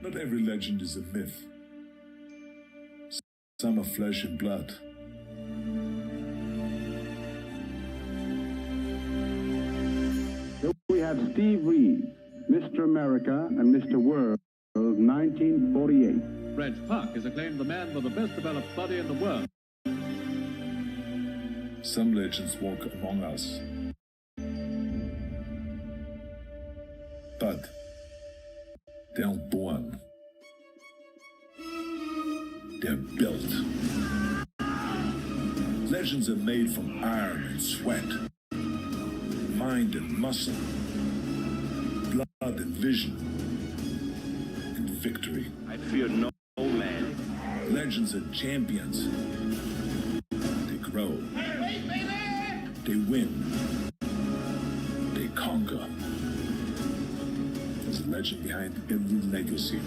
Not every legend is a myth. Some are flesh and blood. So we have Steve Reed, Mr. America and Mr. World, 1948. Reg Park is acclaimed the man with the best developed body in the world. Some legends walk among us. But they aren't born. They're built. Legends are made from iron and sweat, mind and muscle, blood and vision, and victory. I fear no man. Legends are champions. They grow. They win. They conquer. There's a legend behind every legacy.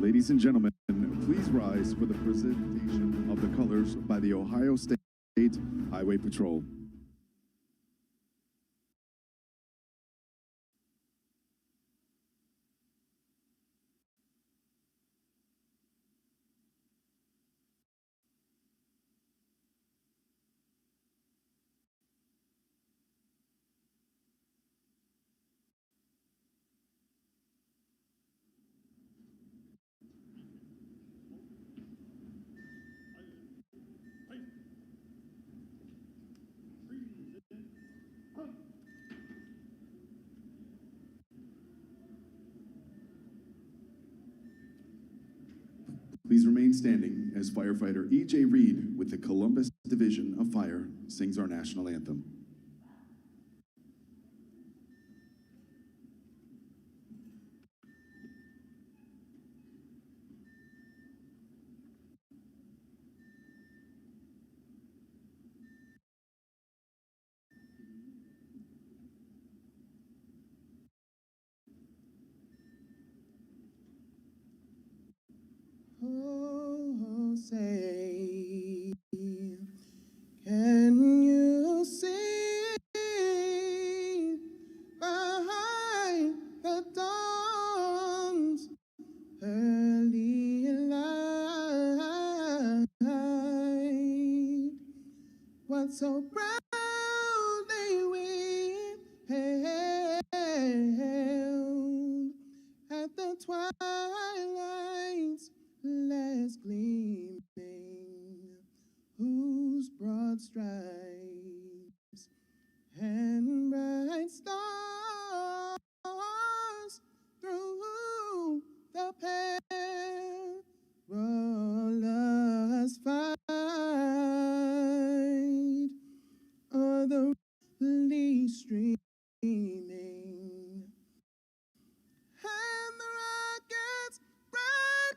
Ladies and gentlemen, please rise for the presentation of the colors by the Ohio State Highway Patrol. Please remain standing as firefighter E.J. Reed with the Columbus Division of Fire sings our national anthem. Oh, say, can you see behind the dawn's early light what so proudly we hailed at the twilight's last gleaming, whose broad stripes and bright stars through the perilous fight are the least streaming. And the rockets bright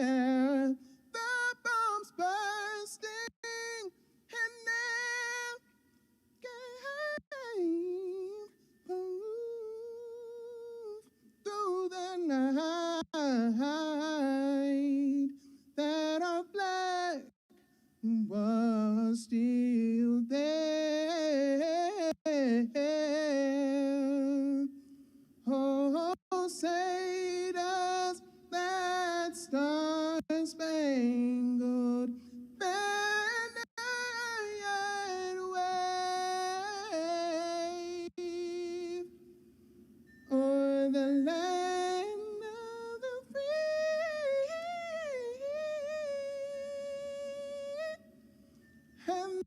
glare, the bombs bursting, and their game proved through the night that our flag was still there. Oh, say does that star-spangled banner yet wave o'er the land of the free and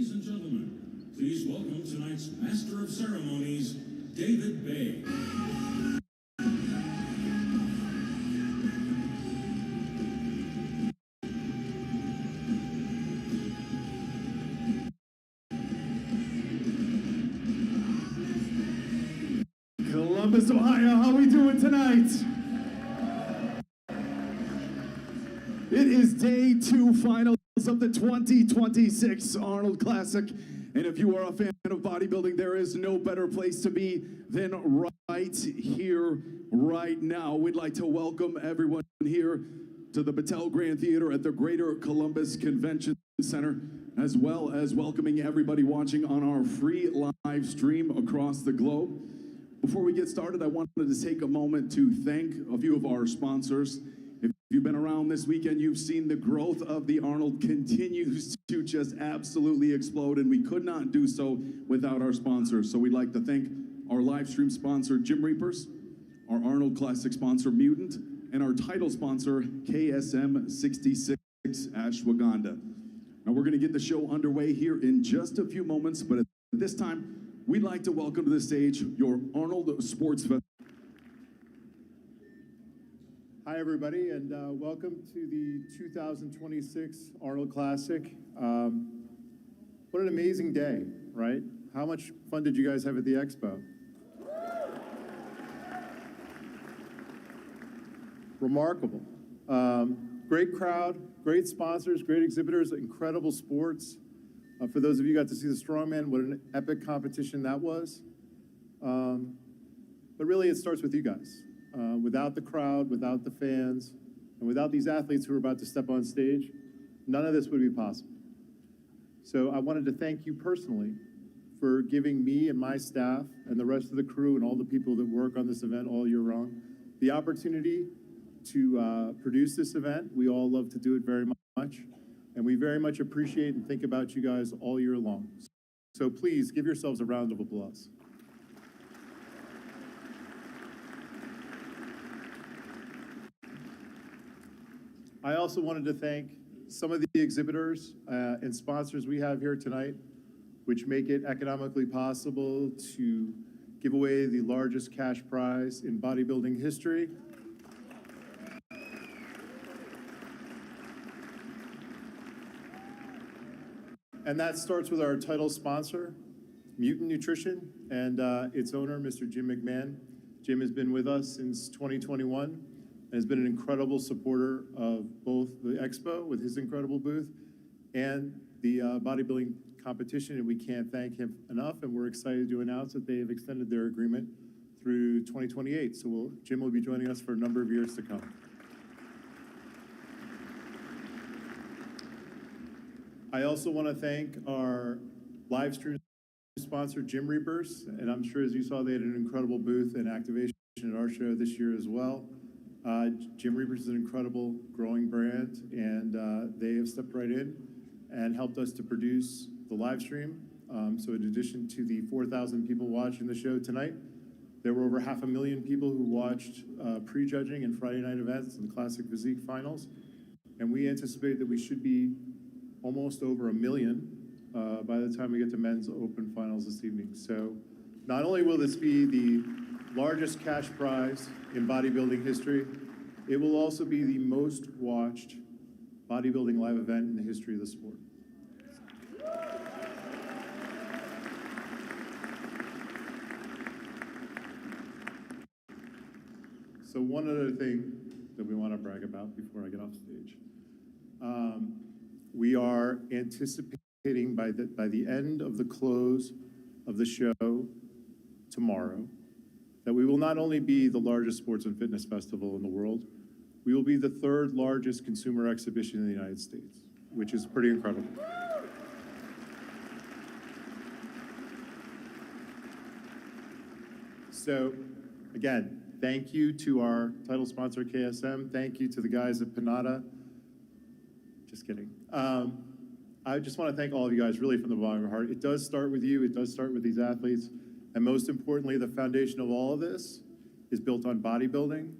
Ladies and gentlemen, please welcome tonight's Master of Ceremonies, David Bay. Columbus, Ohio, how we doing tonight? It is day 2 finals of the 2026 Arnold Classic. And if you are a fan of bodybuilding, there is no better place to be than right here, right now. We'd like to welcome everyone here to the Battelle Grand Theater at the Greater Columbus Convention Center, as well as welcoming everybody watching on our free live stream across the globe. Before we get started, I wanted to take a moment to thank a few of our sponsors. If you've been around this weekend, you've seen the growth of the Arnold continues to just absolutely explode, and we could not do so without our sponsors. So we'd like to thank our live stream sponsor, Gym Reapers, our Arnold Classic sponsor, Mutant, and our title sponsor, KSM 66 Ashwagandha. Now we're gonna get the show underway here in just a few moments, but at this time, we'd like to welcome to the stage your Arnold Sports Fest. Hi, everybody, and welcome to the 2026 Arnold Classic. What an amazing day, right? How much fun did you guys have at the expo? Remarkable. Great crowd, great sponsors, great exhibitors, incredible sports. For those of you who got to see the strongman, what an epic competition that was. But really, it starts with you guys. Without the crowd, without the fans, and without these athletes who are about to step on stage, none of this would be possible. So I wanted to thank you personally for giving me and my staff and the rest of the crew and all the people that work on this event all year round the opportunity to produce this event. We all love to do it very much, and we very much appreciate and think about you guys all year long. So please give yourselves a round of applause. I also wanted to thank some of the exhibitors and sponsors we have here tonight, which make it economically possible to give away the largest cash prize in bodybuilding history. And that starts with our title sponsor, Mutant Nutrition, and its owner, Mr. Jim McMahon. Jim has been with us since 2021. And has been an incredible supporter of both the expo with his incredible booth and the bodybuilding competition, and we can't thank him enough, and we're excited to announce that they have extended their agreement through 2028. So Jim will be joining us for a number of years to come. I also want to thank our live stream sponsor, Gym Reapers, and I'm sure as you saw, they had an incredible booth and activation at our show this year as well. Gym Reapers is an incredible growing brand, and they have stepped right in and helped us to produce the live stream. So in addition to the 4,000 people watching the show tonight, there were over 500,000 people who watched pre-judging and Friday night events and the Classic Physique finals. And we anticipate that we should be almost over 1 million by the time we get to men's open finals this evening. So not only will this be the largest cash prize in bodybuilding history, it will also be the most watched bodybuilding live event in the history of the sport. So one other thing that we want to brag about before I get off stage. We are anticipating by the end of the close of the show tomorrow, that we will not only be the largest sports and fitness festival in the world, we will be the 3rd largest consumer exhibition in the United States, which is pretty incredible. So again, thank you to our title sponsor, KSM. Thank you to the guys at Panada. Just kidding. I just want to thank all of you guys really from the bottom of my heart. It does start with you. It does start with these athletes. And most importantly, the foundation of all of this is built on bodybuilding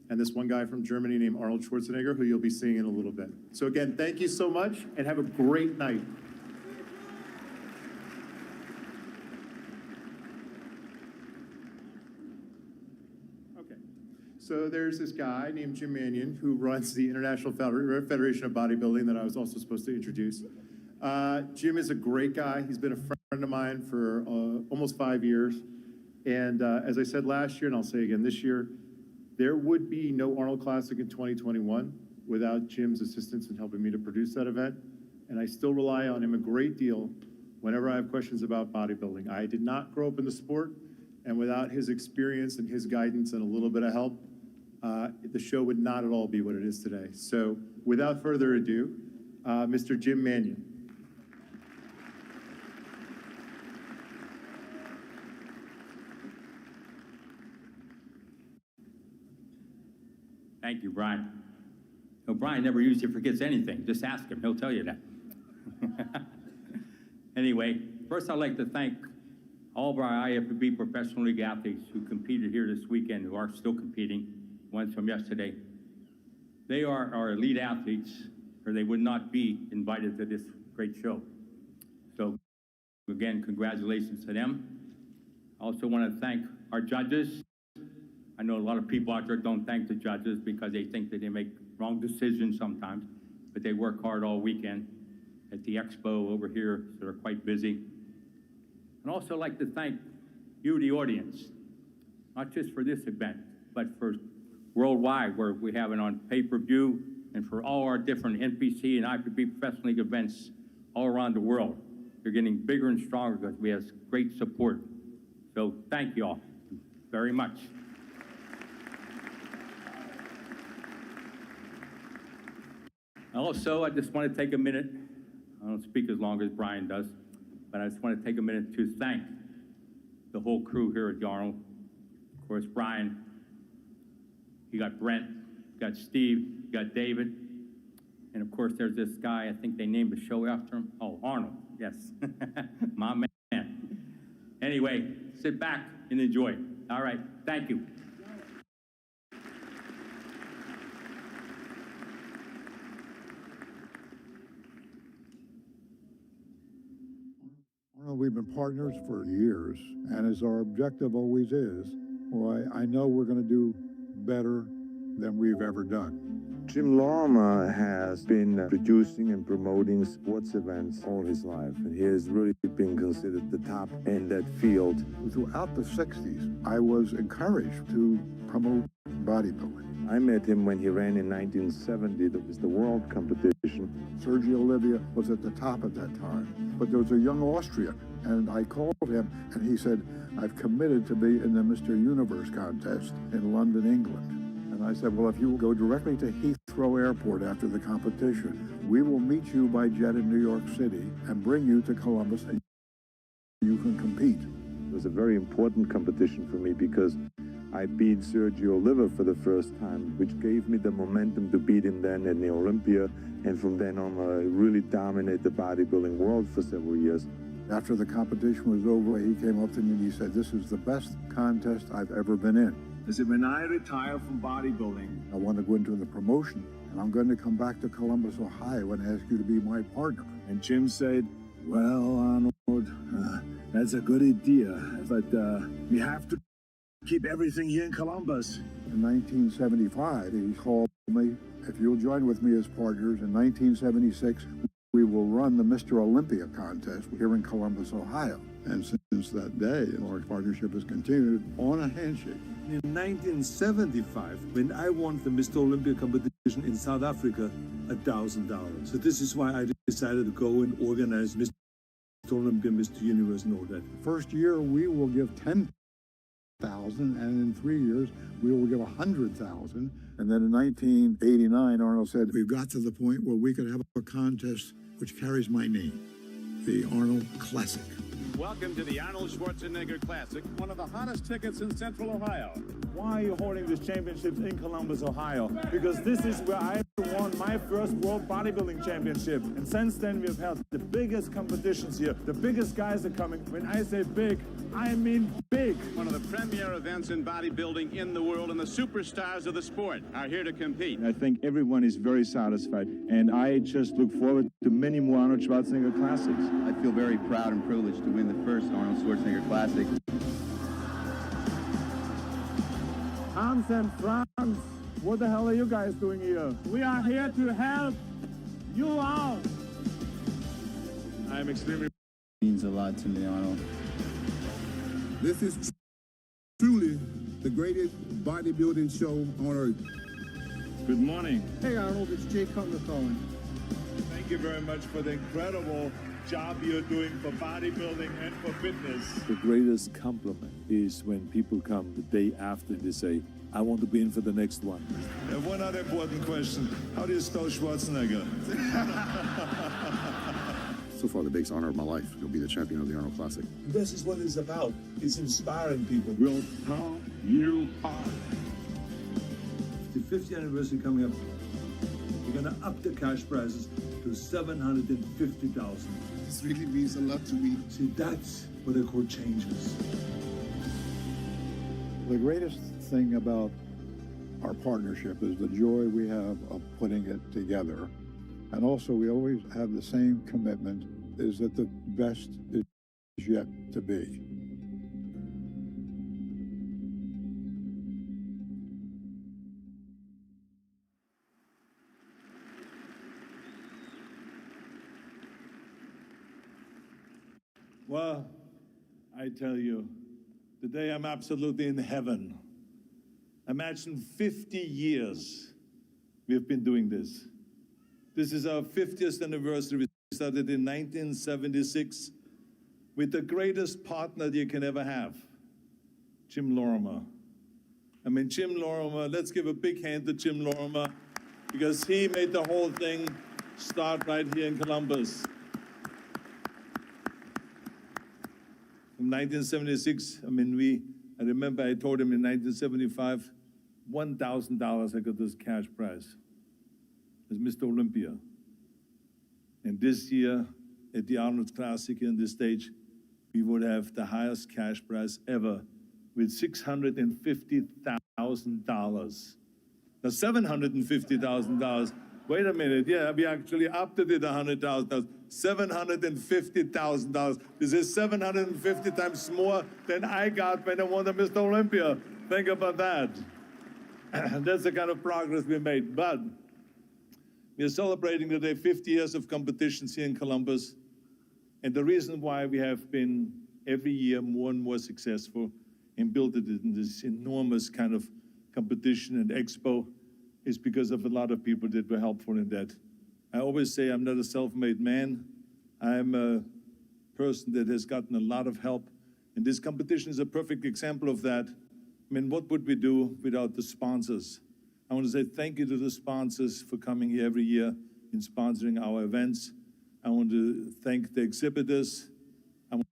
and this one guy from Germany named Arnold Schwarzenegger, who you'll be seeing in a little bit. So again, thank you so much and have a great night. So there's this guy named Jim Manion who runs the International Federation of Bodybuilding that I was also supposed to introduce. Jim is a great guy. He's been a friend of mine for almost 5 years. And as I said last year, and I'll say again this year, there would be no Arnold Classic in 2021 without Jim's assistance in helping me to produce that event. And I still rely on him a great deal whenever I have questions about bodybuilding. I did not grow up in the sport, and without his experience and his guidance and a little bit of help, the show would not at all be what it is today. So without further ado, Mr. Jim Manion. Thank you, Brian. No, Brian never usually forgets anything. Just ask him. He'll tell you that. Anyway, first I'd like to thank all of our IFBB professional league athletes who competed here this weekend, who are still competing, ones from yesterday. They are our elite athletes, or they would not be invited to this great show. So again, congratulations to them. I also want to thank our judges. I know a lot of people out there don't thank the judges because they think that they make wrong decisions sometimes, but they work hard all weekend at the expo over here, so they're quite busy. I'd also like to thank you, the audience, not just for this event, but for worldwide, where we have it on pay-per-view, and for all our different NPC and IFBB professional league events all around the world. They're getting bigger and stronger because we have great support. So thank you all very much. Also, I just want to take a minute. I don't speak as long as Brian does, but I just want to take a minute to thank the whole crew here at Arnold. Of course, Brian, you got Brent, you got Steve, you got David, and of course, there's this guy, I think they named the show after him. Oh, Arnold, yes, my man. Anyway, sit back and enjoy. All right, thank you. Arnold, we've been partners for years, and as our objective always is, well, I know we're going to do better than we've ever done. Jim Lorimer has been producing and promoting sports events all his life, and he has really been considered the top in that field. Throughout the 60s, I was encouraged to promote bodybuilding. I met him when he ran in 1970. That was the world competition. Sergio Olivia was at the top at that time, but there was a young Austrian, and I called him, and he said, I've committed to be in the Mr. Universe contest in London, England. And I said, well, if you go directly to Heathrow Airport after the competition, we will meet you by jet in New York City and bring you to Columbus, and you can compete. It was a very important competition for me because I beat Sergio Oliva for the first time, which gave me the momentum to beat him then in the Olympia, and from then on I really dominated the bodybuilding world for several years. After the competition was over, he came up to me and he said, this is the best contest I've ever been in. I said, when I retire from bodybuilding, I want to go into the promotion, and I'm going to come back to Columbus, Ohio, and ask you to be my partner. and Jim said, well, Arnold, that's a good idea, but we have to keep everything here in Columbus. In 1975, he called me, if you'll join with me as partners, in 1976, we will run the Mr. Olympia contest here in Columbus, Ohio. And since that day, our partnership has continued on a handshake. In 1975, when I won the Mr. Olympia competition in South Africa, $1,000. So this is why I decided to go and organize Mr. Olympia, Mr. Universe, and all that. First year, we will give 10,000, and in 3 years, we will give 100,000. And then in 1989, Arnold said, we've got to the point where we could have a contest which carries my name, the Arnold Classic. Welcome to the Arnold Schwarzenegger Classic, one of the hottest tickets in Central Ohio. Why are you holding this championship in Columbus, Ohio? Because this is where I won my first World Bodybuilding Championship. And since then, we've held the biggest competitions here. The biggest guys are coming. When I say big, I mean big. One of the premier events in bodybuilding in the world, and the superstars of the sport are here to compete. I think everyone is very satisfied, and I just look forward to many more Arnold Schwarzenegger Classics. I feel very proud and privileged to win the first Arnold Schwarzenegger Classic. Anthem, France. What the hell are you guys doing here? We are here to help you out. I'm extremely... Means a lot to me, Arnold. This is truly the greatest bodybuilding show on earth. Good morning. Hey, Arnold, it's Jay Cutler calling. Thank you very much for the incredible job you're doing for bodybuilding and for fitness. The greatest compliment is when people come the day after and they say, I want to be in for the next one. One other important question. How do you spell Schwarzenegger? So far, the biggest honor of my life will be the champion of the Arnold Classic. This is what it's about. It's inspiring people. Will how you are. The 50th anniversary coming up, we're going to up the cash prizes to $750,000. This really means a lot to me. See, that's what I call changes. The greatest thing about our partnership is the joy we have of putting it together. And also, we always have the same commitment, is that the best is yet to be. Well, I tell you, today I'm absolutely in heaven. Imagine 50 years we've been doing this. This is our 50th anniversary. We started in 1976 with the greatest partner that you can ever have, Jim Lorimer. I mean, Jim Lorimer, let's give a big hand to Jim Lorimer because he made the whole thing start right here in Columbus. From 1976, I I remember I told him in 1975, $1,000 I got this cash prize as Mr. Olympia. And this year, at the Arnold Classic here on this stage, we would have the highest cash prize ever with $650,000. Now, $750,000. Wait a minute, yeah, we actually upped it at $100,000. $750,000. This is 750 times more than I got when I won the Mr. Olympia. Think about that. That's the kind of progress we made. But we are celebrating today 50 years of competitions here in Columbus. And the reason why we have been every year more and more successful and built it in this enormous kind of competition and expo is because of a lot of people that were helpful in that. I always say I'm not a self-made man. I'm a person that has gotten a lot of help. And this competition is a perfect example of that. I mean, what would we do without the sponsors? I want to say thank you to the sponsors for coming here every year and sponsoring our events. I want to thank the exhibitors. I want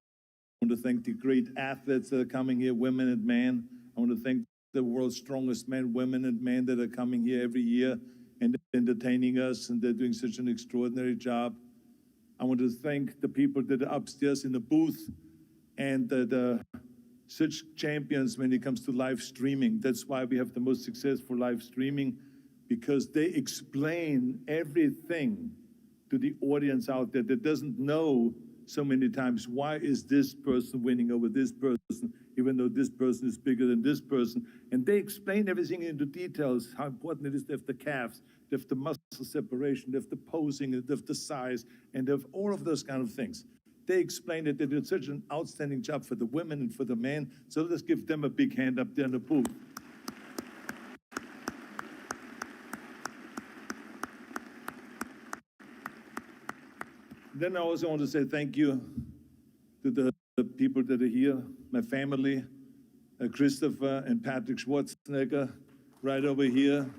to thank the great athletes that are coming here, women and men. I want to thank the world's strongest men, women and men that are coming here every year and entertaining us, and they're doing such an extraordinary job. I want to thank the people that are upstairs in the booth and the such champions when it comes to live streaming. That's why we have the most successful live streaming, because they explain everything to the audience out there that doesn't know so many times, why is this person winning over this person, even though this person is bigger than this person? And they explain everything into details, how important it is to have the calves, to have the muscle separation, to have the posing, to have the size, and to have all of those kind of things. They explained it. They did such an outstanding job for the women and for the men. So let's give them a big hand up there in the booth. Then I also want to say thank you to the people that are here, my family, Christopher and Patrick Schwarzenegger, right over here.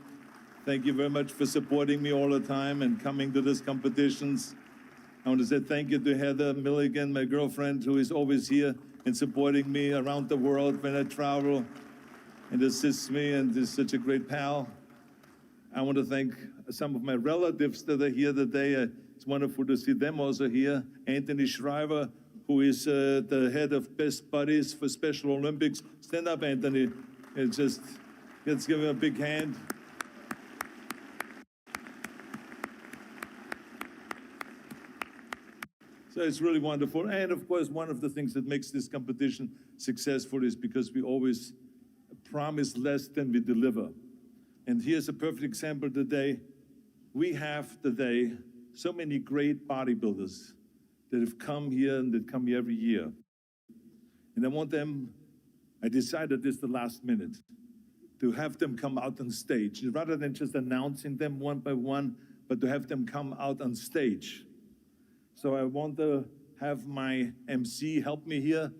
Thank you very much for supporting me all the time and coming to these competitions. I want to say thank you to Heather Milligan, my girlfriend, who is always here and supporting me around the world when I travel and assists me and is such a great pal. I want to thank some of my relatives that are here today. It's wonderful to see them also here. Anthony Shriver, who is the head of Best Buddies for Special Olympics. Stand up, Anthony. Let's give him a big hand. So it's really wonderful. And of course, one of the things that makes this competition successful is because we always promise less than we deliver. And here's a perfect example today. We have today so many great bodybuilders that have come here and that come here every year. And I decided this the last minute, to have them come out on stage, rather than just announcing them one by one, but to have them come out on stage. So I want to have my MC help me here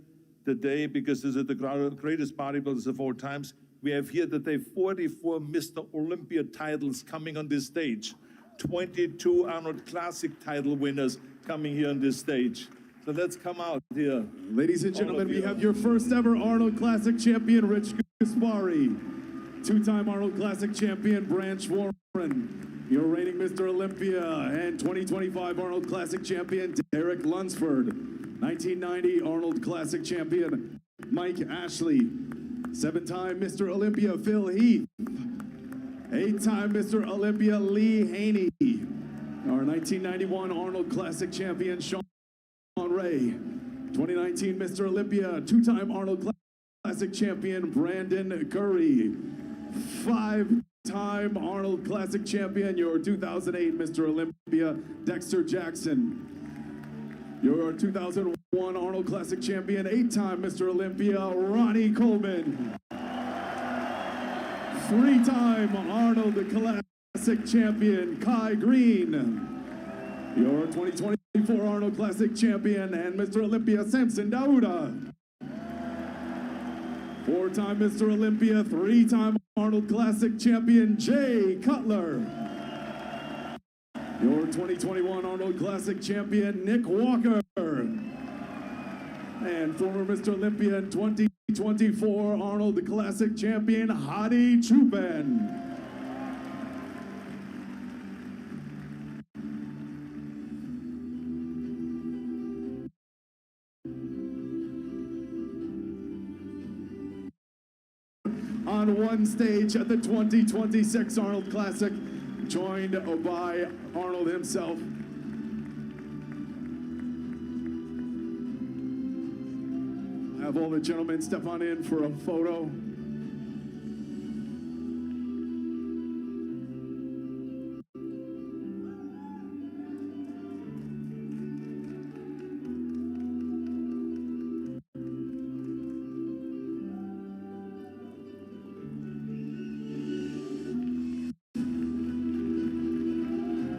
today, because these are the greatest bodybuilders of all times. We have here today 44 Mr. Olympia titles coming on this stage, 22 Arnold Classic title winners coming here on this stage. So let's come out here. Ladies and gentlemen, we have your first ever Arnold Classic champion, Rich Gaspari. Two-time Arnold Classic champion, Branch Warren. Your reigning Mr. Olympia and 2025 Arnold Classic champion, Derek Lunsford. 1990 Arnold Classic champion, Mike Ashley. Seven-time Mr. Olympia, Phil Heath. Eight-time Mr. Olympia, Lee Haney. Our 1991 Arnold Classic champion, Sean Ray. 2019 Mr. Olympia, two-time Arnold Classic champion, Brandon Curry. Five-time Arnold Classic champion, your 2008 Mr. Olympia, Dexter Jackson. Your 2001 Arnold Classic champion, eight-time Mr. Olympia, Ronnie Coleman. Three-time Arnold Classic champion, Kai Green. Your 2024 Arnold Classic champion and Mr. Olympia, Samson Dauda. Four-time Mr. Olympia, three-time Arnold Classic champion, Jay Cutler. Your 2021 Arnold Classic champion, Nick Walker. And former Mr. Olympia and 2024 Arnold Classic champion, Hadi Chupan. On one stage at the 2026 Arnold Classic, joined by Arnold himself. Have all the gentlemen step on in for a photo.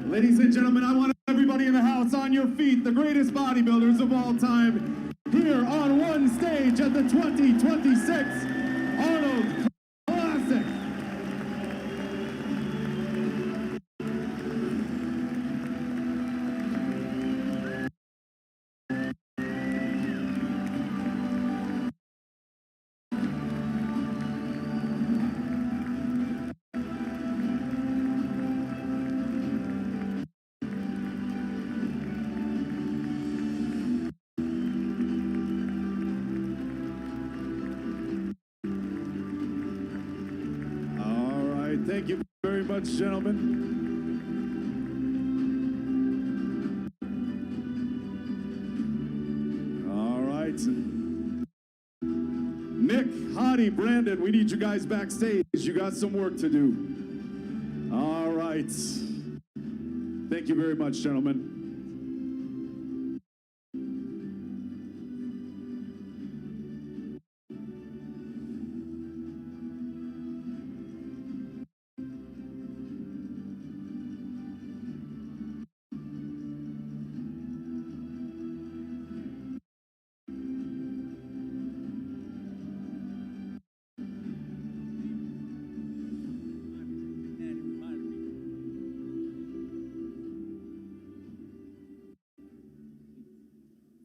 Ladies and gentlemen, I want everybody in the house on your feet, the greatest bodybuilders of all time, here on one stage at the 2026 Arnold Classic. Thank you very much, gentlemen. All right. Nick, Hadi, Brandon, we need you guys backstage. You got some work to do. All right. Thank you very much, gentlemen.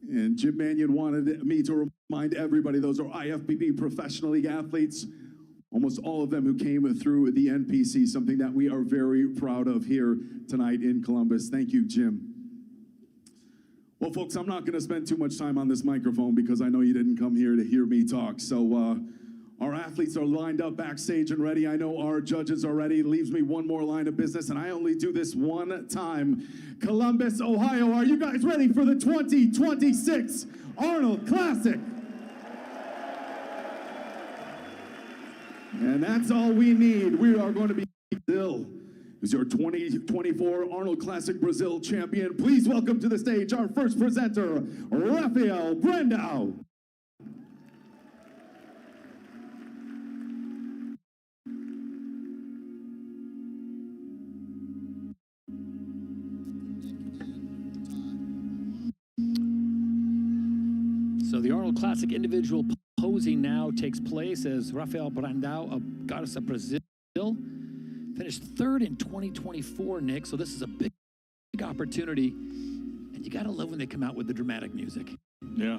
And Jim Manion wanted me to remind everybody, those are IFBB Professional League athletes, almost all of them who came through the NPC, something that we are very proud of here tonight in Columbus. Thank you, Jim. Well, folks, I'm not going to spend too much time on this microphone because I know you didn't come here to hear me talk. So our athletes are lined up backstage and ready. I know our judges are ready. It leaves me one more line of business, and I only do this one time. Columbus, Ohio, are you guys ready for the 2026 Arnold Classic? And that's all we need. We are going to be Brazil. Who's your 2024 Arnold Classic Brazil champion. Please welcome to the stage our first presenter, Rafael Brandao. So the Arnold Classic individual posing now takes place as Rafael Brandao of Garça, Brazil. Finished third in 2024, Nick. So this is a big opportunity. And you got to love when they come out with the dramatic music. Yeah,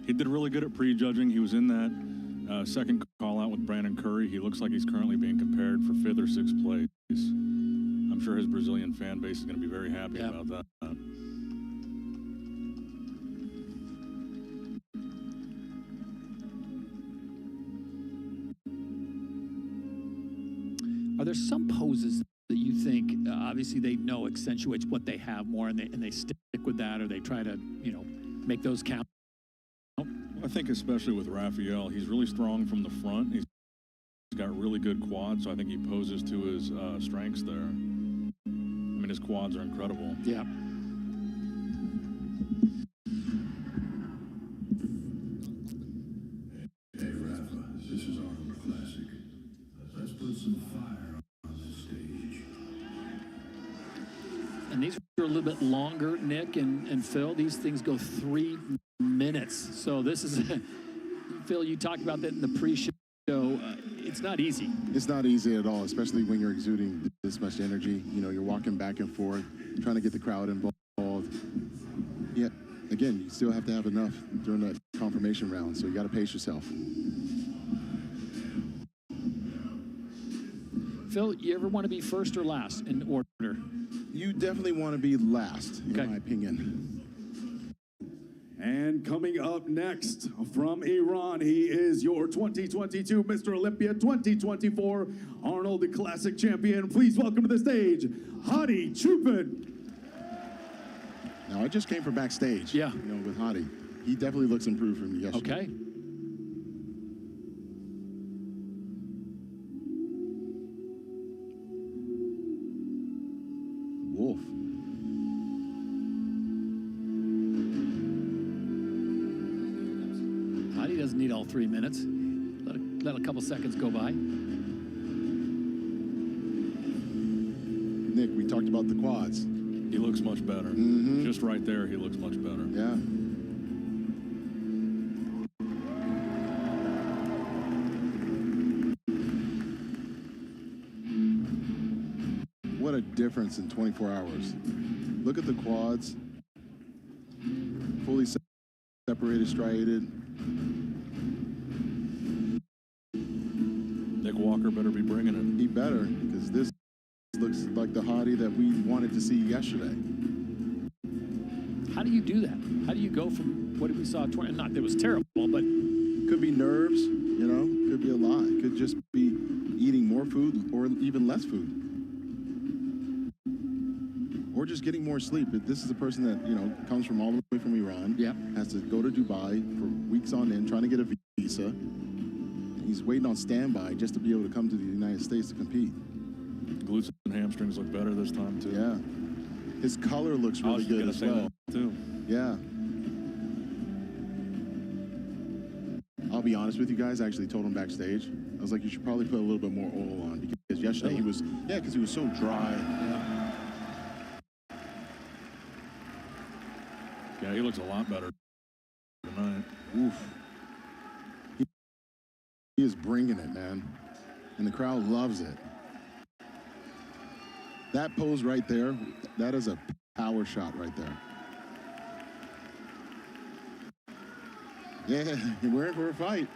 he did really good at prejudging. He was in that second call out with Brandon Curry. He looks like he's currently being compared for 5th or 6th place. I'm sure his Brazilian fan base is going to be very happy about that. Are there some poses that you think, obviously they know accentuates what they have more and they stick with that, or they try to, make those count? I think especially with Rafael, he's really strong from the front. He's got really good quads, so I think he poses to his strengths there. I mean, his quads are incredible. Yeah. Hey, Rafa, this is Arnold Classic. Let's put some fire on the stage. And these are a little bit longer, Nick and Phil. These things go 3 minutes. So this is, Phil, you talked about that in the pre-show. It's not easy. It's not easy at all, especially when you're exuding this much energy. You're walking back and forth, trying to get the crowd involved. Yeah, again, you still have to have enough during that confirmation round, so you got to pace yourself. Phil, you ever want to be first or last in order? You definitely want to be last, in my opinion. And coming up next from Iran, he is your 2022 Mr. Olympia 2024 Arnold Classic champion. Please welcome to the stage, Hadi Chupin. Now, I just came from backstage. Yeah. With Hadi. He definitely looks improved from yesterday. Okay. Wolf. Hadi doesn't need all 3 minutes. Let a couple seconds go by. Nick, we talked about the quads. He looks much better. Mm-hmm. Just right there, he looks much better. Yeah. What a difference in 24 hours. Look at the quads. Fully separated, striated. Nick Walker better be bringing it. He better, because this looks like the Hadi that we wanted to see yesterday. How do you do that? How do you go from what we saw 20? Not that it was terrible, but could be nerves, could be a lot. Could just be eating more food or even less food. Or just getting more sleep. This is a person that, comes from all the way from Iran. Yeah. Has to go to Dubai for weeks on end, trying to get a visa. He's waiting on standby just to be able to come to the United States to compete. Glutes and hamstrings look better this time, too. Yeah. His color looks really good as well. Too. Yeah. I'll be honest with you guys, I actually told him backstage. I was like, you should probably put a little bit more oil on, because yesterday he was so dry. Yeah, he looks a lot better tonight. Oof. He is bringing it, man. And the crowd loves it. That pose right there, that is a power shot right there. Yeah, we're in for a fight.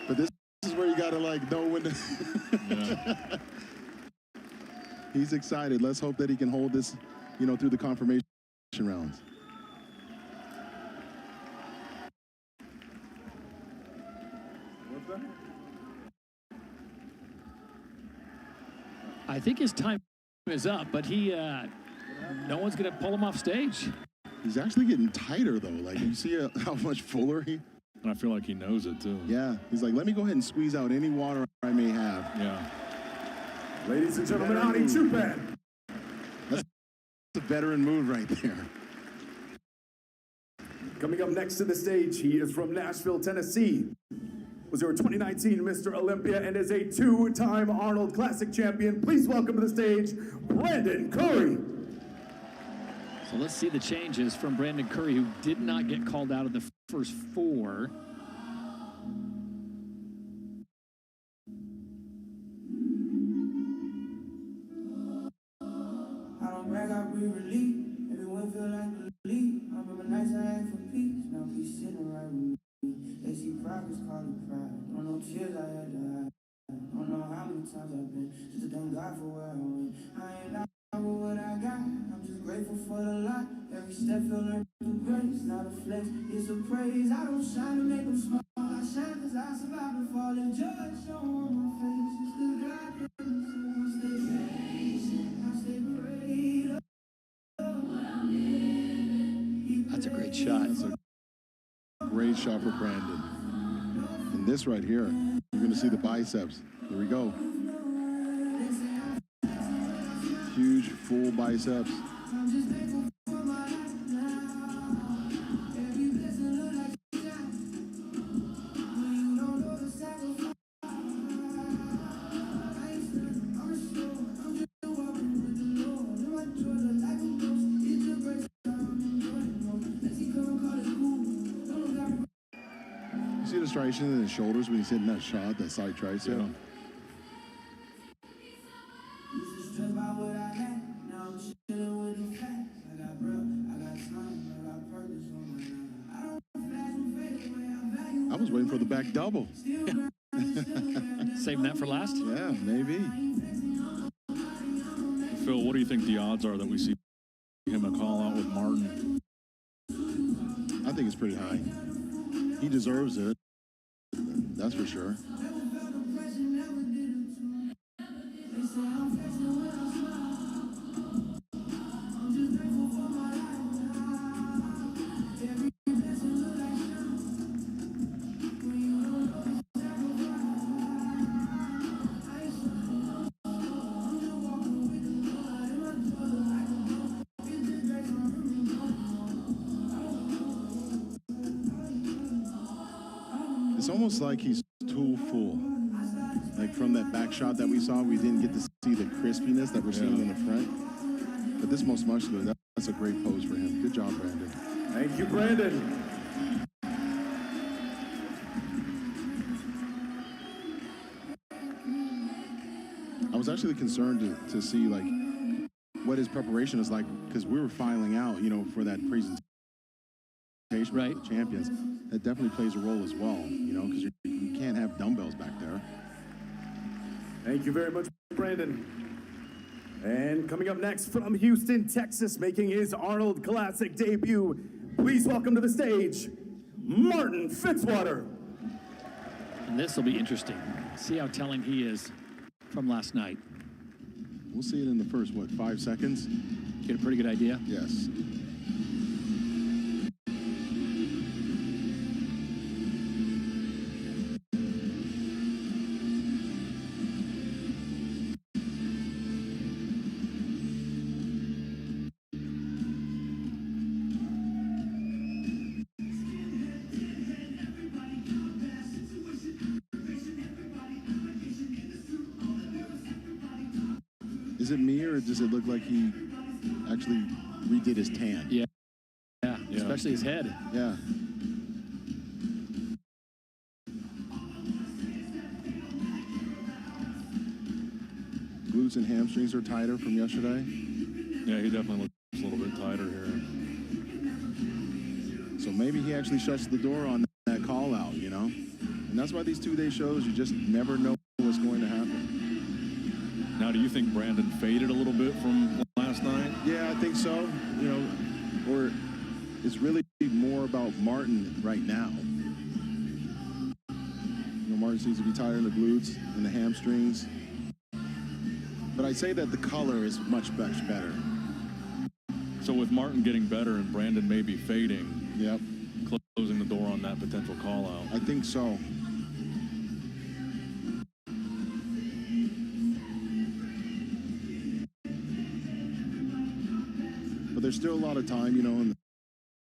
But this is where you gotta know when to. Yeah. He's excited. Let's hope that he can hold this, through the confirmation rounds. I think his time is up, but no one's going to pull him off stage. He's actually getting tighter, though. You see how much fuller he And I feel like he knows it, too. Yeah, he's like, let me go ahead and squeeze out any water I may have. Yeah. Ladies and gentlemen, Ani Chupan. That's a veteran move right there. Coming up next to the stage, he is from Nashville, Tennessee. Was your 2019 Mr. Olympia and is a two-time Arnold Classic champion. Please welcome to the stage, Brandon Curry. So let's see the changes from Brandon Curry, who did not get called out of the first four. I don't brag, I breathe relief. Everyone feel like a lead. I remember nights I asked for peace. Now peace sitting right with me. They see progress, call it pride. Don't know tears I had to hide. Don't know how many times I've been. Just to thank God for where I went. I ain't out with what I got. I'm just grateful for the lot. Every step feel learned through grace. Not a flex, it's a praise. I don't shine to make them smile. I shine cause I survived the fall and judge show on my face. It's the God that I stay patient. I stay prayed. That's a great shot. That's a great shot for Brandon. And this right here, you're going to see the biceps. Here we go. Huge, full biceps. See the striation in his shoulders when he's hitting that shot, that side tricep? Yeah. I was waiting for the back double. Saving that for last? Yeah, maybe. Phil, what do you think the odds are that we see him a call out with Martin? I think it's pretty high. He deserves it. That's for sure. It's almost like he's too full. Like from that back shot that we saw, we didn't get to see the crispiness that we're seeing in the front. But this most muscular, that's a great pose for him. Good job, Brandon. Thank you, Brandon. I was actually concerned to see like what his preparation is like, because we were filing out, you know, for that presentation right. for the champions. That definitely plays a role as well, you know, because you can't have dumbbells back there. Thank you very much, Brandon. And coming up next from Houston, Texas, making his Arnold Classic debut, please welcome to the stage, Martin Fitzwater. And this will be interesting. See how telling he is from last night. We'll see it in the first, 5 seconds? Get a pretty good idea? Yes. Is it me, or does it look like he actually redid his tan? Yeah. Yeah, especially his head. Yeah. Glutes and hamstrings are tighter from yesterday. Yeah, he definitely looks a little bit tighter here. So maybe he actually shuts the door on that call out, you know? And that's why these two-day shows, you just never know what's going to happen. Now, do you think Brandon faded a little bit from last night? Yeah, I think so. You know, or it's really more about Martin right now. You know, Martin seems to be tired in the glutes and the hamstrings. But I'd say that the color is much better. So with Martin getting better and Brandon maybe fading, yep, closing the door on on that potential call out. I think so. But there's still a lot of time, you know,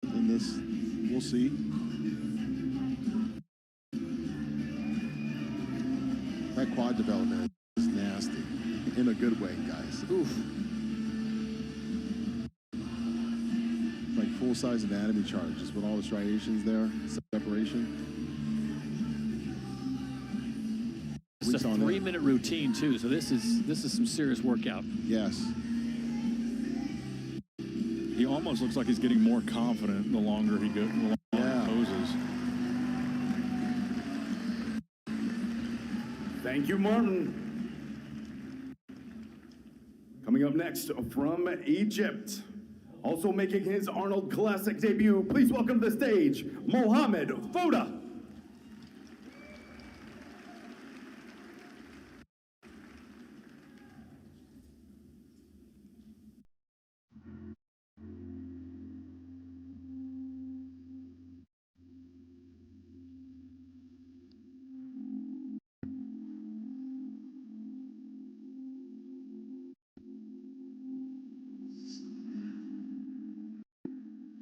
in this. We'll see. That quad development is nasty. In a good way, guys. Oof. Like full-size anatomy chart, just with all the striations there, separation. It's a 3-minute routine too, so this is some serious workout. Yes. He almost looks like he's getting more confident the longer he goes, the longer he poses. Thank you, Martin. Coming up next from Egypt, also making his Arnold Classic debut, please welcome to the stage, Mohamed Foda.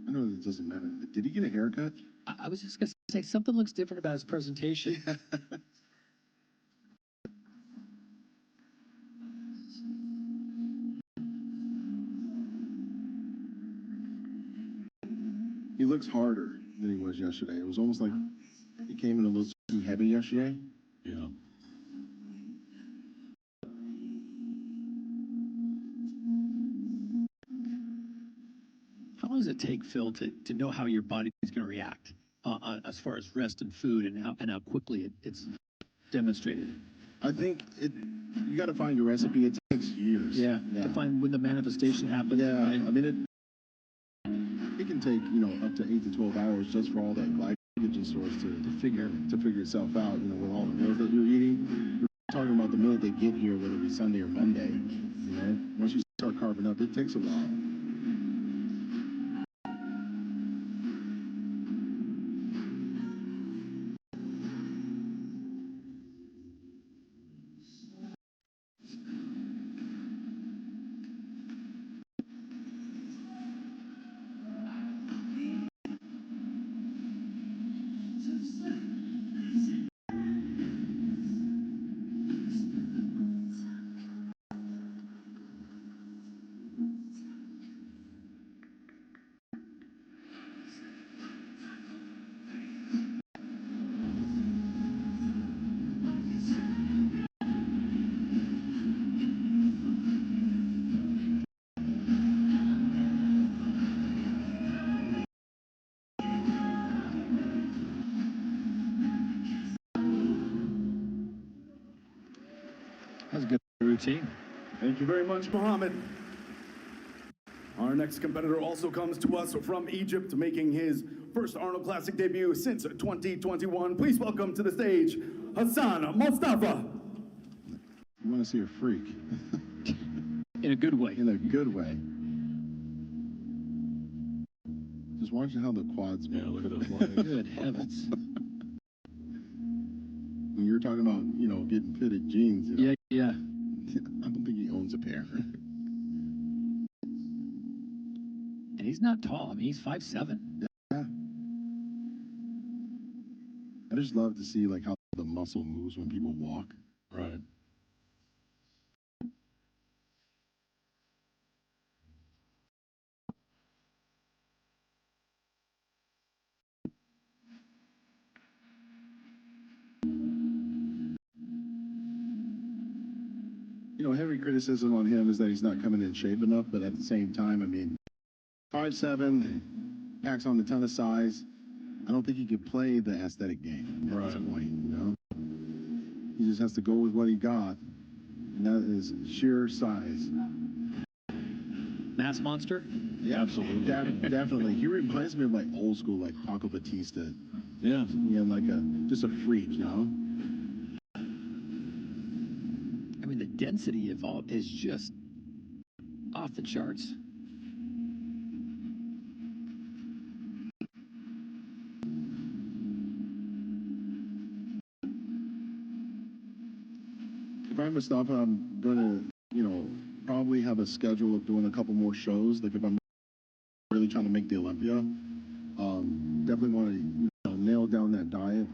I know it doesn't matter. Did he get a haircut? I was just going to say, something looks different about his presentation. He looks harder than he was yesterday. It was almost like he came in a little too heavy yesterday. Yeah. How long does it take, Phil, to know how your body is going to react as far as rest and food and how quickly it's demonstrated? I think you got to find your recipe. It takes years. Yeah, to find when the manifestation happens. Yeah, right? I mean, it can take, you know, up to 8 to 12 hours just for all that glycogen stores to figure itself out, you know, with all the meals that you're eating. You're talking about the minute they get here, whether it be Sunday or Monday, you know. Once you start carving up, it takes a while. That's a good routine. Thank you very much, Mohammed. Our next competitor also comes to us from Egypt, making his first Arnold Classic debut since 2021. Please welcome to the stage, Hassan Mustafa. You want to see a freak. In a good way. In a good way. Just watching how the quads move. Yeah, look at those legs. Good heavens. When you're talking about, you know, getting fitted jeans, you know, Yeah. I don't think he owns a pair. And he's not tall. I mean, he's 5'7". Yeah. I just love to see like how the muscle moves when people walk. Right. You know, heavy criticism on him is that he's not coming in shape enough, but at the same time, I mean, 5'7", packs on a ton of size. I don't think he could play the aesthetic game at this point, you know? He just has to go with what he got, and that is sheer size. Mass monster? Yeah, absolutely. Definitely. He reminds me of like old school, like Paco Batista. Yeah. Yeah, like just a freak, you know? I mean, the density involved is just off the charts. if I'm Mustafa, I'm gonna, probably have a schedule of doing a couple more shows. Like if I'm really trying to make the Olympia, definitely want to nail down that diet.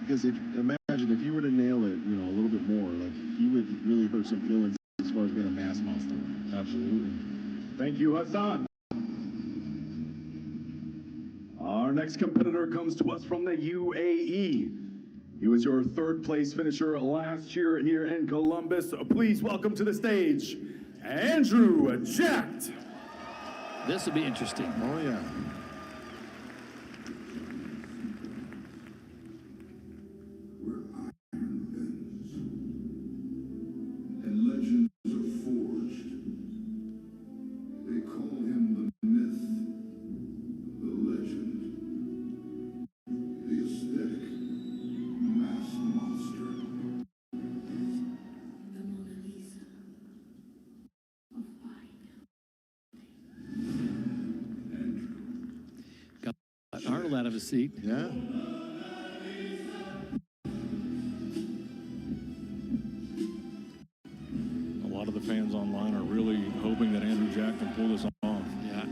Because imagine if you were to nail it, a little bit more, like you would really hurt some feelings as far as being a mass monster. Absolutely. Thank you, Hassan. Our next competitor comes to us from the UAE. He was your third place finisher last year here in Columbus. Please welcome to the stage, Andrew Jacked. This will be interesting. Oh, yeah. And legends are forged. They call him the myth, the legend, the aesthetic mass monster. The Mona Lisa of bodybuilding. Got Arnold out of his seat. Yeah. A lot of the fans online are really hoping that Andrew Jack can pull this off. Yeah.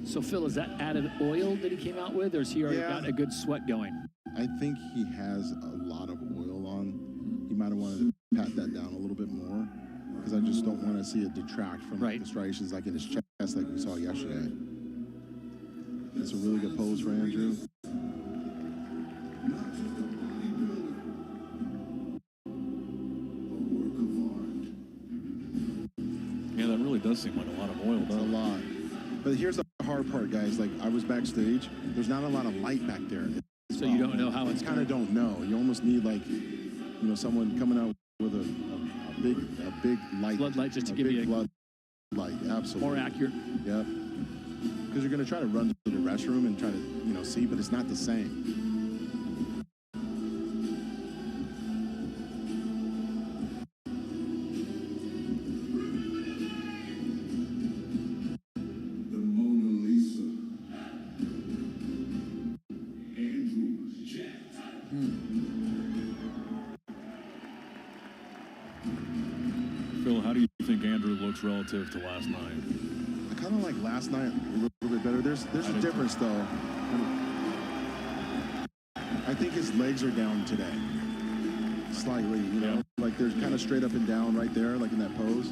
So, Phil, is that added oil that he came out with, or has he already got a good sweat going? I think he has a lot of oil on. He might have wanted to pat that down a little bit more, because I just don't want to see it detract from the striations like in his chest like we saw yesterday. That's a really good pose for Andrew. Yeah, that really does seem like a lot of oil, It's a lot. But here's the hard part, guys. Like, I was backstage. There's not a lot of light back there. So you don't know how it's kind of don't know. You almost need, like, someone coming out with a big light. Floodlight just to give you a flood light. Absolutely. more accurate. Yep. Because you're going to try to run to the restroom and try to, see, but it's not the same. The Mona Lisa. Andrew Jacked. Phil, how do you think Andrew looks relative to last night? I kind of like last night a little bit better. There's a difference, though. I think his legs are down today. Slightly, like they're kind of straight up and down right there, like in that pose.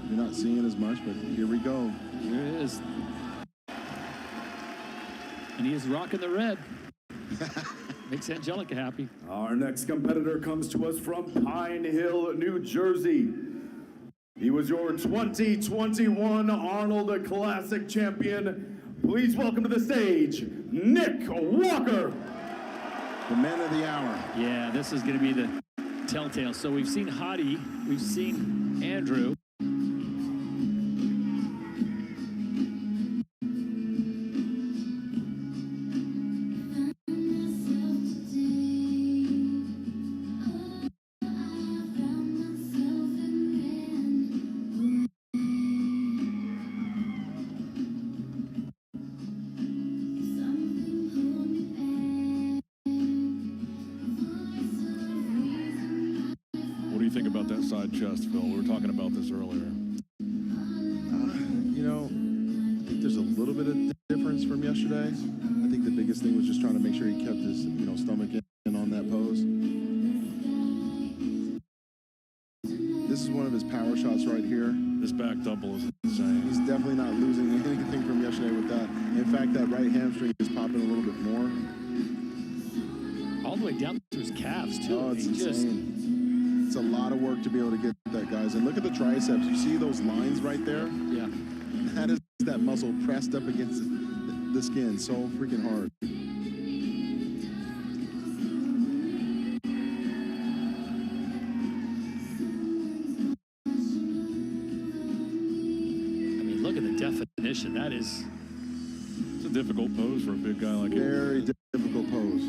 You're not seeing as much, but here we go. Here it is. And he is rocking the red. Makes Angelica happy. Our next competitor comes to us from Pine Hill, New Jersey. He was your 2021 Arnold Classic champion. Please welcome to the stage, Nick Walker. The man of the hour. Yeah, this is going to be the telltale. So we've seen Hottie, we've seen Andrew. Side chest, Phil. We were talking about this earlier. I think there's a little bit of difference from yesterday. I think the biggest thing was just trying to make sure he kept his, stomach in on that pose. This is one of his power shots right here. This back double is insane. He's definitely not losing anything from yesterday with that. In fact, that right hamstring is popping a little bit more. All the way down to his calves, too. Oh, it's insane. It's a lot of work to be able to get that, guys. And look at the triceps. You see those lines right there? Yeah. That is that muscle pressed up against the skin so freaking hard. I mean, look at the definition. That is... It's a difficult pose for a big guy like him. Very difficult pose.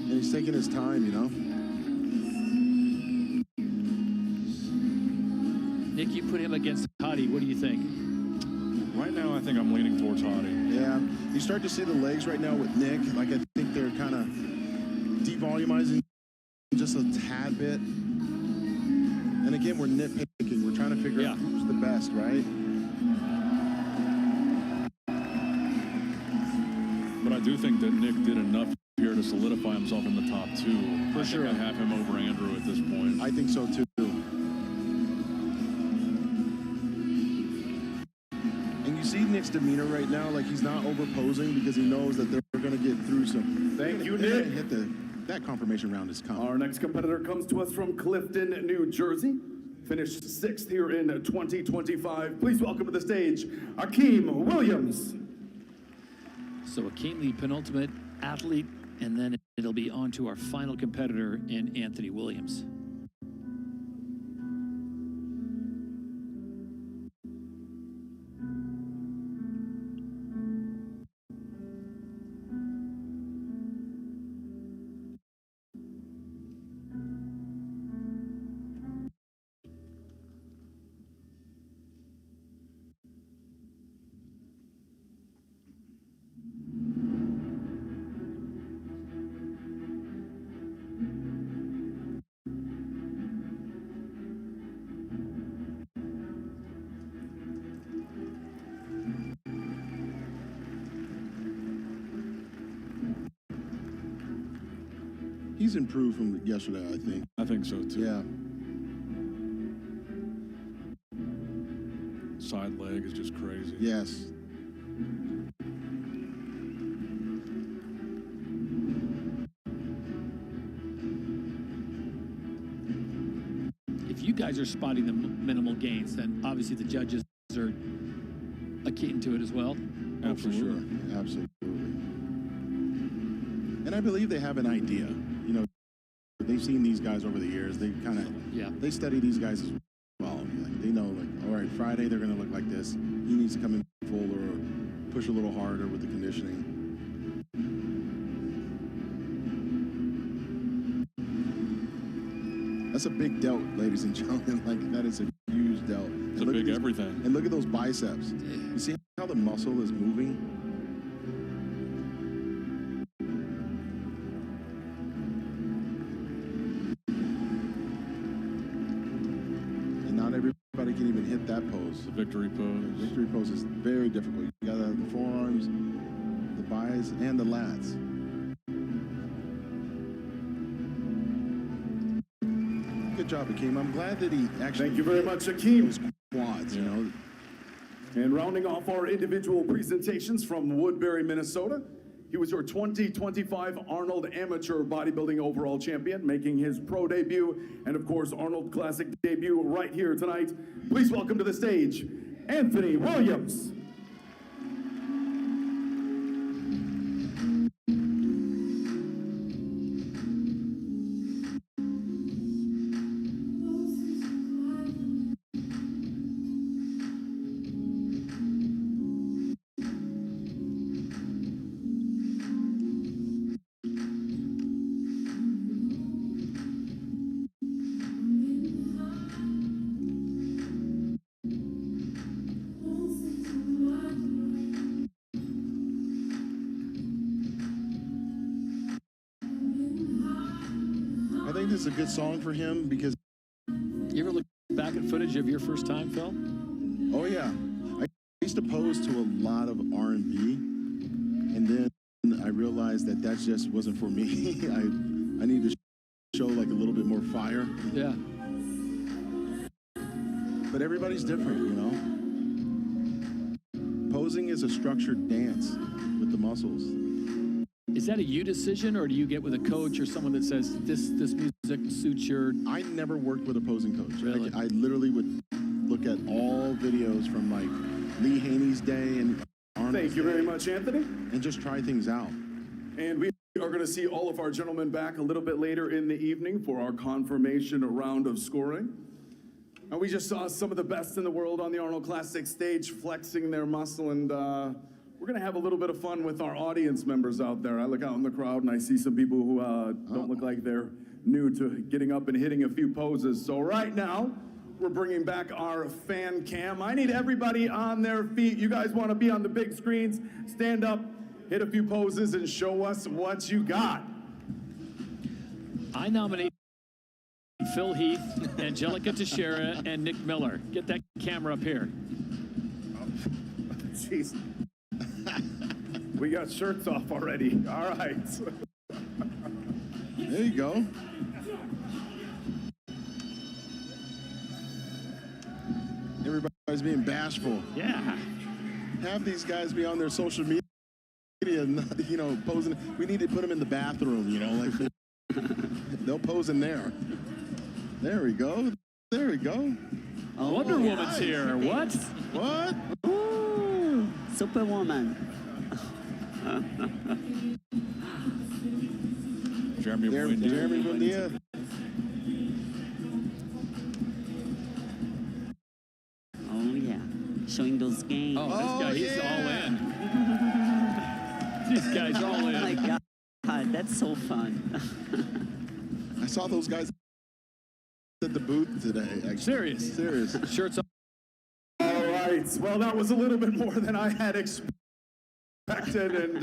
And he's taking his time, Nick, you put him against Hottie. What do you think? Right now, I think I'm leaning towards Hottie. Yeah, you start to see the legs right now with Nick. Like, I think they're kind of devolumizing just a tad bit. And again, we're nitpicking. We're trying to figure out who's the best, right? But I do think that Nick did enough here to solidify himself in the top two. For sure. I have him over Andrew at this point. I think so too. And you see Nick's demeanor right now, like he's not overposing because he knows that they're going to get through some. Thank you, Nick. That confirmation round is coming. Our next competitor comes to us from Clifton, New Jersey. Finished 6th here in 2025. Please welcome to the stage, Akeem Williams. So Akeem, the penultimate athlete, and then it'll be on to our final competitor in Anthony Williams. He's improved from yesterday, I think. I think so too. Yeah. Side leg is just crazy. Yes. If you guys are spotting the minimal gains, then obviously the judges are keen to it as well. Oh, for sure. Absolutely. And I believe they have an idea. You know, they've seen these guys over the years. They kind of, they study these guys as well. Like, they know, like, all right, Friday they're going to look like this. He needs to come in full or push a little harder with the conditioning. That's a big delt, ladies and gentlemen. Like, that is a huge delt. It's a big everything. And look at those biceps. You see how the muscle is moving? Everybody can even hit that pose. The victory pose. The victory pose is very difficult. You gotta have the forearms, the bis, and the lats. Good job, Akeem. I'm glad that he actually. Thank you very much, Akeem. Those quads, you know. And rounding off our individual presentations from Woodbury, Minnesota, he was your 2025 Arnold Amateur Bodybuilding Overall Champion, making his pro debut, and of course, Arnold Classic debut right here tonight. Please welcome to the stage, Anthony Williams. It's a good song for him because. You ever look back at footage of your first time, Phil? Oh yeah, I used to pose to a lot of R&B, and then I realized that just wasn't for me. I need to show like a little bit more fire. Yeah. But everybody's different, you know. Posing is a structured dance with the muscles. Is that a you decision, or do you get with a coach or someone that says this music suits your? I never worked with a posing coach. Really? I literally would look at all videos from like Lee Haney's day and Arnold. Thank you very much, Anthony. And just try things out. And we are going to see all of our gentlemen back a little bit later in the evening for our confirmation round of scoring. And we just saw some of the best in the world on the Arnold Classic stage flexing their muscle, and we're going to have a little bit of fun with our audience members out there. I look out in the crowd and I see some people who don't look like they're new to getting up and hitting a few poses. So right now, We're bringing back our fan cam. I need everybody on their feet. You guys want to be on the big screens? Stand up, hit a few poses, and show us what you got. I nominate Phil Heath, Angelica Teixeira, and Nick Miller. Get that camera up here. Jeez. We got shirts off already. All right. There you go. Everybody's being bashful. Yeah. Have these guys be on their social media, not, you know, posing. We need to put them in the bathroom, you know, like they'll pose in there. There we go. There we go. Oh, Wonder Woman's here. What? What? Ooh, Superwoman. Jeremy Bonilla. Oh, yeah. Showing those games. Oh, this guy, he's all in. These guys are all in. Oh, my God. That's so fun. I saw those guys at the booth today. Actually. Serious. Shirts off. All right. Well, that was a little bit more than I had expected, and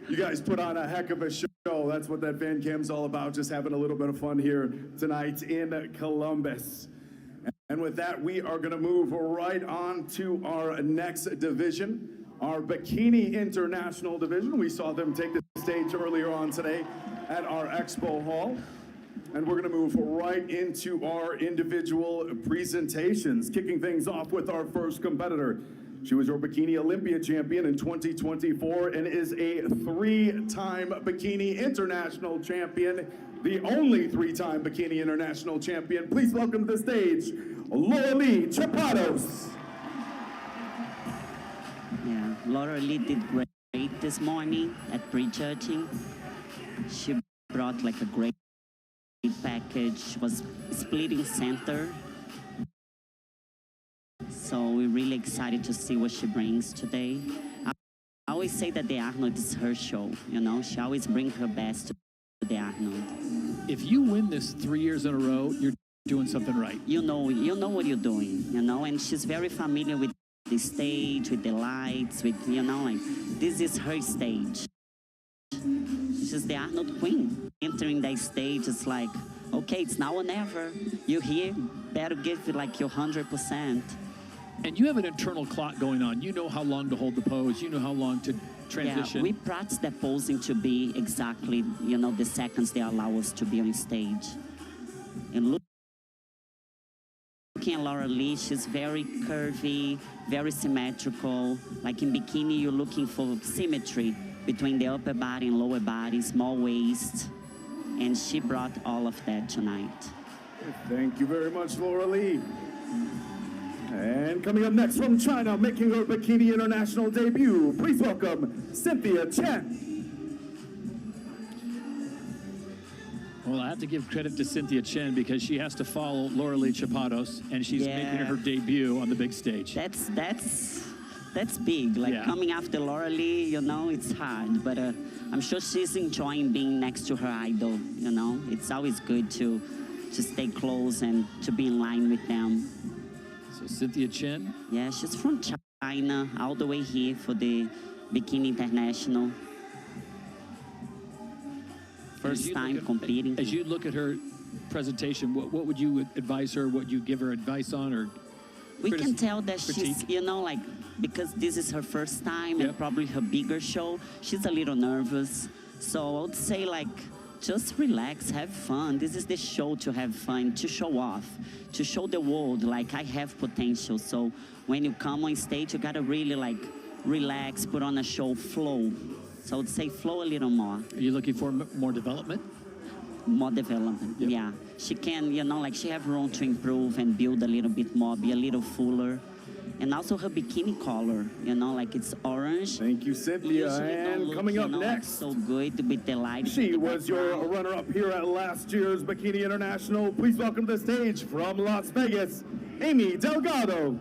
you guys put on a heck of a show. That's what that fan cam's all about, just having a little bit of fun here tonight in Columbus. And with that, we are going to move right on to our next division, our Bikini International division. We saw them take the stage earlier on today at our expo hall. And we're going to move right into our individual presentations, kicking things off with our first competitor. She was your Bikini Olympia champion in 2024 and is a 3-time Bikini International champion, the only 3-time Bikini International champion. Please welcome to the stage, Laura Lee Chapados. Yeah, Laura Lee did great this morning at prejudging. She brought like a great package. She was splitting center. So we're really excited to see what she brings today. I always say that the Arnold is her show, you know? She always brings her best to the Arnold. If you win this 3 years in a row, you're doing something right. You know what you're doing, you know? And she's very familiar with the stage, with the lights, with, you know, like, this is her stage. She's the Arnold queen. Entering that stage, it's like, okay, it's now or never. You're here, better give it like your 100%. And you have an internal clock going on. You know how long to hold the pose. You know how long to transition. Yeah, we practice the posing to be exactly, you know, the seconds they allow us to be on stage. And looking at Laura Lee, she's very curvy, very symmetrical. Like in bikini, you're looking for symmetry between the upper body and lower body, small waist. And she brought all of that tonight. Thank you very much, Laura Lee. And coming up next from China, making her Bikini International debut, please welcome Cynthia Chen. Well, I have to give credit to Cynthia Chen because she has to follow Laura Lee Chapados, and she's making her debut on the big stage. That's big. Like coming after Laura Lee, you know, it's hard. But I'm sure she's enjoying being next to her idol, you know. It's always good to stay close and to be in line with them. So Cynthia Chen? Yeah, she's from China, all the way here for the Bikini International. First time competing. As you look at her presentation, what would you advise her? What would you give her advice on? Or we can tell that she's, you know, like, because this is her first time and probably her bigger show, she's a little nervous. So I would say, like, just relax, have fun. This is the show to have fun, to show off, to show the world, like, I have potential. So when you come on stage, you gotta really, like, relax, put on a show, flow. So I would say flow a little more. Are you looking for more development? More development, yeah. She can, you know, like, she have room to improve and build a little bit more, be a little fuller. And also her bikini color, you know, like it's orange. Thank you, Cynthia. And coming up next, so good with the light. She was your runner-up here at last year's Bikini International. Please welcome to the stage from Las Vegas, Amy Delgado.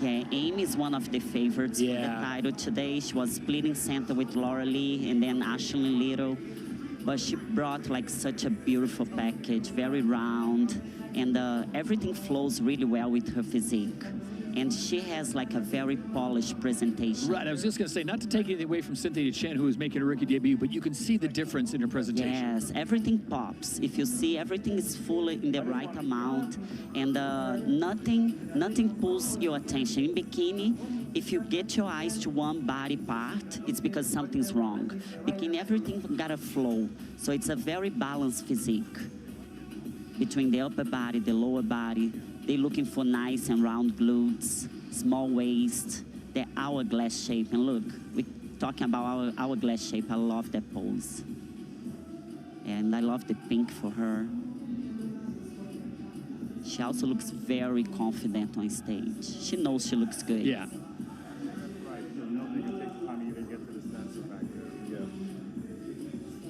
Yeah, Amy is one of the favorites for the title today. She was splitting center with Laura Lee and then Ashley Little. But she brought like such a beautiful package, very round, and everything flows really well with her physique. And she has like a very polished presentation. Right, I was just going to say, not to take anything away from Cynthia Chen, who is making a rookie debut, but you can see the difference in her presentation. Yes, everything pops. If you see, everything is fully in the right amount, and nothing pulls your attention. In bikini, if you get your eyes to one body part, it's because something's wrong. Bikini, everything got a flow, so it's a very balanced physique between the upper body, the lower body. They're looking for nice and round glutes, small waist, the hourglass shape. And look, we're talking about our hourglass shape. I love that pose. And I love the pink for her. She also looks very confident on stage. She knows she looks good. Yeah.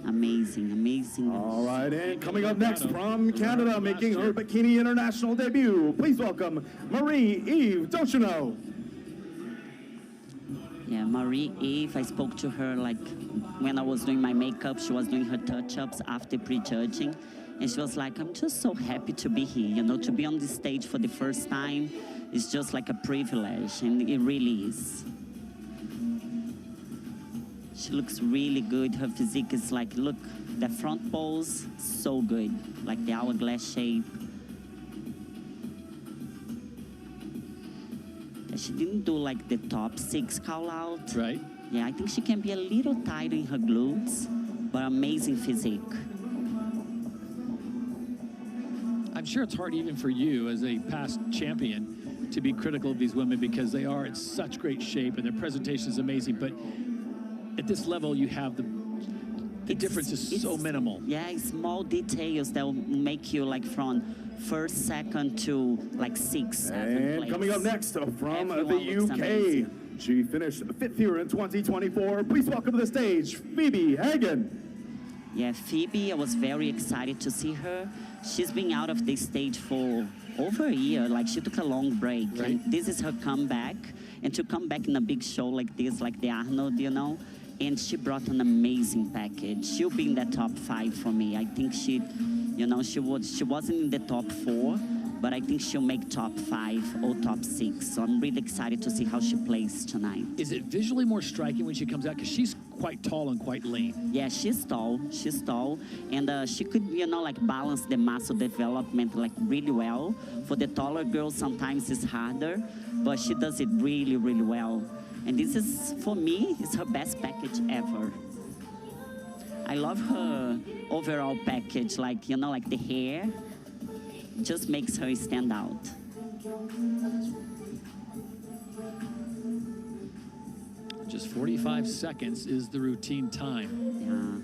Amazing, amazing. All right, and coming up next from Canada, making her Bikini International debut, please welcome Marie-Eve Dochino. Yeah, Marie-Eve, I spoke to her like when I was doing my makeup. She was doing her touch-ups after prejudging. And she was like, I'm just so happy to be here. You know, to be on the stage for the first time is just like a privilege, and it really is. She looks really good. Her physique is like, look, the front pose, so good. Like the hourglass shape. She didn't do like the top 6 call out. Right. Yeah, I think she can be a little tight in her glutes, but amazing physique. I'm sure it's hard even for you as a past champion to be critical of these women because they are in such great shape and their presentation is amazing, but at this level you have the difference is so minimal. Yeah, small details that will make you like from first, second to like 6th, 7th And place. coming up next from Everyone the looks UK, amazing. she finished 5th here in 2024. Please welcome to the stage, Phoebe Hagen. Yeah, Phoebe, I was very excited to see her. She's been out of the stage for over a year. Like, she took a long break. Right. And this is her comeback. And to come back in a big show like this, like the Arnold, you know, and she brought an amazing package. She'll be in the top 5 for me. I think she, you know, she wasn't in the top 4, but I think she'll make top 5 or top 6. So I'm really excited to see how she plays tonight. Is it visually more striking when she comes out? Because she's quite tall and quite lean. Yeah, she's tall, and she could, you know, like balance the muscle development like really well. For the taller girls, sometimes it's harder, but she does it really, really well. And this is, for me, it's her best package ever. I love her overall package, like, you know, like the hair just makes her stand out. Just 45 seconds is the routine time.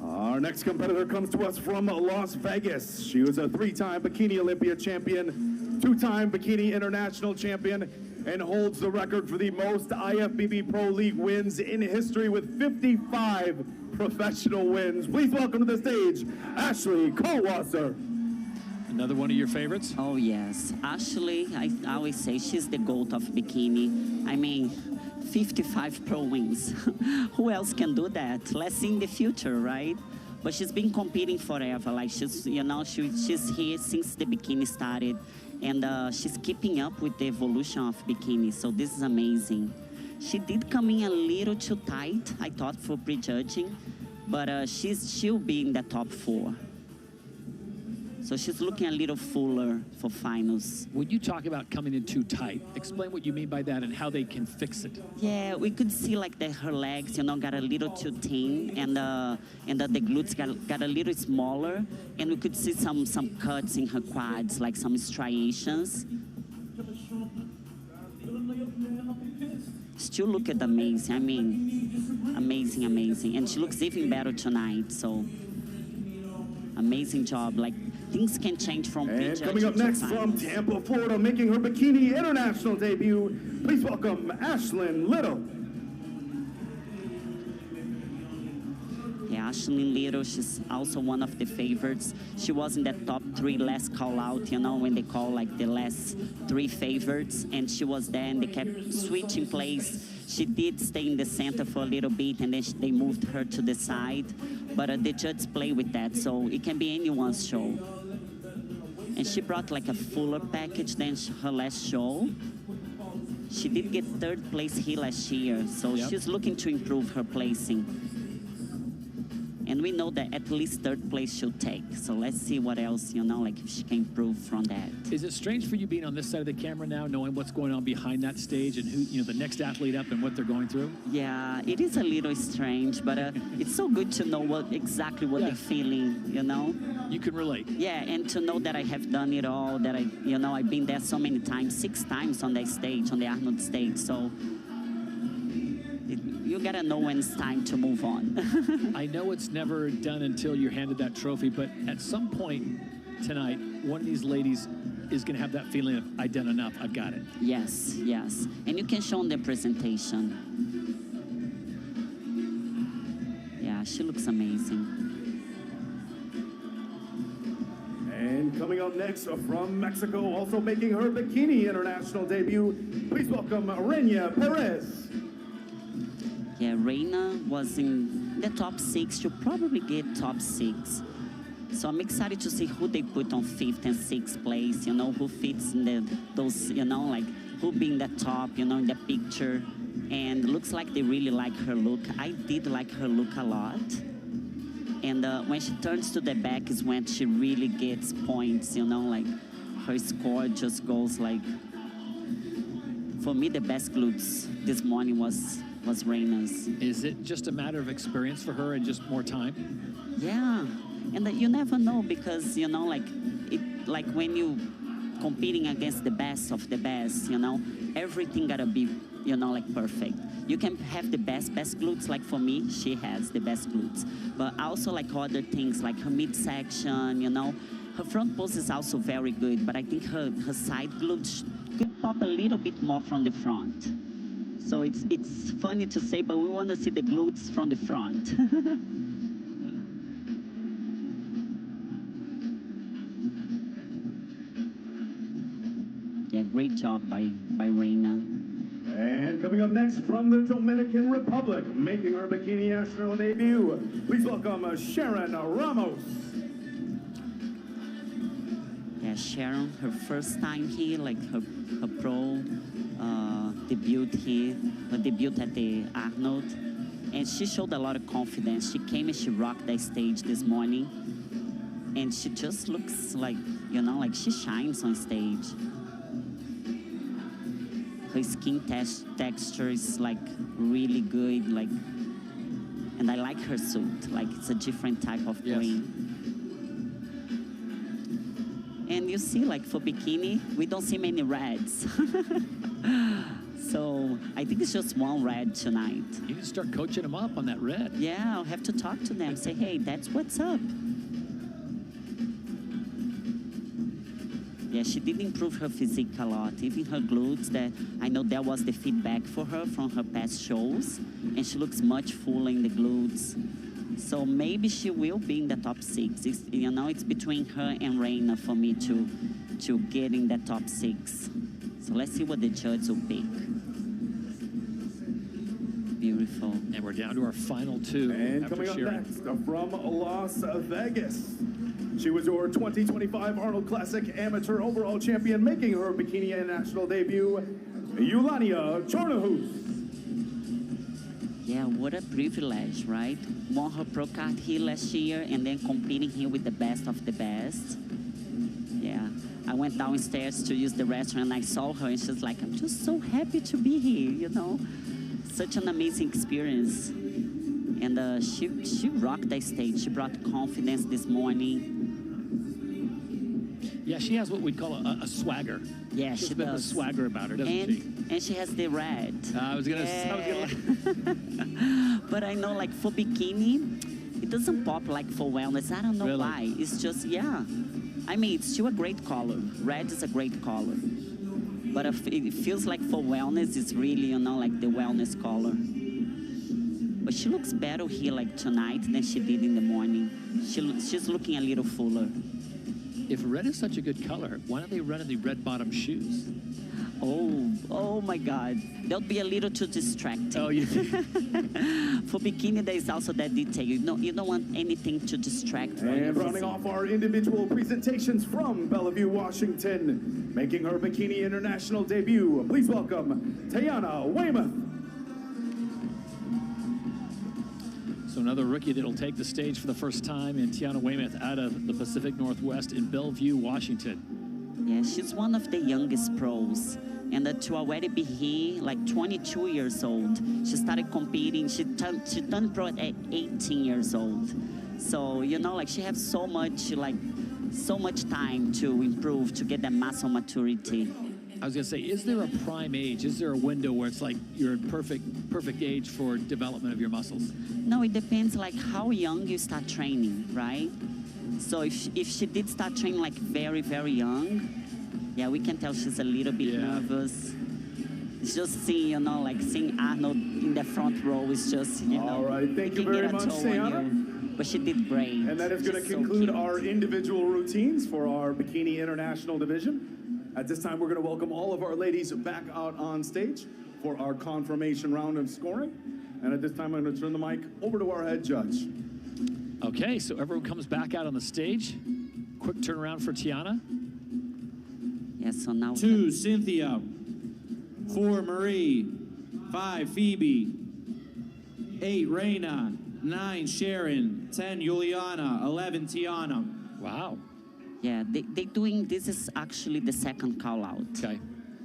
Yeah. Our next competitor comes to us from Las Vegas. She was a 3-time Bikini Olympia champion, 2-time Bikini International champion, and holds the record for the most IFBB Pro League wins in history with 55 professional wins. Please welcome to the stage, Ashley Kalwasser. Another one of your favorites? Oh, yes. Ashley, I always say she's the GOAT of bikini. I mean, 55 pro wins. Who else can do that? Let's see in the future, right? But she's been competing forever. Like, she's, you know, she's here since the bikini started. And she's keeping up with the evolution of bikini. So this is amazing. She did come in a little too tight, I thought, for prejudging. But she'll be in the top 4. So she's looking a little fuller for finals. When you talk about coming in too tight, explain what you mean by that and how they can fix it. Yeah, we could see like her legs, you know, got a little too thin, and the glutes got a little smaller, and we could see some cuts in her quads, like some striations. Still look at amazing. I mean, amazing, amazing, and she looks even better tonight. So amazing job. Like, things can change from And coming up next from Tampa, Florida, making her Bikini International debut, please welcome Ashlyn Little. Yeah, Ashlyn Little, she's also one of the favorites. She was in that top 3 last call out, you know, when they call like the last 3 favorites, and she was there and they kept switching place. She did stay in the center for a little bit, and then they moved her to the side. But the judges play with that, so it can be anyone's show. And she brought like a fuller package than her last show. She did get 3rd place here last year, so she's looking to improve her placing. And we know that at least 3rd place she'll take. So let's see what else, like if she can improve from that. Is it strange for you being on this side of the camera now, knowing what's going on behind that stage and who, the next athlete up and what they're going through? Yeah, it is a little strange, but it's so good to know exactly what they're feeling, You can relate. Yeah, and to know that I have done it all, that I've been there so many times, 6 times on that stage, on the Arnold stage, so you gotta know when it's time to move on. I know it's never done until you're handed that trophy, but at some point tonight, one of these ladies is gonna have that feeling of, I've done enough, I've got it. Yes, yes. And you can show on the presentation. Yeah, she looks amazing. And coming up next from Mexico, also making her bikini international debut, please welcome Reina Perez. Yeah, Reina was in the top 6. She'll probably get top 6. So I'm excited to see who they put on 5th and 6th place, who fits in those, like who be in the top, in the picture. And looks like they really like her look. I did like her look a lot. And when she turns to the back is when she really gets points, like her score just goes like, for me, the best glutes this morning was Reina's. Is it just a matter of experience for her and just more time? Yeah, and you never know because, like when you competing against the best of the best, everything gotta be, like perfect. You can have the best glutes, like for me, she has the best glutes. But also like other things, like her midsection, her front pose is also very good, but I think her side glutes could pop a little bit more from the front. So it's funny to say, but we want to see the glutes from the front. Yeah, great job by Reina. And coming up next from the Dominican Republic, making her bikini national debut, please welcome Sharon Ramos. Yeah, Sharon, her first time here, like her pro debut here, her debut at the Arnold. And she showed a lot of confidence. She came and she rocked the stage this morning. And she just looks like, like she shines on stage. Her skin texture is like really good, like, and I like her suit. Like it's a different type of green. And you see, like for bikini, we don't see many reds. So I think it's just one red tonight. You need to start coaching them up on that red. Yeah, I'll have to talk to them. Say, hey, that's what's up. Yeah, she did improve her physique a lot, even her glutes. That I know that was the feedback for her from her past shows, and she looks much fuller in the glutes. So maybe she will be in the top 6. It's, it's between her and Reina for me to get in the top 6. So let's see what the judge will pick. Beautiful. And we're down to our final 2. And coming up next from Las Vegas, she was your 2025 Arnold Classic Amateur Overall Champion, making her bikini national debut, Eulania Chornohus. Yeah, what a privilege, right? Won her pro card here last year and then competing here with the best of the best. Yeah, I went downstairs to use the restroom and I saw her and she's like, I'm just so happy to be here, Such an amazing experience. And she rocked the stage. She brought confidence this morning. Yeah, she has what we'd call a swagger. Yeah, she has she a bit of a does. swagger about her, doesn't she? And she has the red. I was gonna. But I know, like for bikini, it doesn't pop like for wellness. I don't know why. It's just I mean, it's still a great color. Red is a great color. But it feels like for wellness, it's really like the wellness color. But she looks better here like tonight than she did in the morning. She's looking a little fuller. If red is such a good color, why don't they run in the red bottom shoes? Oh my God. That'll be a little too distracting. Oh, you For bikini, there is also that detail. You don't want anything to distract. And rounding off our individual presentations from Bellevue, Washington, making her Bikini International debut, please welcome Tiana Weymouth. So another rookie that'll take the stage for the first time, in Tiana Weymouth out of the Pacific Northwest in Bellevue, Washington. Yeah, she's one of the youngest pros. And to already be here, like 22 years old, she started competing. She turned pro at 18 years old. So, you know, like she has so much time to improve, to get that muscle maturity. I was gonna say, is there a prime age? Is there a window where it's like you're in perfect age for development of your muscles? No, it depends like how young you start training, right? So if she did start training like very, very young, yeah, we can tell she's a little bit nervous. It's just seeing, you know, like seeing Arnold in the front row is just, you know. All right, thank you very much, Tiana. But she did great. And that is going to conclude our individual routines for our Bikini International division. At this time, we're going to welcome all of our ladies back out on stage for our confirmation round of scoring. And at this time, I'm going to turn the mic over to our head judge. Okay, so everyone comes back out on the stage. Quick turnaround for Tiana. Yes, so now 2, Cynthia. 4, Marie. 5, Phoebe. 8, Reina. 9, Sharon. 10, Juliana. 11, Tiana. Wow. Yeah, they doing, this is actually the second call out. Okay.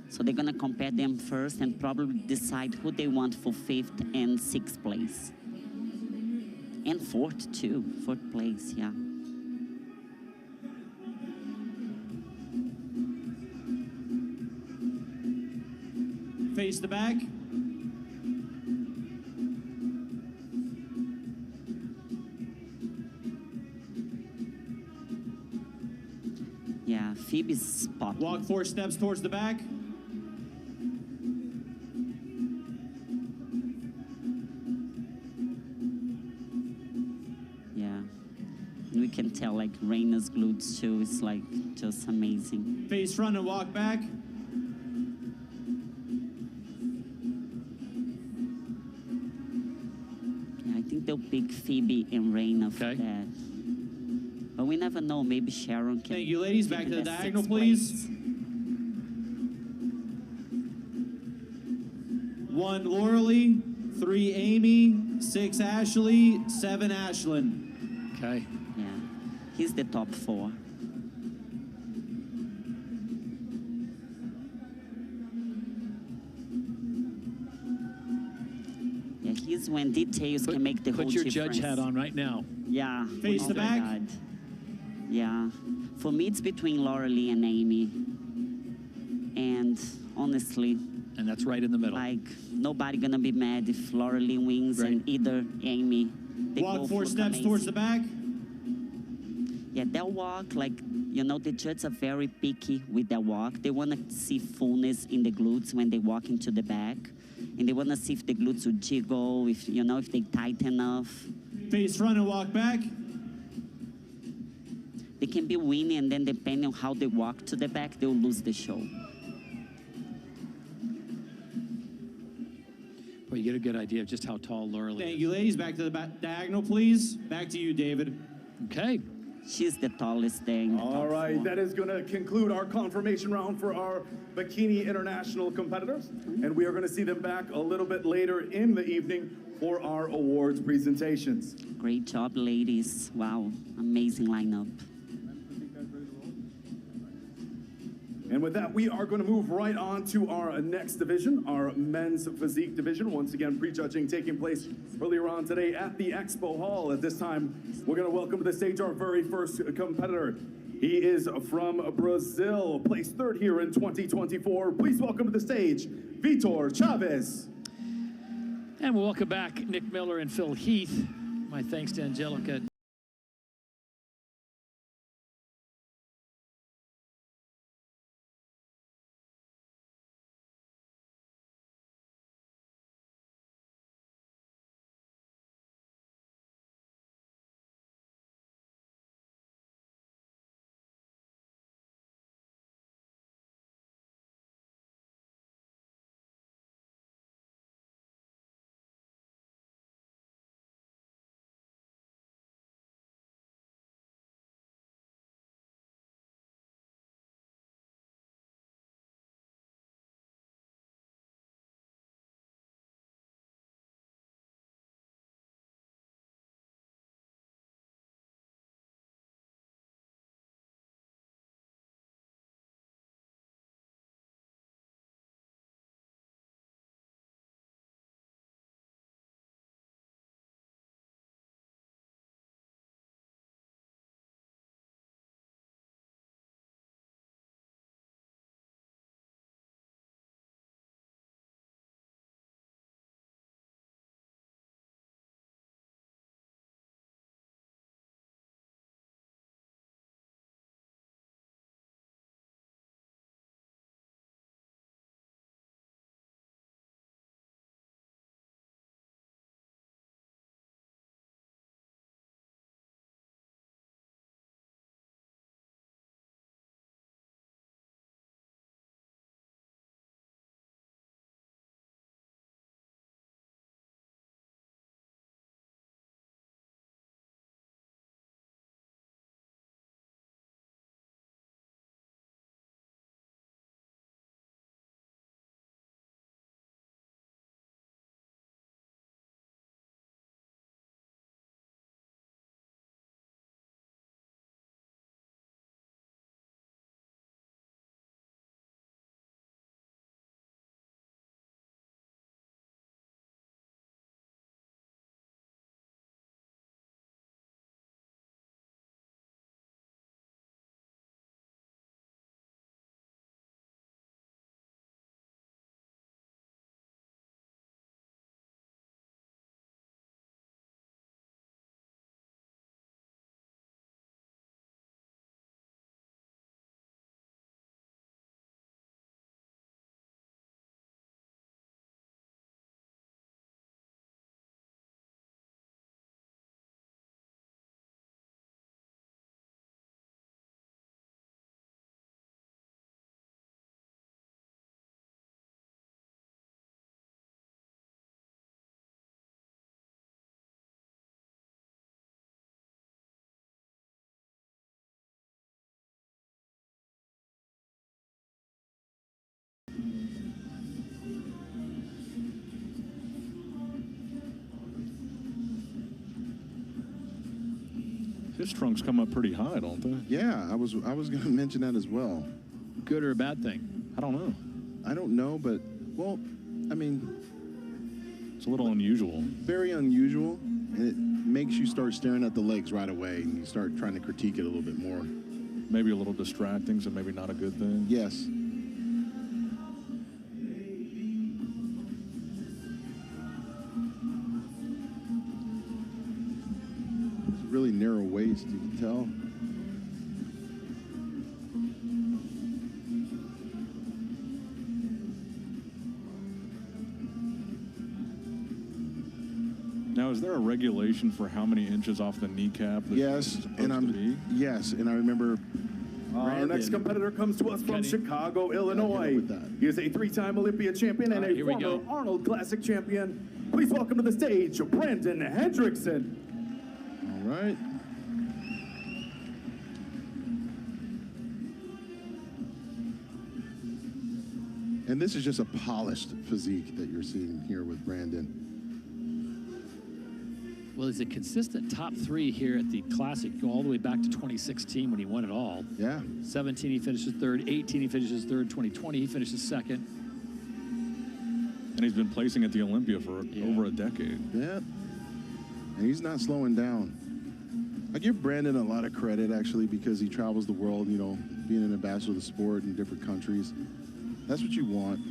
So they're gonna compare them first and probably decide who they want for 5th and 6th place. And 4th too, 4th place, yeah. Face the back. Yeah, Phoebe's spot. Walk 4 steps towards the back. Yeah. And we can tell like Reina's glutes too is like just amazing. Face front and walk back. Yeah, I think they'll pick Phoebe and Reina for that. But we never know, maybe Sharon can. Thank you, ladies. Back to the diagonal, please. 1, Lauralee. 3, Amy. 6, Ashley. 7, Ashlyn. Okay. Yeah, he's the top 4. Yeah, he's when details can make the whole Put your difference. judge hat on right now. Yeah. Face the back. God. Yeah. For me, it's between Lauralee and Amy. And honestly... And that's right in the middle. Like, nobody gonna be mad if Lauralee wins and either Amy. They Walk both 4 look steps amazing. towards the back. Yeah, they'll walk, like, you know, the judges are very picky with their walk. They want to see fullness in the glutes when they walk into the back. And they want to see if the glutes will jiggle, if, you know, if they tight enough. Face front and walk back. They can be winning, and then depending on how they walk to the back, they'll lose the show. Well, you get a good idea of just how tall Lauralee is. Thank you, ladies. Back to the diagonal, please. Back to you, David. Okay. She's the tallest there in the All top right, 4. that is going to conclude our confirmation round for our Bikini International competitors. And we are going to see them back a little bit later in the evening for our awards presentations. Great job, ladies. Wow, amazing lineup. And with that, we are going to move right on to our next division, our men's physique division. Once again, prejudging taking place earlier on today at the Expo Hall. At this time, we're going to welcome to the stage our very first competitor. He is from Brazil, placed 3rd here in 2024. Please welcome to the stage, Vitor Chavez. And we'll welcome back Nick Miller and Phil Heath. My thanks to Angelica His trunks come up pretty high, don't they? Yeah, I was going to mention that as well. Good or a bad thing? I don't know. I don't know, but, well, I mean... It's a little unusual. Very unusual, and it makes you start staring at the legs right away, and you start trying to critique it a little bit more. Maybe a little distracting, so maybe not a good thing. Yes. Really narrow waist, you can tell. Now, is there a regulation for how many inches off the kneecap? Yes, and I remember. Our next competitor comes to us from Chicago, Illinois. He is a three-time Olympia champion and a former Arnold Classic champion. Please welcome to the stage, Brandon Hendrickson. All right. And this is just a polished physique that you're seeing here with Brandon. Well, he's a consistent top three here at the Classic, go all the way back to 2016 when he won it all. Yeah. 17, he finishes third. 18, he finishes third. 2020, he finishes second. And he's been placing at the Olympia for over a decade. Yeah. And he's not slowing down. I give Brandon a lot of credit, actually, because he travels the world, you know, being an ambassador of the sport in different countries. That's what you want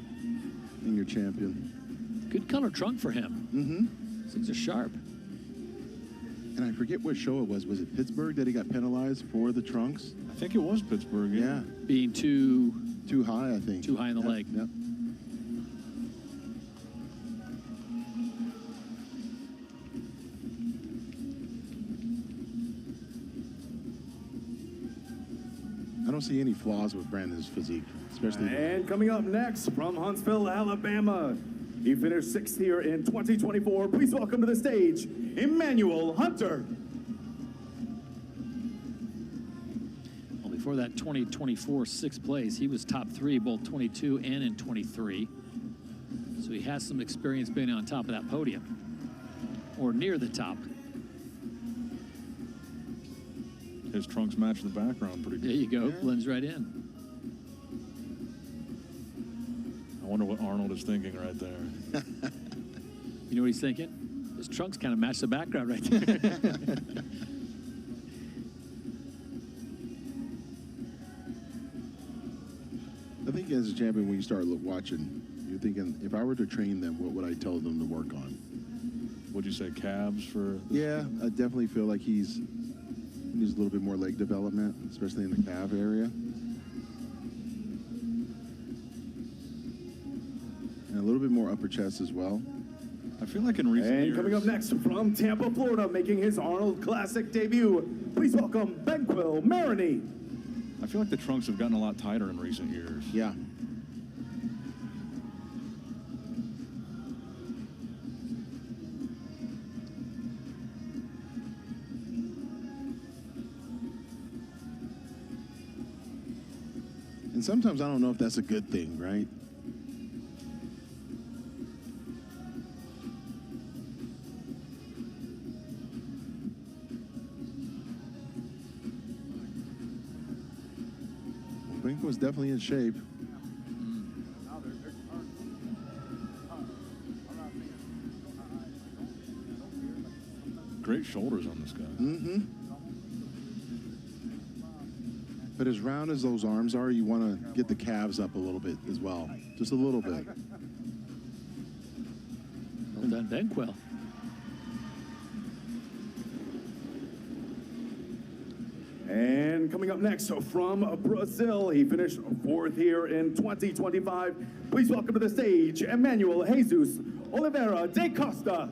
in your champion. Good color trunk for him. Mm-hmm. Things are sharp. And I forget what show it was. Was it Pittsburgh that he got penalized for the trunks? I think it was Pittsburgh. Yeah. Being too high, I think. Too high in the leg. Yep. I don't see any flaws with Brandon's physique, especially. And coming up next from Huntsville, Alabama, he finished sixth here in 2024. Please welcome to the stage, Emmanuel Hunter. Well, before that 2024 sixth place, he was top three, both 22 and in 23. So he has some experience being on top of that podium, or near the top. His trunks match the background pretty good. There you go, blends right in. I wonder what Arnold is thinking right there. You know what he's thinking? His trunks kind of match the background right there. I think as a champion, when you start watching, you're thinking, if I were to train them, what would I tell them to work on? Would you say calves for? Yeah, I definitely feel like he needs a little bit more leg development, especially in the calf area. And a little bit more upper chest as well. I feel like in recent years. And coming up next from Tampa, Florida, making his Arnold Classic debut, please welcome Benquill Maroney. I feel like the trunks have gotten a lot tighter in recent years. Yeah. And sometimes I don't know if that's a good thing, right? Brink was definitely in shape. Great shoulders on this guy. Mm-hmm. But as round as those arms are, you want to get the calves up a little bit as well. Just a little bit. Well done, Benquill. And coming up next from Brazil, he finished fourth here in 2025. Please welcome to the stage, Emmanuel Jesus Oliveira de Costa.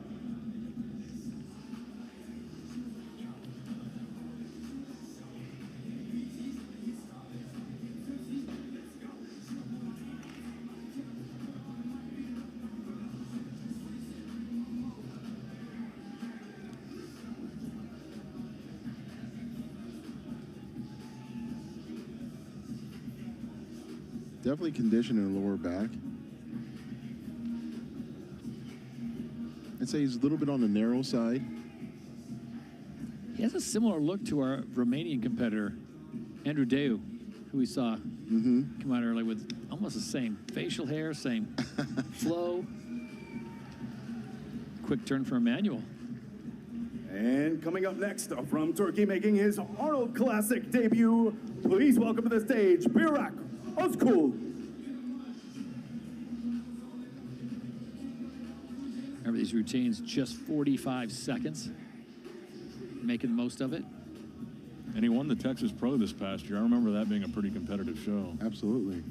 Definitely conditioned in the lower back. I'd say he's a little bit on the narrow side. He has a similar look to our Romanian competitor, Andrew Deu, who we saw come out early with almost the same facial hair, same flow. Quick turn for Emmanuel. And coming up next from Turkey, making his Arnold Classic debut, please welcome to the stage, Burak Özkul. Remember, these routines, just 45 seconds. Making the most of it. And he won the Texas Pro this past year. I remember that being a pretty competitive show. Absolutely.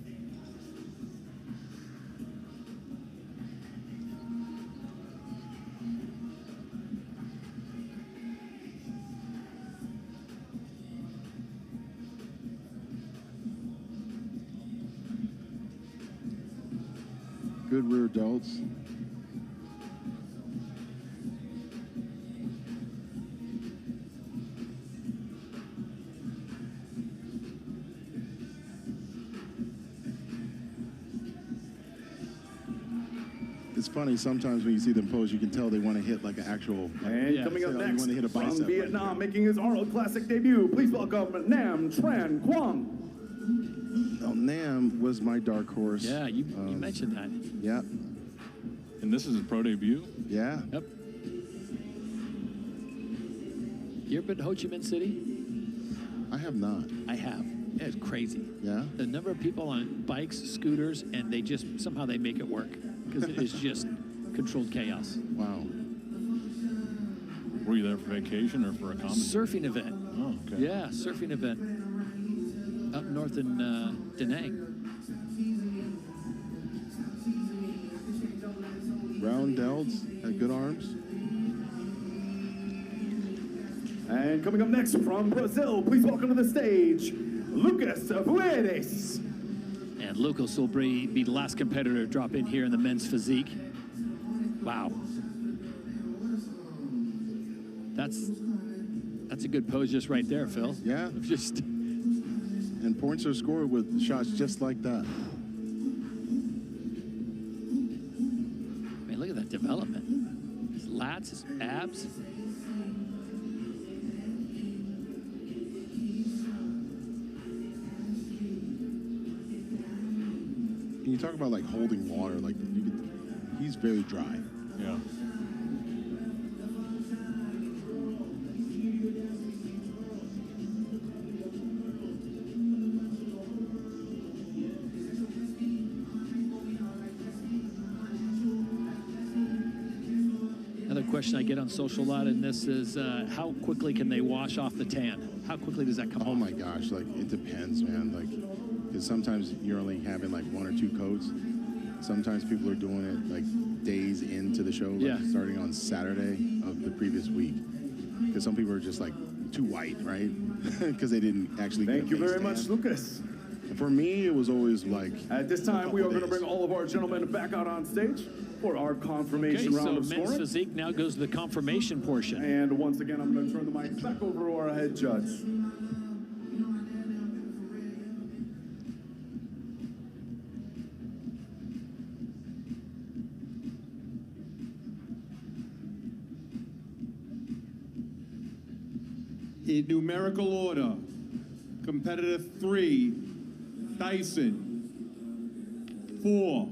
Good rear delts. It's funny, sometimes when you see them pose, you can tell they want to hit like an actual... And coming up next, want to hit a bicep from Vietnam, making his Arnold Classic debut, please welcome Nam Tran Quang. Well, Nam was my dark horse. Yeah, you mentioned that. Yeah. And this is his pro debut? Yeah. Yep. You ever been to Ho Chi Minh City? I have not. I have. It's crazy. Yeah? The number of people on bikes, scooters, and they just, somehow they make it work. Because it is just controlled chaos. Wow. Were you there for vacation or for a comedy? Surfing event. Oh, okay. Yeah, surfing event. Up north in Da Nang. Round delts, had good arms. And coming up next from Brazil, please welcome to the stage, Lucas Vuedes. And Lucas will be the last competitor to drop in here in the men's physique. Wow. That's a good pose just right there, Phil. Yeah. Just. And points are scored with shots just like that. Man, look at that development. His lats, his abs. Can you talk about like holding water? Like he's very dry. Yeah. Another question I get on social a lot in this is how quickly can they wash off the tan? How quickly does that come off? Oh my gosh, like it depends, man. Like, because sometimes you're only having like 1 or 2 coats. Sometimes people are doing it like days into the show, like starting on Saturday of the previous week. Because some people are just like too white, right? Because they didn't actually. Thank you very much, Lucas. And for me, it was always like. At this time, we are going to bring all of our gentlemen back out on stage for our confirmation round of so men's scoring. physique now goes to the confirmation portion. And once again, I'm going to turn the mic back over to our head judge. In numerical order, competitor 3, Dyson. 4,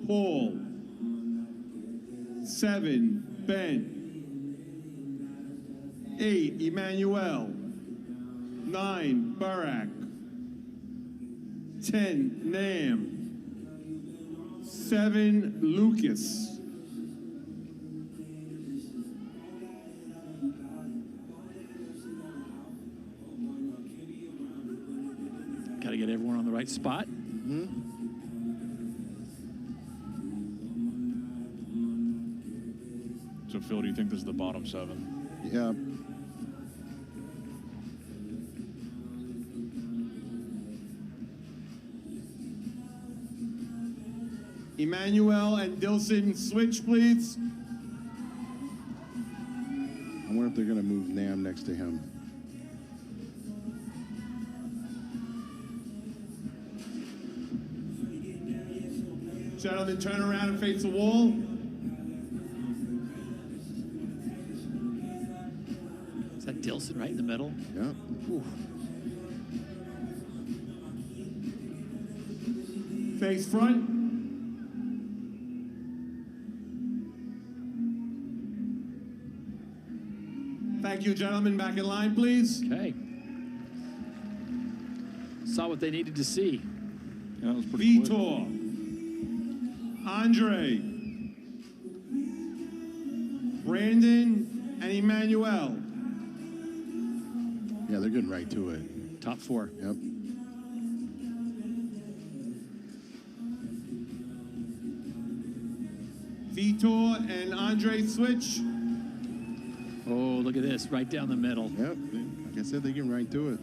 Paul. 7, Ben. 8, Emmanuel. 9, Burak. 10, Nam. 7, Lucas. Got to get everyone on the right spot. So, Phil, do you think this is the bottom 7? Yeah. Emmanuel and Dilson, switch, please. I wonder if they're going to move Nam next to him. Gentlemen, turn around and face the wall. Is that Stilson right in the middle. Yeah. Ooh. Face front. Thank you, gentlemen. Back in line, please. Okay. Saw what they needed to see. Yeah, that was pretty quick. Vitor. Andre. Brandon and Emmanuel. Yeah, they're getting right to it. Top four. Yep. Vitor and Andre switch. Oh, look at this, right down the middle. Yep. Like I said, they're getting right to it.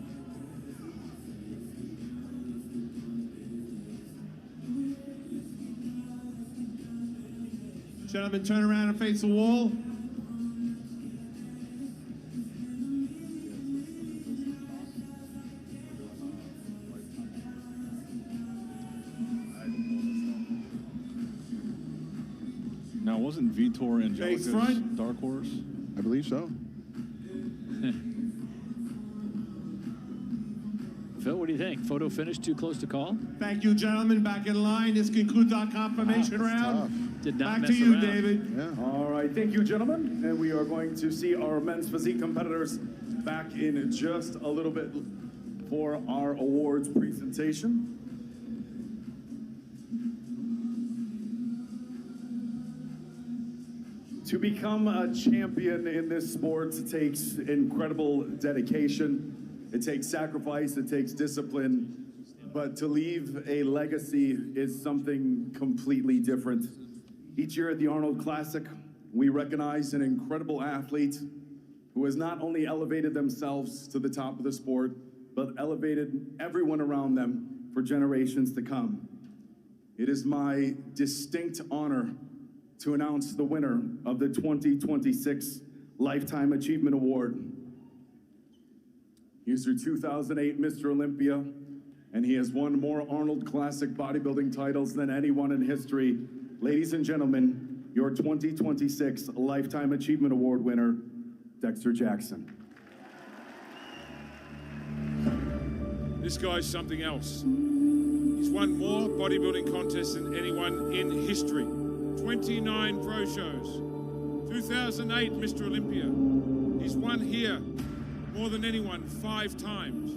Gentlemen, turn around and face the wall. Now, wasn't Vitor Angelica's front. dark horse? I believe so. Phil, what do you think? Photo finish too close to call? Thank you, gentlemen. Back in line. This concludes our confirmation round. Did not Back mess to you, around. David. Yeah. All right, thank you, gentlemen. And we are going to see our men's physique competitors back in just a little bit for our awards presentation. To become a champion in this sport takes incredible dedication. It takes sacrifice, it takes discipline, but to leave a legacy is something completely different. Each year at the Arnold Classic, we recognize an incredible athlete who has not only elevated themselves to the top of the sport, but elevated everyone around them for generations to come. It is my distinct honor to announce the winner of the 2026 Lifetime Achievement Award. He's your 2008 Mr. Olympia, and he has won more Arnold Classic bodybuilding titles than anyone in history. Ladies and gentlemen, your 2026 Lifetime Achievement Award winner, Dexter Jackson. This guy's something else. He's won more bodybuilding contests than anyone in history. 29 pro shows. 2008 Mr. Olympia. He's won here more than anyone 5 times.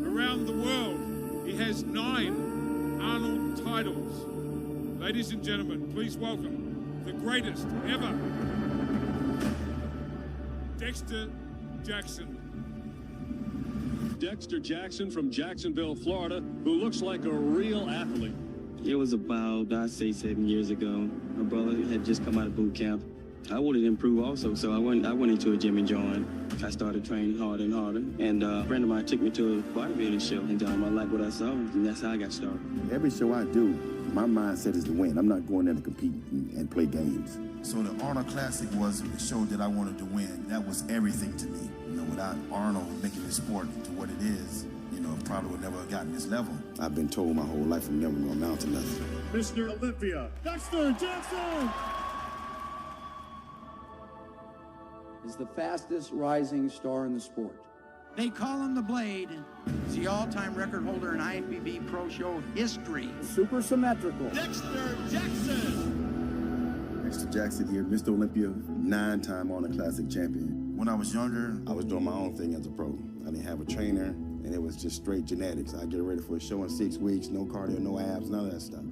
Around the world, he has 9 Arnold titles. Ladies and gentlemen, please welcome the greatest ever, Dexter Jackson. Dexter Jackson from Jacksonville, Florida, who looks like a real athlete. It was about, I'd say 7 years ago. My brother had just come out of boot camp. I wanted to improve also, so I went into a gym and joined. I started training harder and harder, and a friend of mine took me to a bodybuilding show, and I liked what I saw, and that's how I got started. Every show I do, my mindset is to win. I'm not going there to compete and play games. So the Arnold Classic was a show that I wanted to win. That was everything to me. You know, without Arnold making this sport to what it is, you know, probably would never have gotten this level. I've been told my whole life I'm never going to amount to nothing. Mr. Olympia, Dexter Jackson! Is the fastest rising star in the sport. They call him the Blade. He's the all-time record holder in IFBB Pro Show history. Super symmetrical. Dexter Jackson! Dexter Jackson here, Mr. Olympia, 9-time Arnold Classic champion. When I was younger, I was doing my own thing as a pro. I didn't have a trainer, and it was just straight genetics. I get ready for a show in 6 weeks, no cardio, no abs, none of that stuff.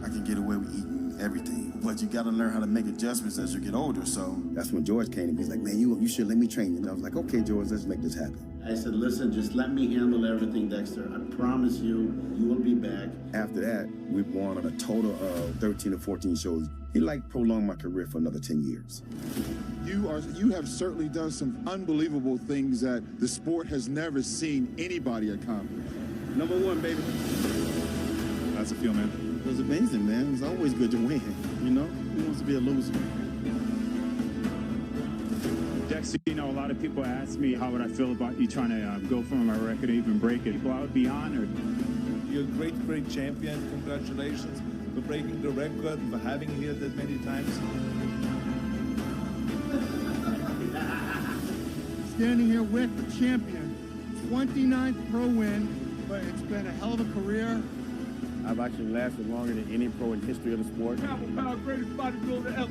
I can get away with eating everything, but you got to learn how to make adjustments as you get older. So that's when George came to me. He's like, man, you should let me train you. And I was like, okay, George, let's make this happen. I said, listen, just let me handle everything, Dexter. I promise you, you will be back. After that, we won on a total of 13 or 14 shows. He prolonged my career for another 10 years. You have certainly done some unbelievable things that the sport has never seen anybody accomplish. Number 1, baby. How's it feel, man? It was amazing, man. It's always good to win, you know? Who wants to be a loser? Dexter, you know, a lot of people ask me how would I feel about you trying to go from my record or even break it. Well, I would be honored. You're a great, great champion. Congratulations for breaking the record, for having here that many times. standing here with the champion. 29th pro win, but it's been a hell of a career. I've actually lasted longer than any pro in history of the sport. Pound greatest bodybuilder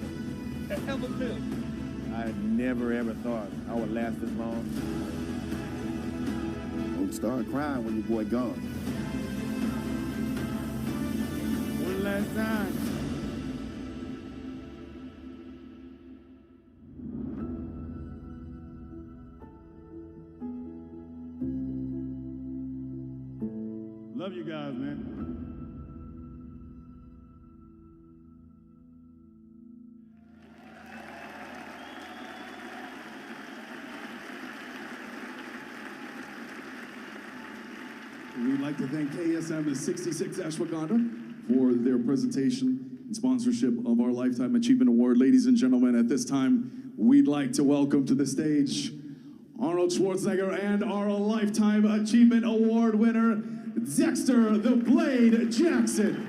ever lived. I never ever thought I would last this long. Don't start crying when your boy gone. One last time. Love you guys, man. We'd like to thank KSM and 66 Ashwagandha for their presentation and sponsorship of our Lifetime Achievement Award. Ladies and gentlemen, at this time, we'd like to welcome to the stage Arnold Schwarzenegger and our Lifetime Achievement Award winner, Dexter the Blade Jackson.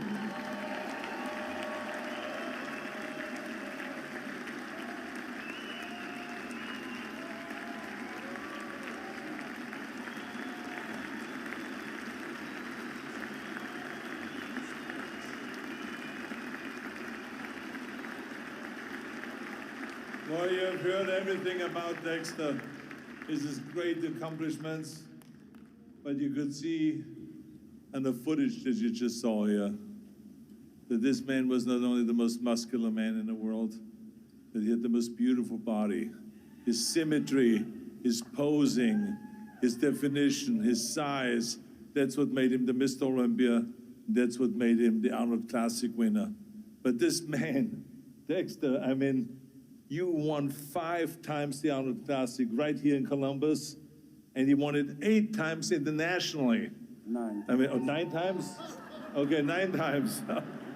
Well, you have heard everything about Dexter, his great accomplishments, but you could see in the footage that you just saw here that this man was not only the most muscular man in the world, but he had the most beautiful body. His symmetry, his posing, his definition, his size, that's what made him the Mr. Olympia. That's what made him the Arnold Classic winner. But this man, Dexter, I mean, you won 5 times the Arnold Classic right here in Columbus, and you won it 8 times internationally. 9. I mean, 9 times? Okay, 9 times.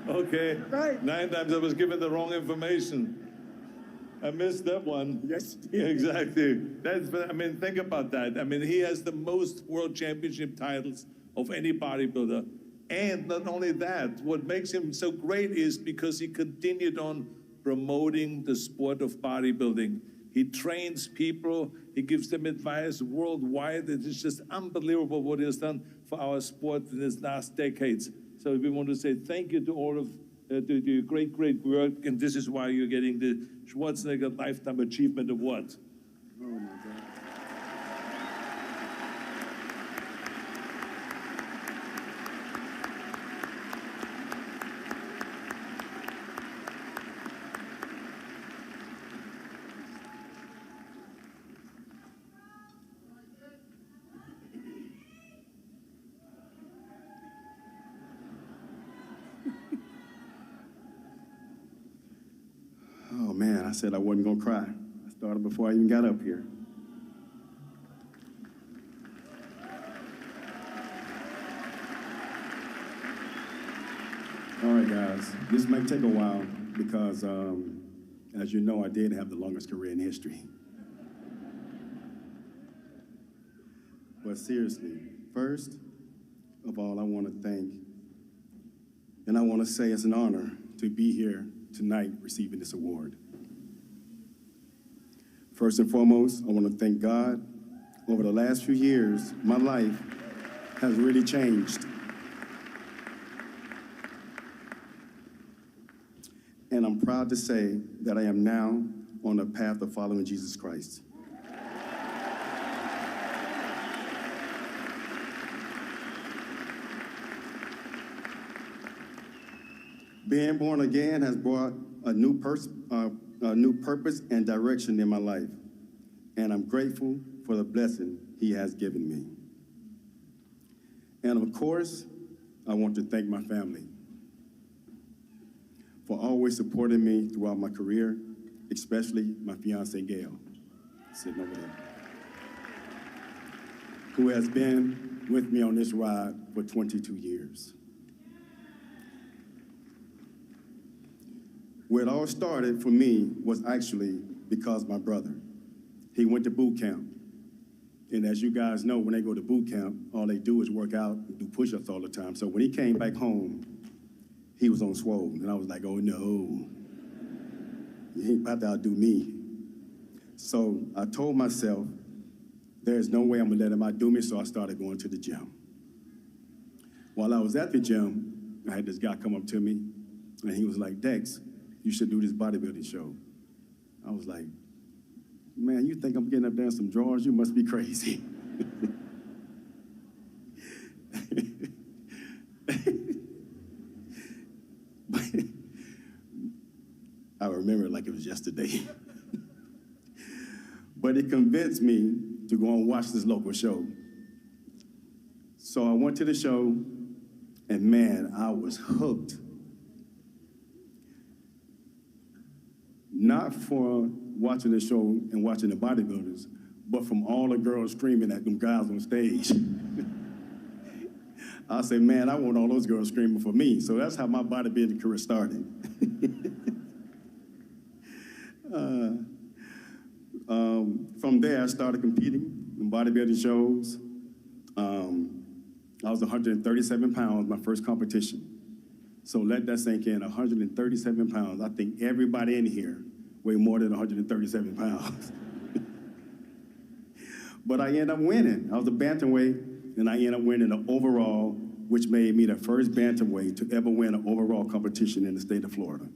Okay, right. 9 times. I was given the wrong information. I missed that one. Yes. Yeah, exactly. I mean, think about that. I mean, he has the most world championship titles of any bodybuilder. And not only that, what makes him so great is because he continued on promoting the sport of bodybuilding. He trains people, he gives them advice worldwide. It is just unbelievable what he has done for our sport in his last decades. So we want to say thank you to all of the great, great work, and this is why you're getting the Schwarzenegger Lifetime Achievement Award. Oh my God. Oh man, I said I wasn't gonna cry. I started before I even got up here. All right, guys, this might take a while because, as you know, I did have the longest career in history. But seriously, first of all, I want to thank, and I want to say it's an honor to be here tonight receiving this award. First and foremost, I want to thank God. Over the last few years, my life has really changed. And I'm proud to say that I am now on the path of following Jesus Christ. Being born again has brought a new purpose and direction in my life, and I'm grateful for the blessing He has given me. And of course, I want to thank my family for always supporting me throughout my career, especially my fiance Gail, sitting over there, who has been with me on this ride for 22 years. Where it all started for me was actually because my brother. He went to boot camp. And as you guys know, when they go to boot camp, all they do is work out and do push-ups all the time. So when he came back home, he was on swole. And I was like, oh no, he ain't about to outdo me. So I told myself there's no way I'm gonna let him outdo me, so I started going to the gym. While I was at the gym, I had this guy come up to me, and he was like, Dex, you should do this bodybuilding show. I was like, man, you think I'm getting up there in some drawers? You must be crazy. I remember it like it was yesterday. But it convinced me to go and watch this local show. So I went to the show, and man, I was hooked. Not for watching the show and watching the bodybuilders, but from all the girls screaming at them guys on stage. I said, man, I want all those girls screaming for me. So that's how my bodybuilding career started. From there, I started competing in bodybuilding shows. I was 137 pounds, my first competition. So let that sink in, 137 pounds. I think everybody in here weighed more than 137 pounds. But I ended up winning. I was a bantamweight, and I ended up winning the overall, which made me the first bantamweight to ever win an overall competition in the state of Florida.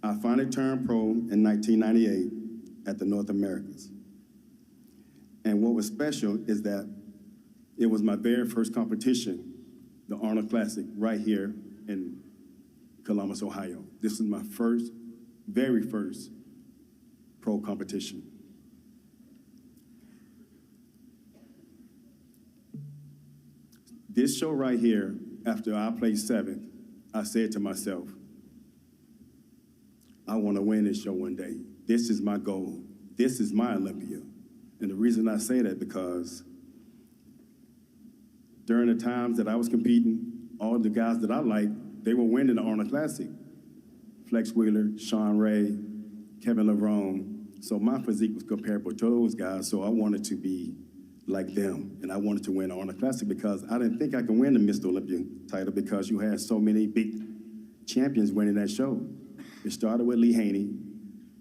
I finally turned pro in 1998 at the North Americas. And what was special is that it was my very first competition, the Arnold Classic, right here in Columbus, Ohio. This is my very first pro competition. This show right here, after I placed 7th, I said to myself, I want to win this show one day. This is my goal. This is my Olympia. And the reason I say that because during the times that I was competing, all the guys that I liked, they were winning the Arnold Classic. Flex Wheeler, Sean Ray, Kevin Levrone. So my physique was comparable to those guys, so I wanted to be like them. And I wanted to win the Arnold Classic because I didn't think I could win the Mr. Olympia title because you had so many big champions winning that show. It started with Lee Haney,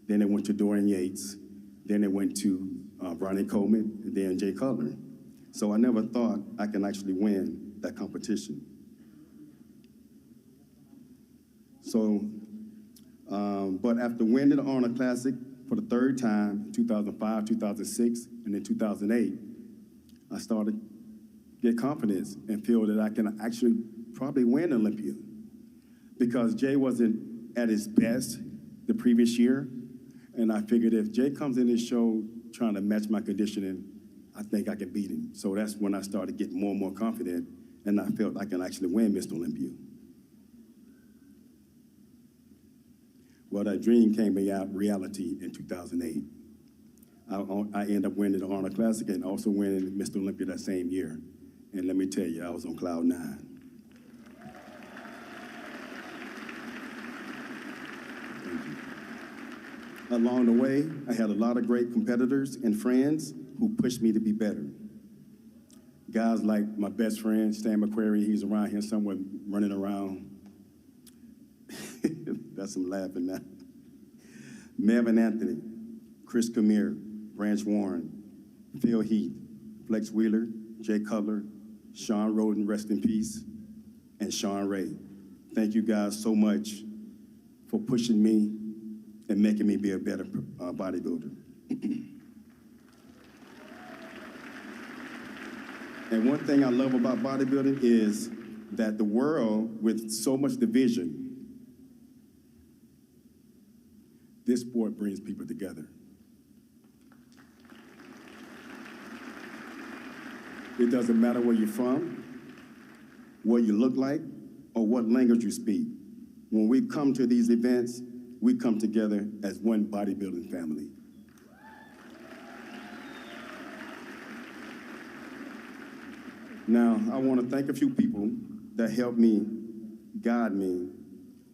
then it went to Dorian Yates, then it went to Ronnie Coleman, and then Jay Cutler. So I never thought I can actually win that competition. So, but after winning the Arnold Classic for the 3rd time, in 2005, 2006, and then 2008, I started to get confidence and feel that I can actually probably win Olympia. Because Jay wasn't at his best the previous year, and I figured if Jay comes in this show trying to match my conditioning, I think I can beat him. So that's when I started getting more and more confident, and I felt I can actually win Mr. Olympia. Well, that dream came reality in 2008. I ended up winning the Arnold Classic and also winning Mr. Olympia that same year. And let me tell you, I was on cloud 9. Along the way, I had a lot of great competitors and friends who pushed me to be better. Guys like my best friend, Stan McQuarrie, he's around here somewhere running around. That's some laughing now. Melvin Anthony, Chris Camere, Branch Warren, Phil Heath, Flex Wheeler, Jay Cutler, Sean Roden, rest in peace, and Sean Ray. Thank you guys so much for pushing me and making me be a better bodybuilder. And one thing I love about bodybuilding is that the world, with so much division, this sport brings people together. It doesn't matter where you're from, what you look like, or what language you speak. When we come to these events, we come together as one bodybuilding family. Now, I want to thank a few people that helped me, guide me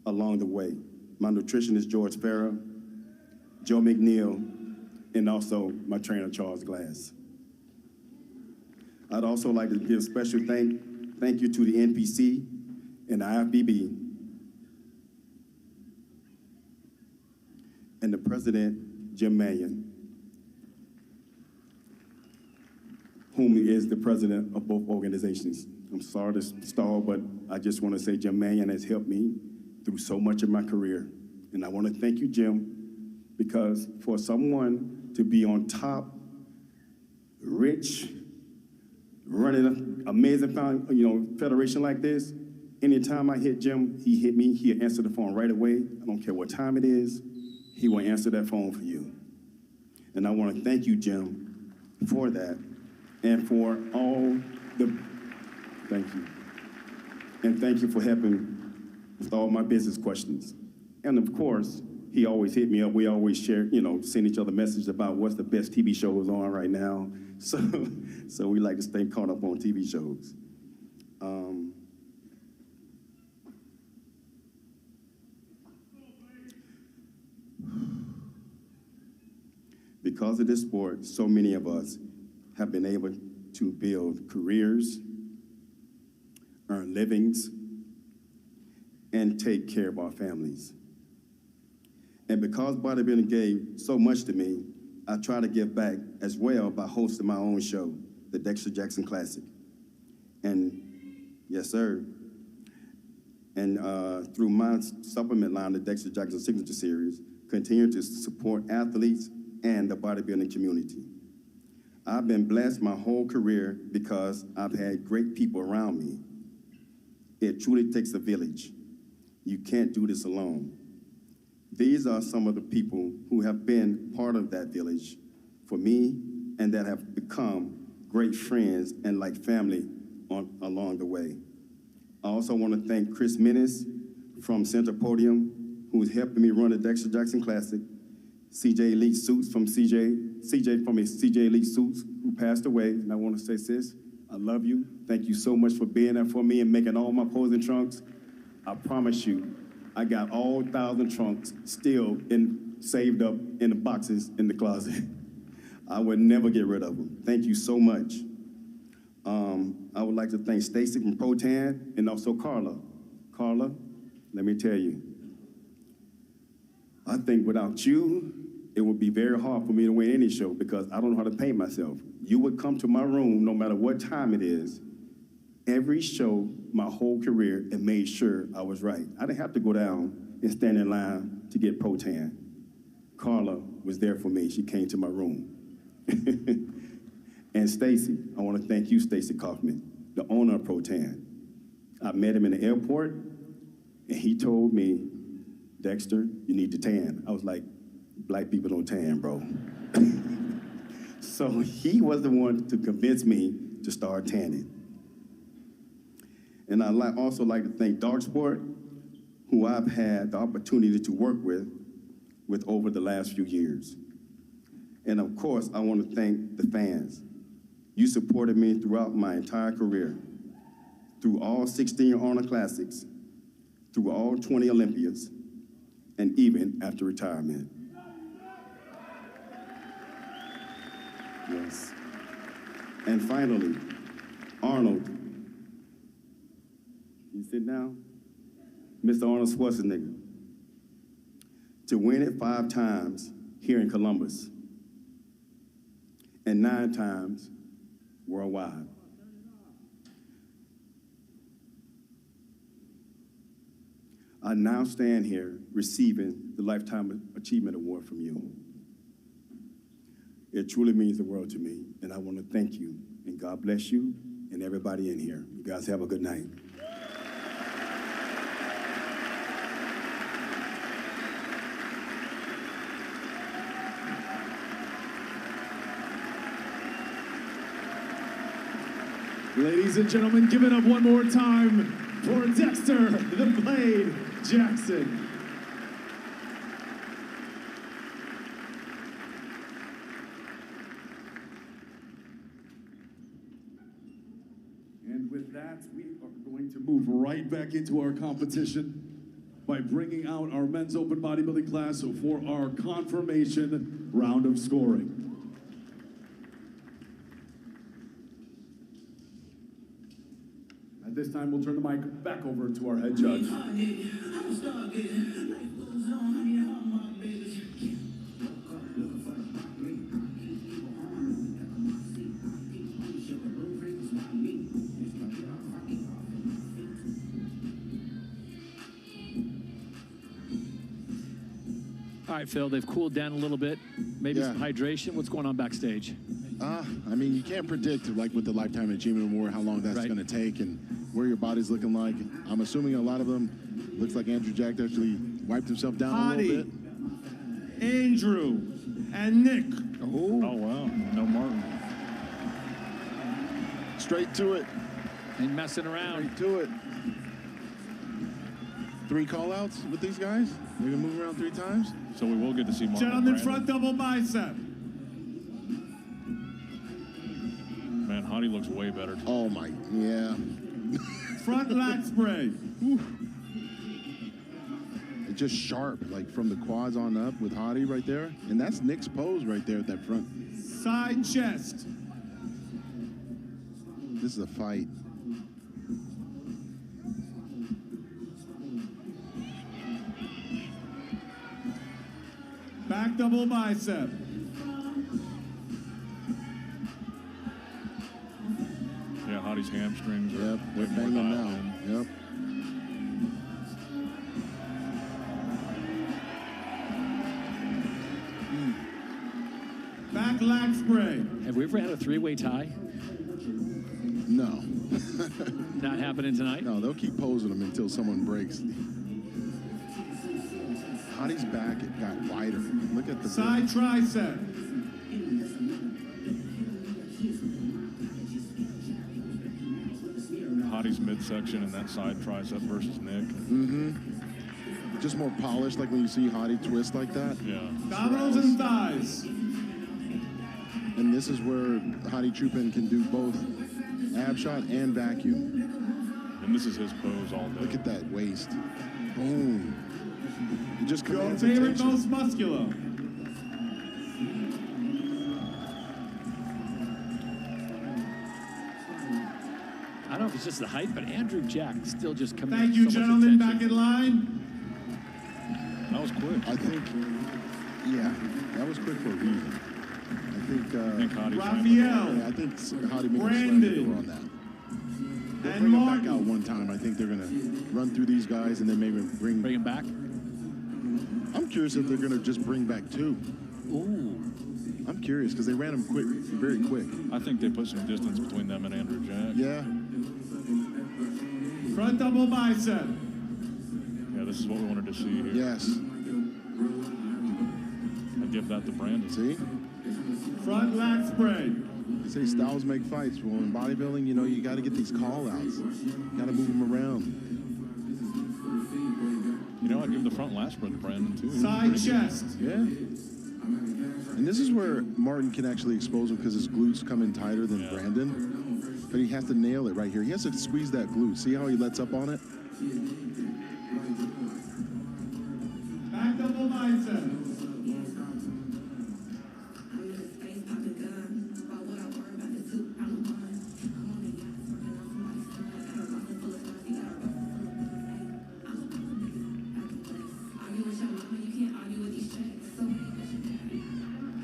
along the way. My nutritionist, George Farah, Joe McNeil, and also my trainer, Charles Glass. I'd also like to give special thank you to the NPC and the IFBB and the president, Jim Manion, whom is the president of both organizations. I'm sorry to stall, but I just want to say Jim Manion has helped me through so much of my career. And I want to thank you, Jim, because for someone to be on top, rich, running an amazing federation like this, anytime I hit Jim, he hit me, he'll answer the phone right away. I don't care what time it is, he will answer that phone for you. And I want to thank you, Jim, for that, and for all the, thank you. And thank you for helping with all my business questions. And of course, he always hit me up. We always share, send each other messages about what's the best TV shows on right now. So we like to stay caught up on TV shows. Because of this sport, so many of us have been able to build careers, earn livings, and take care of our families. And because bodybuilding gave so much to me, I try to give back as well by hosting my own show, the Dexter Jackson Classic. And yes, sir. And through my supplement line, the Dexter Jackson Signature Series, continue to support athletes and the bodybuilding community. I've been blessed my whole career because I've had great people around me. It truly takes a village. You can't do this alone. These are some of the people who have been part of that village for me and that have become great friends and like family along the way. I also want to thank Chris Minnis from Center Podium, who's helping me run the Dexter Jackson Classic, CJ Elite Suits from CJ from his CJ Elite Suits, who passed away. And I want to say, sis, I love you. Thank you so much for being there for me and making all my posing trunks. I promise you, I got all 1,000 trunks still saved up in the boxes in the closet. I would never get rid of them. Thank you so much. I would like to thank Stacy from Pro-Tan and also Carla. Carla, let me tell you, I think without you, it would be very hard for me to win any show because I don't know how to paint myself. You would come to my room no matter what time it is, every show, my whole career, and made sure I was right. I didn't have to go down and stand in line to get Pro-Tan. Carla was there for me. She came to my room. And Stacy, I want to thank you, Stacy Kaufman, the owner of Pro-Tan. I met him in the airport, and he told me, Dexter, you need to tan. I was like, black people don't tan, bro. So he was the one to convince me to start tanning. And I'd also like to thank Dark Sport, who I've had the opportunity to work with over the last few years. And of course, I want to thank the fans. You supported me throughout my entire career, through all 16 Arnold Classics, through all 20 Olympias, and even after retirement. Yes. And finally, Arnold. You sit down? Mr. Arnold Schwarzenegger. To win it 5 times here in Columbus, and 9 times worldwide. I now stand here receiving the Lifetime Achievement Award from you. It truly means the world to me, and I want to thank you, and God bless you and everybody in here. You guys have a good night. Ladies and gentlemen, give it up one more time for Dexter the Blade Jackson. And with that, we are going to move right back into our competition by bringing out our men's open bodybuilding class for our confirmation round of scoring. At this time, we'll turn the mic back over to our head judge. All right, Phil, they've cooled down a little bit. Maybe Yeah. some hydration. What's going on backstage? I mean, you can't predict, like with the Lifetime Achievement Award, how long that's Right. going to take and where your body's looking like. I'm assuming a lot of them, looks like Andrew Jack actually wiped himself down a little bit. Andrew, and Nick. Oh, wow. No Martin. Straight to it. Ain't messing around. Straight to it. 3 call-outs with these guys? They're going to move around 3 times? So we will get to see Martin. Gentlemen, Brandon. front double bicep. Man, Hottie looks way better. Oh, my, yeah. Front lat spray. It's just sharp, like from the quads on up with Hottie right there. And that's Nick's pose right there at that front. Side chest. This is a fight. Back double bicep. Yeah, Hottie's hamstrings are Yep, way they're more banging dialed now. in. Yep. Back lat spray. Have we ever had a 3-way tie? No. Not happening tonight? No, they'll keep posing them until someone breaks. Hottie's back, it got wider. Look at the Side tricep. Hottie's midsection and that side tricep versus Nick. Mm-hmm. Just more polished, like when you see Hottie twist like that. Yeah. Dominoes and thighs. And this is where Hottie Chupin can do both ab shot and vacuum. And this is his pose all day. Look at that waist. Boom. It just Your commands favorite, attention. most muscular. I don't know if it's just the height, but Andrew Jack still just coming. Thank you, gentlemen. Back in line. That was quick. I think, yeah, that was quick for a reason. I think Hottie Raphael. Yeah, I think Hottie made Brandon. a slam on that. They'll And bring him back Martin. out one time. I think they're going to run through these guys and then maybe bring him back? I'm curious if they're going to just bring back 2. Ooh. I'm curious because they ran him quick, very quick. I think they put some distance between them and Andrew Jack. Yeah. Front double bicep. Yeah, this is what we wanted to see here. Yes. I give that to Brandon. See? Front lat spray. They say styles make fights. Well, in bodybuilding, you know, you got to get these call-outs. You got to move them around. You know, I'd give the front last spread to Brandon, too. Side chest. Yeah. And this is where Martin can actually expose him because his glutes come in tighter than Brandon. But he has to nail it right here. He has to squeeze that glute. See how he lets up on it? Back double bicep.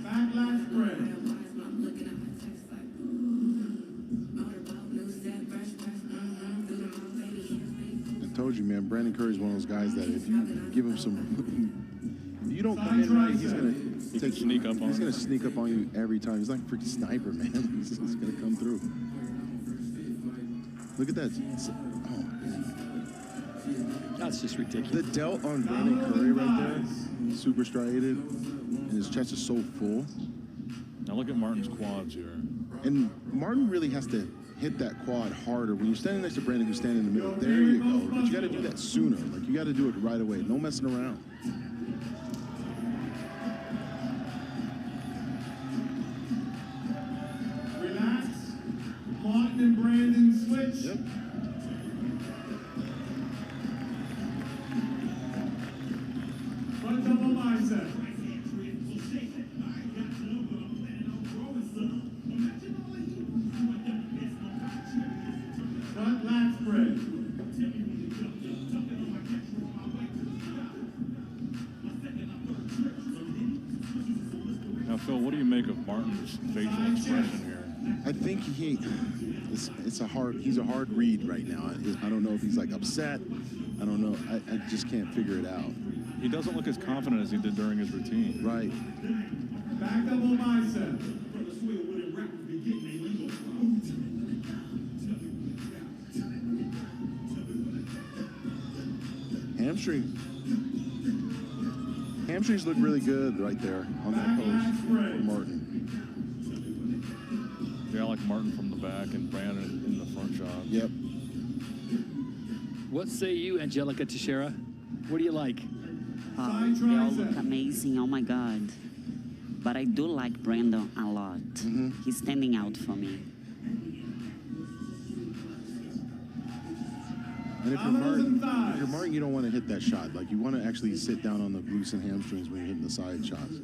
Back lat spray. I told you, man, Brandon Curry's one of those guys that if you give him some, if you don't come in right, he's gonna sneak up on He's you. gonna sneak up on you every time. He's like a freaking sniper, man. He's just gonna come through. Look at that. That's just ridiculous. The delt on Brandon Curry right there, super striated, and his chest is so full. Now look at Martin's quads here. And Martin really has to hit that quad harder. When you're standing next to Brandon, who's standing in the middle, there you go. But you got to do that sooner. Like, you got to do it right away. No messing around. Relax. Martin and Brandon switch. Yep. Front double bicep. Front lat spread. Now, Phil, what do you make of Martin's facial expression here? I think he's a hard read right now. I don't know if he's like upset. I don't know. I just can't figure it out. He doesn't look as confident as he did during his routine. Right. Back double bicep. Hamstrings look really good right there on that pose for Martin. Yeah, I like Martin from the back and Brandon in the front shot. Yep. What say you, Angelica Teixeira? What do you like? They all look amazing. Oh my God. But I do like Brandon a lot. He's standing out for me. And if you're Martin, you don't want to hit that shot. Like, you want to actually sit down on the glutes and hamstrings when you're hitting the side shots.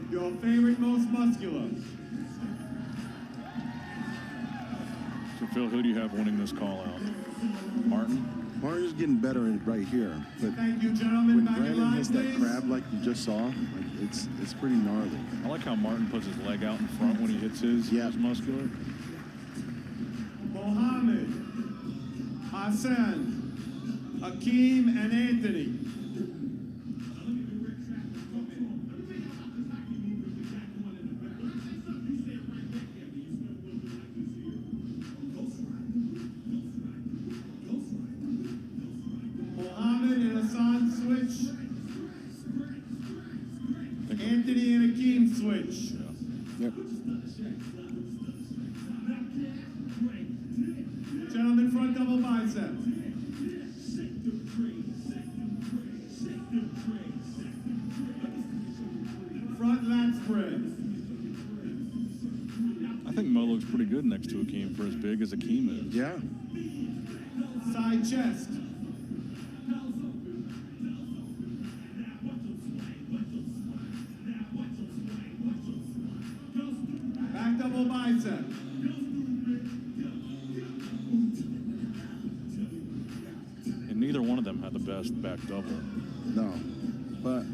Your favorite, most muscular. So, Phil, who do you have winning this call out? Martin? Martin's getting better right here. But Thank you, gentlemen. when Brandon hits that crab like you just saw, like, it's pretty gnarly. I like how Martin puts his leg out in front when he hits his muscular. Mohammed, Hassan, Hakeem, and Anthony. Mohammed and Hassan switch. Anthony and Hakeem switch. Yep. Gentlemen, front double bicep. Front lat spread. I think Mo looks pretty good next to Hakeem for as big as Hakeem is. Yeah. Side chest. Back double bicep. And neither one of them had the best back double. No. But,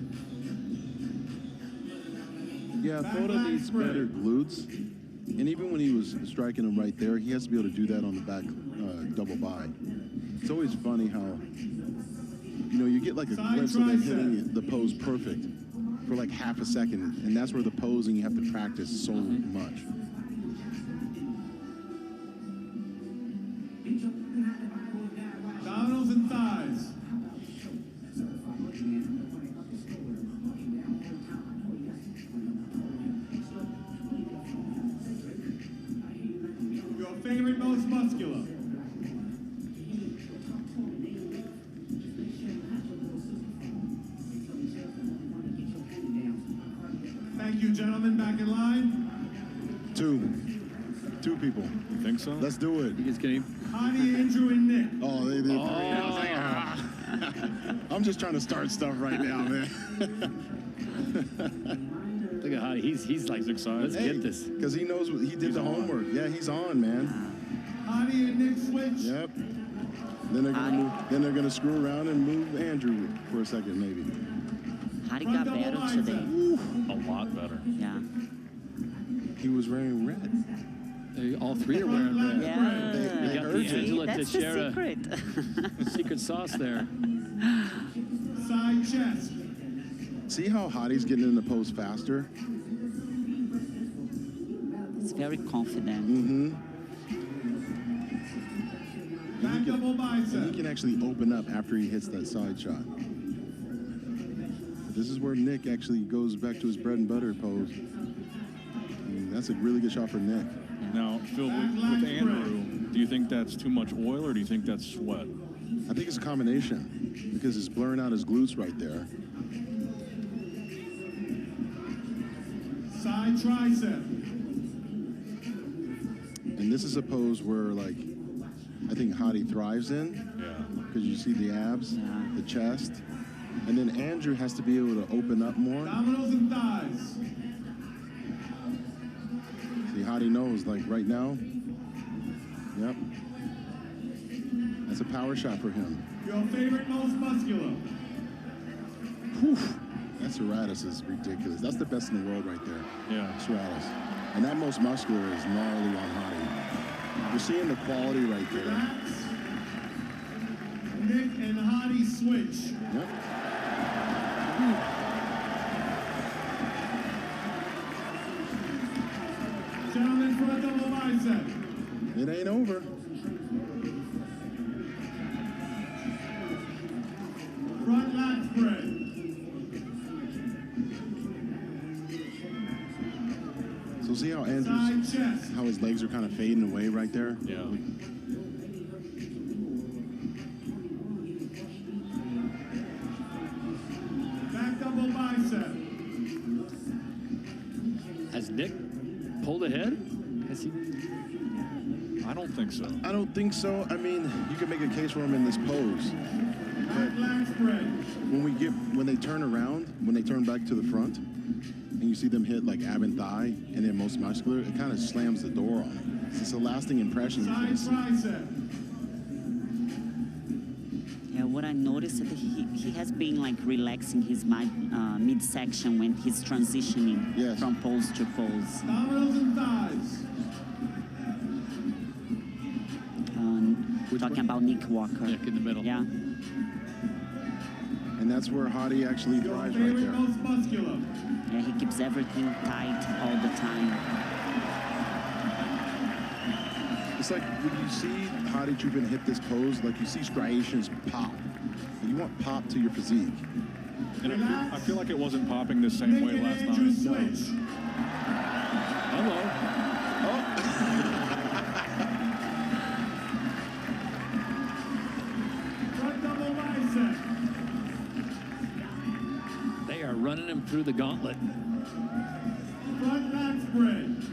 yeah, Foda needs better glutes. And even when he was striking him right there, he has to be able to do that on the back double by. It's always funny how, you know, you get like a glimpse of him hitting the pose perfect for like half a second, and that's where the posing you have to practice so much. Abdominals and thighs. Your favorite, most muscular. Thank you, gentlemen. Back in line. Two people. You think so? Let's do it. You just kidding? Hottie, Andrew, and Nick. Oh, they did three. I was like, I'm just trying to start stuff right now, man. Look at how he's like excited. Let's get this. Because he knows he did the homework. Yeah, he's on, man. Hottie and Nick switch. Yep. Then they're gonna move. Then they're gonna screw around and move Andrew for a second, maybe. Hottie got better today. A lot better. Yeah. He was wearing red. All three are wearing red. Yeah. They got the Angela That's Teixeira the secret. secret sauce there. Side chest. See how Hottie's getting in the pose faster? He's very confident. Mm-hmm. Back double bicep. And he can actually open up after he hits that side shot. This is where Nick actually goes back to his bread and butter pose. And that's a really good shot for Nick. Now, Phil, with Andrew, do you think that's too much oil or do you think that's sweat? I think it's a combination because it's blurring out his glutes right there. Side tricep. And this is a pose where, like, I think Hottie thrives in. Yeah. Because you see the abs, the chest. And then Andrew has to be able to open up more. Abdominals and thighs. See, Hottie knows, like, right now. Yep. That's a power shot for him. Your favorite, most muscular. Whew. That serratus is ridiculous. That's the best in the world right there. Yeah. Serratus. And that most muscular is gnarly on Hottie. You're seeing the quality right there. Nick and Hottie switch. Yep. Gentlemen, for a double bicep. It ain't over. Front lat spread. So see how Andrew's, how his legs are kind of fading away right there? Yeah. Back double bicep. Has Nick pulled ahead? Has he? I don't think so. I don't think so. I mean, you can make a case for him in this pose. But when they turn around, when they turn back to the front, and you see them hit like ab and thigh, and then most muscular, it kind of slams the door on him. It's a lasting impression. Yeah, what I noticed is that he has been like relaxing his midsection when he's transitioning from pose to pose. Abdominals and thighs. Talking about Nick Walker. Nick in the middle. Yeah. And that's where Hottie actually thrives right there. Most muscular. Yeah, he keeps everything tight all the time. It's like when you see Hottie Chupin hit this pose, like you see striations pop. You want pop to your physique. And I feel like it wasn't popping the same way last night. No. Hello. They are running him through the gauntlet. Front lat spread.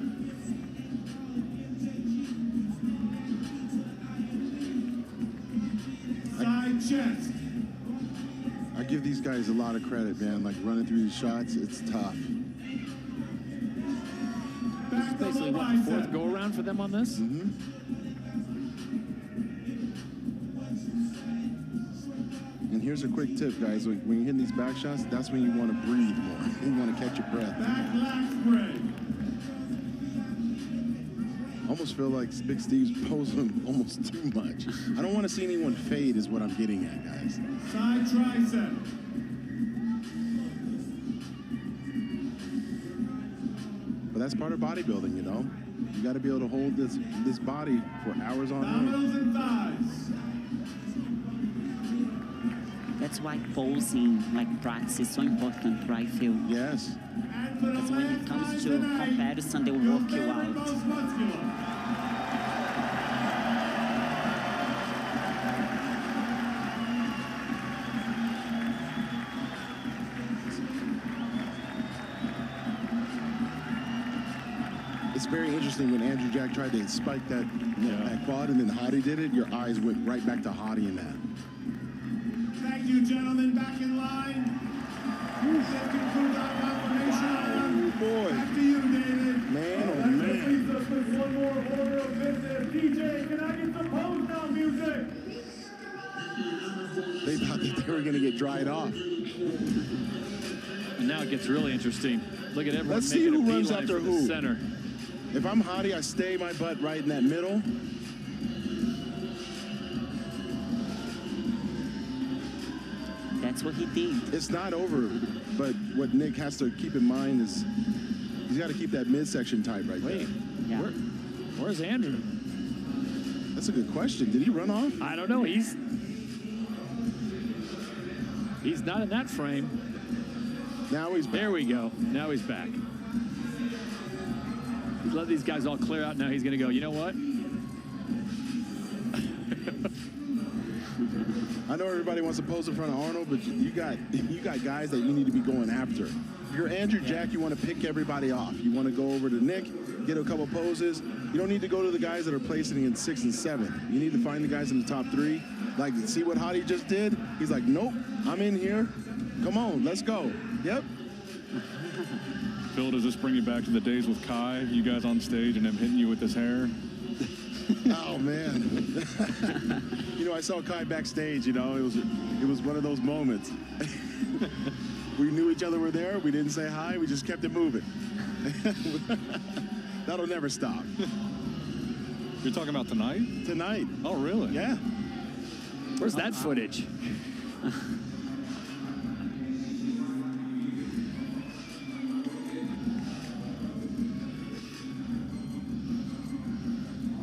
Side chest. I give these guys a lot of credit, man. Like running through these shots, it's tough. This is basically what, the fourth go around for them on this? Mm-hmm. And here's a quick tip, guys. When you're hitting these back shots, that's when you want to breathe more. You want to catch your breath. Back lat spread. Almost feel like Big Steve's posing almost too much. I don't want to see anyone fade is what I'm getting at, guys. Side tricep. But that's part of bodybuilding, you know? You got to be able to hold this body for hours on end. Abdominals and thighs. That's why posing, like practice, is so important, right, Phil? Yes. Because when it comes to comparison, they will work you out. It's very interesting when Andrew Jack tried to spike that, that quad and then Hottie did it, your eyes went right back to Hottie in that. Thank you, gentlemen. Back in line. That concludes our confirmation round. Boy. Back to you, David. Man, oh, That man. leaves us with one more order of business. DJ, can I get some pose down music? They thought that they were going to get dried off. And now it gets really interesting. Look at everyone Let's see making who a runs beeline after for the who. center. If I'm Hottie, I stay my butt right in that middle. That's what he did. It's not over, but what Nick has to keep in mind is he's got to keep that midsection tight right there. Yeah. Where's Andrew? That's a good question. Did he run off? I don't know. He's not in that frame. Now he's back. There we go. Now he's back. He's let these guys all clear out. Now he's going to go, you know what? I know everybody wants to pose in front of Arnold, but you got guys that you need to be going after. If you're Andrew Jack, you want to pick everybody off. You want to go over to Nick, get a couple poses. You don't need to go to the guys that are placing in 6 and 7. You need to find the guys in the top 3. Like, see what Hottie just did? He's like, nope, I'm in here. Come on, let's go. Yep. Phil, does this bring you back to the days with Kai? You guys on stage and him hitting you with his hair? Oh, man. You know, I saw Kai backstage, you know. It was one of those moments. We knew each other were there. We didn't say hi. We just kept it moving. That'll never stop. You're talking about tonight? Tonight. Oh, really? Yeah. Where's that footage?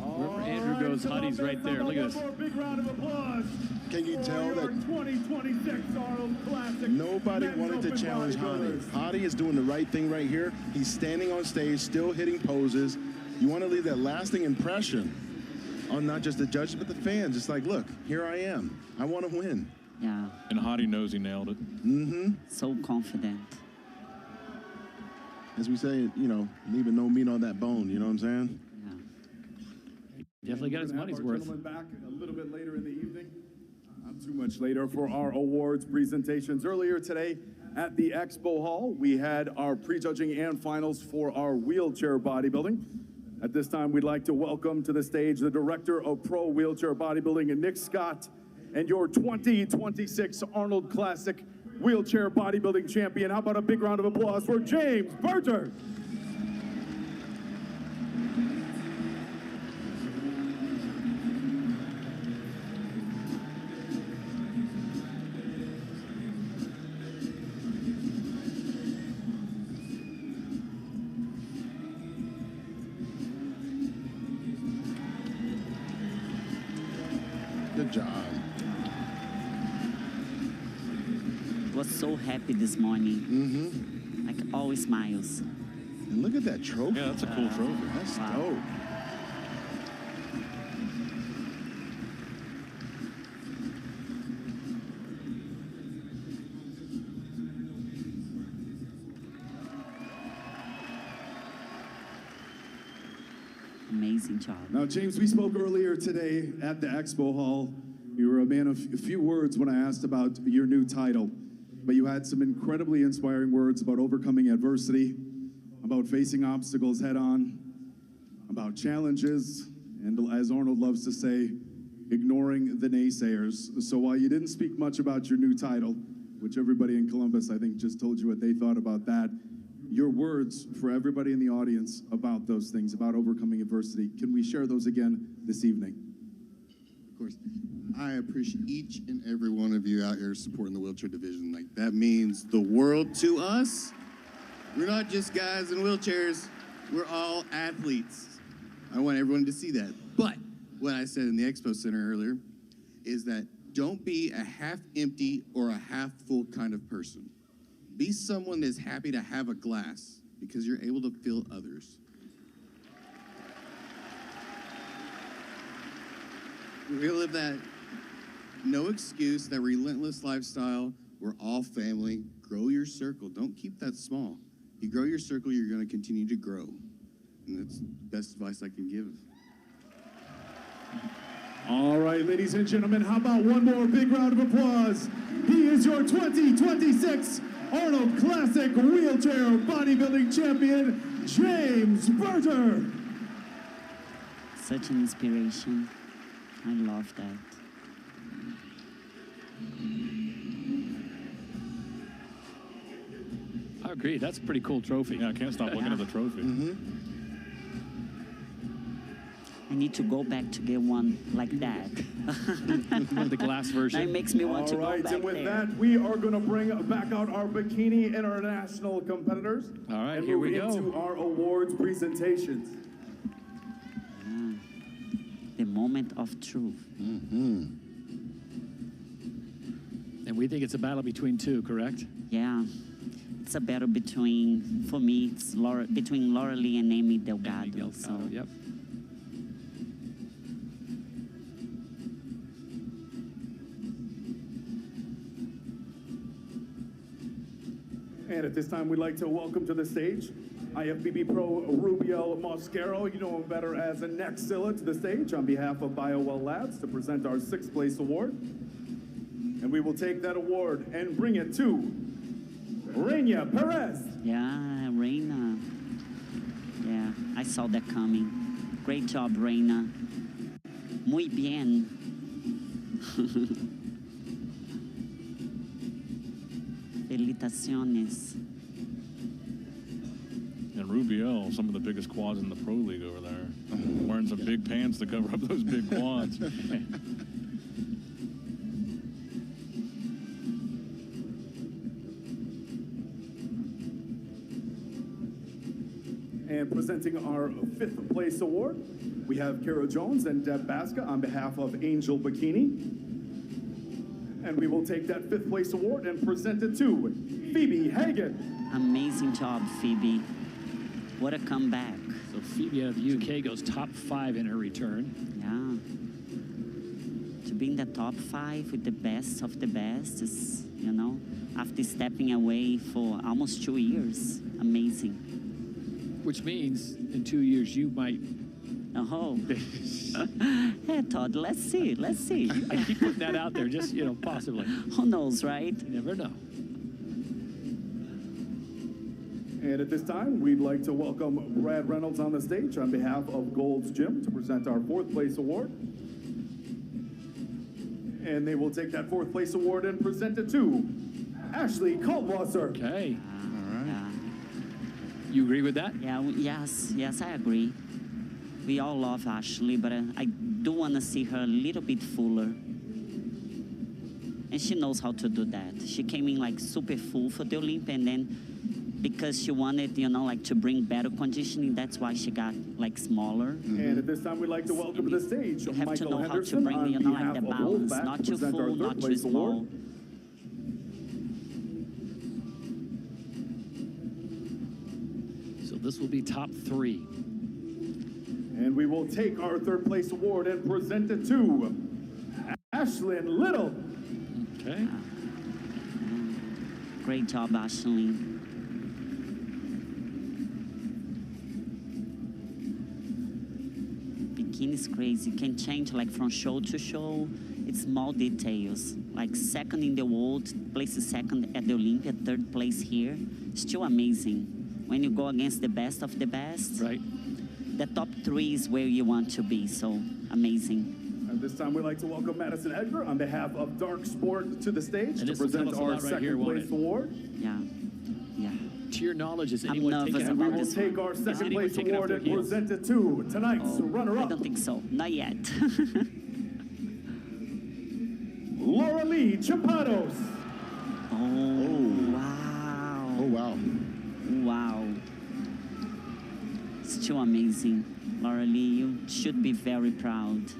Wherever Andrew goes, Huddy's right there. Look at this. Big round of applause. Can you tell that 2026 Arnold Classic? nobody wanted to challenge Hadi? Hadi is doing the right thing right here. He's standing on stage, still hitting poses. You want to leave that lasting impression on not just the judges, but the fans. It's like, look, here I am. I want to win. Yeah. And Hadi knows he nailed it. Mm-hmm. So confident. As we say, you know, leaving no meat on that bone, you know what I'm saying? Definitely got his money's worth. Gentlemen back a little bit later in the evening. Not too much later for our awards presentations. Earlier today at the Expo Hall, we had our prejudging and finals for our wheelchair bodybuilding. At this time, we'd like to welcome to the stage the Director of Pro Wheelchair Bodybuilding, Nick Scott, and your 2026 Arnold Classic Wheelchair Bodybuilding Champion. How about a big round of applause for James Berger? Good job. Was so happy this morning. Mm-hmm. Like all smiles. And look at that trophy. Yeah, that's a cool trophy. That's Wow. dope. Amazing job. Now, James, we spoke earlier today at the Expo Hall. You were a man of few words when I asked about your new title, but you had some incredibly inspiring words about overcoming adversity, about facing obstacles head on, about challenges, and as Arnold loves to say, ignoring the naysayers. So while you didn't speak much about your new title, which everybody in Columbus, I think, just told you what they thought about that, your words for everybody in the audience about those things, about overcoming adversity, can we share those again this evening? Of course. I appreciate each and every one of you out here supporting the wheelchair division. Like, that means the world to us. We're not just guys in wheelchairs. We're all athletes. I want everyone to see that. But what I said in the Expo Center earlier is that don't be a half empty or a half full kind of person. Be someone that's happy to have a glass because you're able to fill others. We live that no excuse, that relentless lifestyle. We're all family. Grow your circle. Don't keep that small. You grow your circle, you're going to continue to grow. And that's the best advice I can give. All right, ladies and gentlemen, how about one more big round of applause? He is your 2026 Arnold Classic Wheelchair Bodybuilding Champion, James Berger. Such an inspiration. I love that. I agree. That's a pretty cool trophy. Yeah, I can't stop looking at the trophy. Mm-hmm. I need to go back to get one like that. The glass version. That makes me want to go All right, back and with there. that, we are going to bring back out our Bikini International competitors. All right, and here move we go. into our awards presentations. The moment of truth. Mm-hmm. And we think it's a battle between two, correct? Yeah. It's a battle between, for me, it's between Laura Lee and Amy Delgado. So. Yep. And at this time, we'd like to welcome to the stage IFBB Pro Rubiel Mosquero, you know him better as Nexilla, to the stage on behalf of BioWell Labs to present our 6th place award. And we will take that award and bring it to Reina Perez. Yeah, Reina. Yeah, I saw that coming. Great job, Reina. Muy bien. Felicitaciones. And Rubiel, some of the biggest quads in the pro league over there, wearing some big pants to cover up those big quads. And presenting our 5th place award, we have Kara Jones and Deb Baska on behalf of Angel Bikini. And we will take that 5th place award and present it to Phoebe Hagen. Amazing job, Phoebe. What a comeback. So Phoebe out of the UK goes top 5 in her return. Yeah. To be in the top 5 with the best of the best is, you know, after stepping away for almost 2 years. Amazing. Which means in 2 years you might. Oh. Hey, Todd, let's see. Let's see. I keep putting that out there, just, you know, possibly. Who knows, right? You never know. And at this time, we'd like to welcome Brad Reynolds on the stage on behalf of Gold's Gym to present our 4th place award. And they will take that 4th place award and present it to Ashley Kaltwasser. Okay. You agree with that? Yeah, yes, I agree. We all love Ashley, but I do want to see her a little bit fuller. And she knows how to do that. She came in like super full for the Olympia, and then because she wanted, you know, like to bring better conditioning, that's why she got like smaller. And at this time, we'd like to welcome to the stage You have Michael to know Henderson how to bring, on you know, like behalf the of balance, Wolfpack not to too present our full, 3rd not too place small. award. So this will be top 3. And we will take our 3rd place award and present it to Ashlyn Little. Okay. Great job, Ashley. Bikini's crazy. Can change like from show to show. It's small details. Like 2nd in the world, places 2nd at the Olympia, 3rd place here. Still amazing. When you go against the best of the best. Right. The top 3 is where you want to be, so amazing. And this time we'd like to welcome Madison Edgar on behalf of Dark Sport to the stage to present our 2nd place award. Yeah, yeah. To your knowledge, is I'm anyone nervous taking And we it? will take our 2nd place award and present it to tonight's runner-up. I don't think so, not yet. Laura Lee Chapados. Wow. Oh, wow. Wow. Still amazing. Laura Lee, you should be very proud.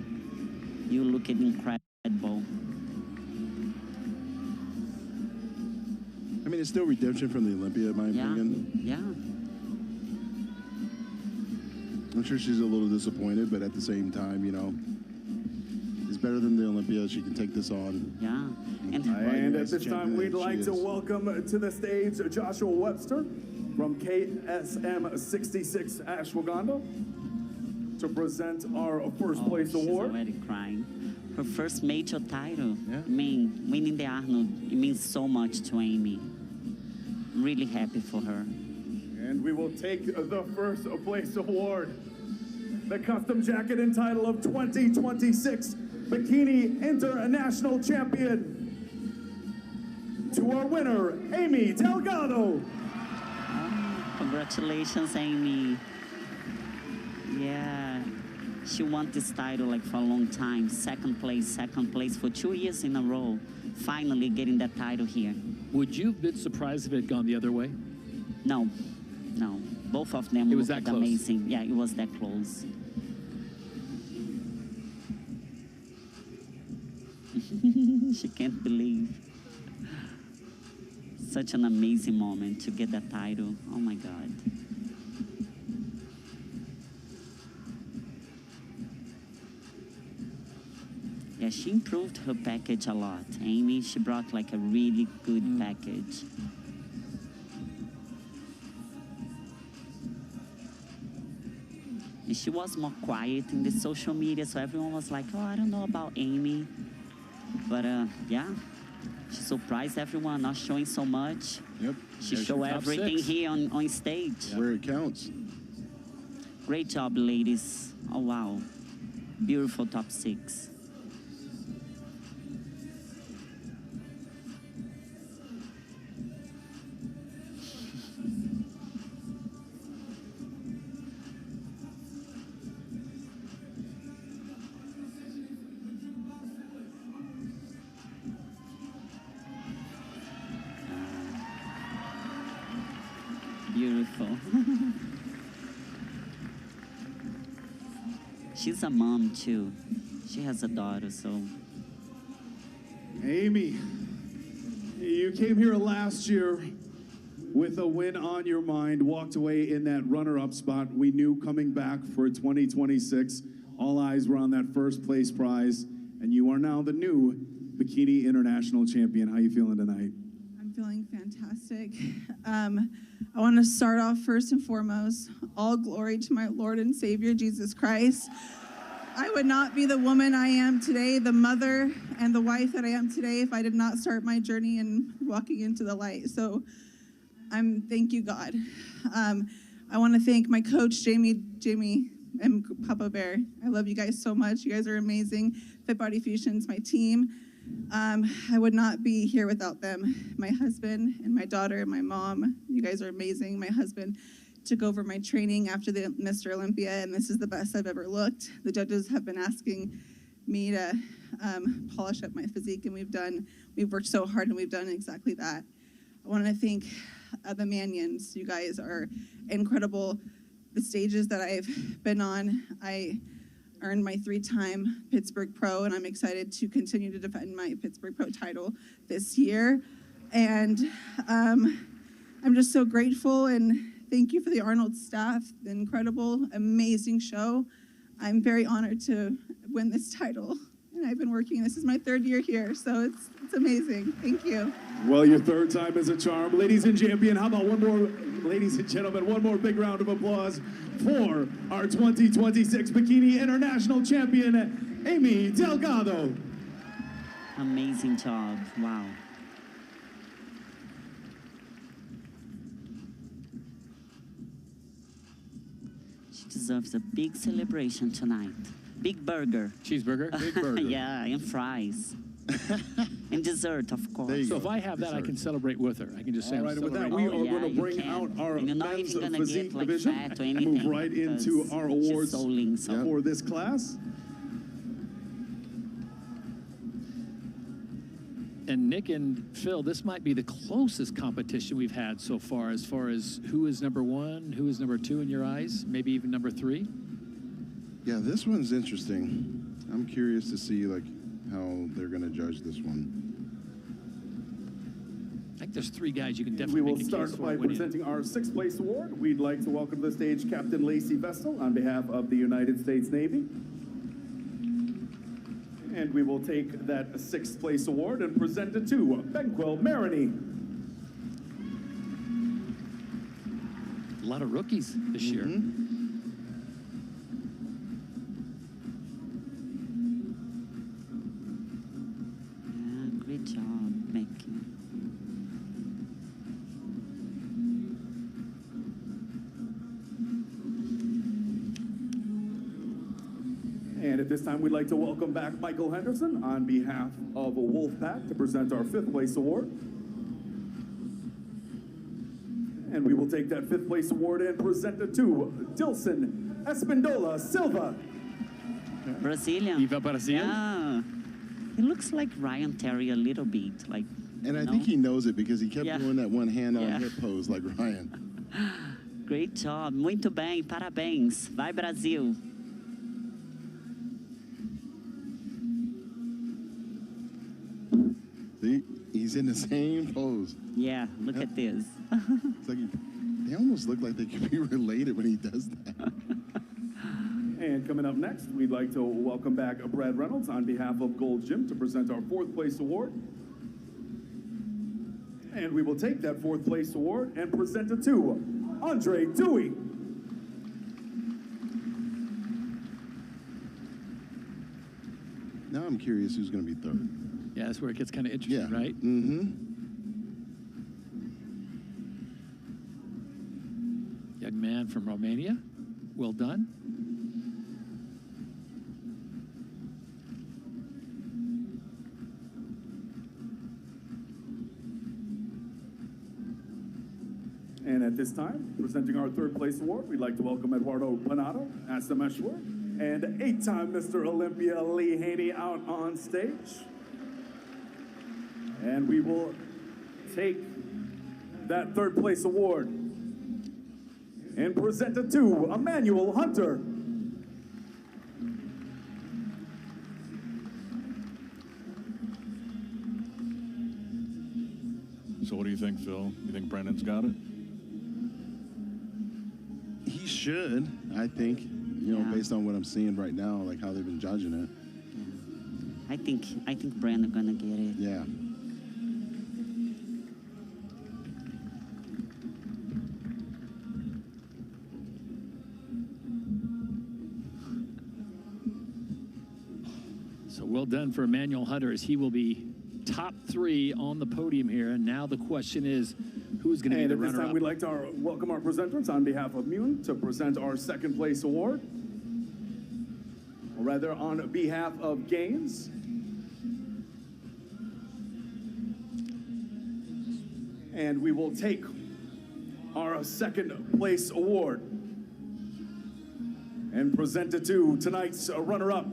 You look incredible. I mean, it's still redemption from the Olympia, in my opinion. Yeah. I'm sure she's a little disappointed, but at the same time, you know, it's better than the Olympia. She can take this on. Yeah. And at this time, we'd like to welcome to the stage Joshua Webster from KSM 66 Ashwagandha to present our 1st place award. She's already crying. Her first major title. Yeah. I mean, winning the Arnold, it means so much to Amy. Really happy for her. And we will take the 1st place award. The custom jacket and title of 2026 Bikini International Champion. To our winner, Amy Delgado. Congratulations, Amy. Yeah, she won this title like for a long time. 2nd place for 2 years in a row. Finally getting that title here. Would you have been surprised if it had gone the other way? No. Both of them was looked that close. amazing. Yeah, it was that close. She can't believe. Such an amazing moment to get that title. Oh my God. Yeah, she improved her package a lot. Amy, she brought like a really good package. And she was more quiet in the social media, so everyone was like, oh, I don't know about Amy. But yeah, she surprised everyone, not showing so much. Yep. She showed everything here on stage. Where it counts. Great job, ladies. Oh, wow. Beautiful top 6. beautiful. She's a mom too. She has a daughter, so. Amy, you came here last year with a win on your mind, walked away in that runner-up spot. We knew coming back for 2026, all eyes were on that first place prize, and you are now the new Bikini International Champion. How you feeling tonight? I'm feeling fantastic. I want to start off first and foremost, all glory to my Lord and Savior, Jesus Christ. I would not be the woman I am today, the mother and the wife that I am today, if I did not start my journey in walking into the light. So thank you, God. I want to thank my coach, Jamie, and Papa Bear. I love you guys so much. You guys are amazing. Fit Body Fusions, my team. I would not be here without them. My husband and my daughter and my mom, you guys are amazing. My husband took over my training after the Mr. Olympia, and this is the best I've ever looked. The judges have been asking me to polish up my physique, and we've worked so hard, and we've done exactly that. I want to thank the Manions. You guys are incredible. The stages that I've been on, I earned my 3-time Pittsburgh Pro, and I'm excited to continue to defend my Pittsburgh Pro title this year. And I'm just so grateful, and thank you for the Arnold staff, the incredible, amazing show. I'm very honored to win this title, and I've been working. This is my 3rd year here, so it's amazing. Thank you. Well, your 3rd time is a charm. Ladies and champion, how about ladies and gentlemen, one more big round of applause for our 2026 Bikini International Champion, Amy Delgado. Amazing job. Wow. She deserves a big celebration tonight. Big burger. Cheeseburger? Big burger. Yeah, and fries. And dessert, of course. So if I have that, I can celebrate with her. I can just say, all right, with that, we are going to bring out our men's physique division and move right into our awards for this class. And Nick and Phil, this might be the closest competition we've had so far as who is number 1, who is number 2 in your eyes, maybe even number 3. Yeah, this one's interesting. I'm curious to see how they're going to judge this one. I think there's 3 guys you can definitely We will make a start case by for winning. presenting our 6th place award. We'd like to welcome to the stage Captain Lacey Vestal on behalf of the United States Navy. And we will take that 6th place award and present it to Benquil Maroney. A lot of rookies this year. Great job making. And at this time, we'd like to welcome back Michael Henderson on behalf of Wolfpack to present our 5th place award. And we will take that 5th place award and present it to Dilson Espindola Silva. Brazilian. Viva Brazil. Yeah. He looks like Ryan Terry a little bit. And I think he knows it because he kept doing that one hand on hip pose like Ryan. Great job. Muito bem. Parabéns. Vai, Brasil. See, he's in the same pose. Yeah, look at this. It's like they almost look like they could be related when he does that. And coming up next, we'd like to welcome back Brad Reynolds on behalf of Gold Gym to present our 4th place award. And we will take that 4th place award and present it to Andre Dewey. Now I'm curious who's going to be 3rd. Yeah, that's where it gets kind of interesting, right? Young man from Romania. Well done. And at this time, presenting our 3rd place award, we'd like to welcome Eduardo Panato, Asameshwar, and 8-time Mr. Olympia Lee Haney out on stage. And we will take that 3rd place award and presented to Emmanuel Hunter. So what do you think, Phil? You think Brandon's got it? He should, I think, you know, based on what I'm seeing right now, like how they've been judging it. I think Brandon gonna get it. Yeah. So well done for Emmanuel Hunter, as he will be top 3 on the podium here. And now the question is, who's going to be the runner-up? And at this time, we'd like to welcome our presenters on behalf of Mune to present our second place award. Or rather, on behalf of Gaines. And we will take our second place award and present it to tonight's runner-up,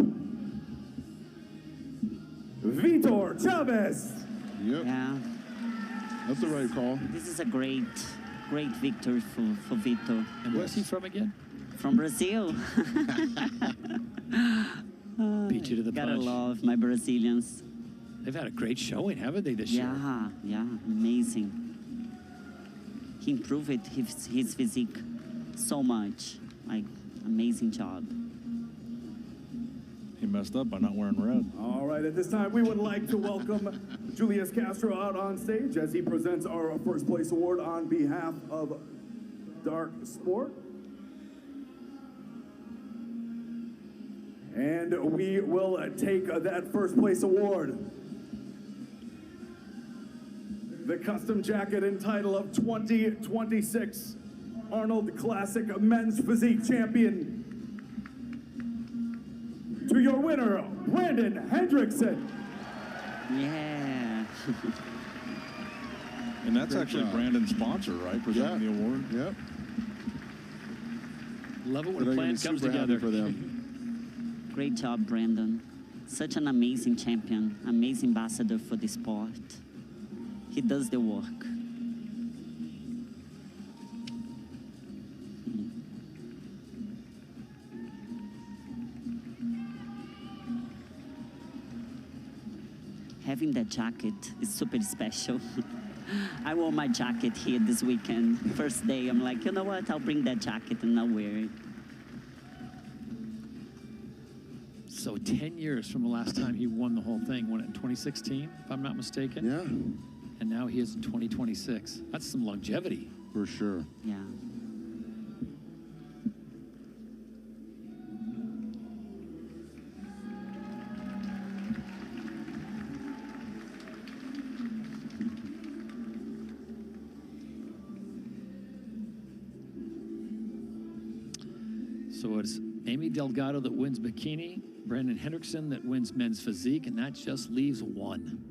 Vitor Chavez. Yep. Yeah. That's the right call. This is a great victory for Vitor. And where's he from again? From Brazil. Beat you to the Gotta punch. love my Brazilians. They've had a great showing, haven't they, this year? Yeah, amazing. He improved his physique so much. Like, amazing job. He messed up by not wearing red. All right, at this time, we would like to welcome Julius Castro out on stage as he presents our first place award on behalf of Dark Sport. And we will take that first place award. The custom jacket and title of 2026 Arnold Classic Men's Physique Champion. To your winner, Brandon Hendrickson. Yeah. And that's actually Brandon's sponsor, right? Presenting the award. Yep. Love it when a plan comes together. For them. Great job, Brandon. Such an amazing champion, amazing ambassador for the sport. He does the work. Having that jacket is super special. I wore my jacket here this weekend. First day, I'm like, you know what? I'll bring that jacket and I'll wear it. So 10 years from the last time he won the whole thing. Won it in 2016, if I'm not mistaken. Yeah. And now he is in 2026. That's some longevity. For sure. Yeah. So it's Amy Delgado that wins bikini, Brandon Hendrickson that wins men's physique, and that just leaves one.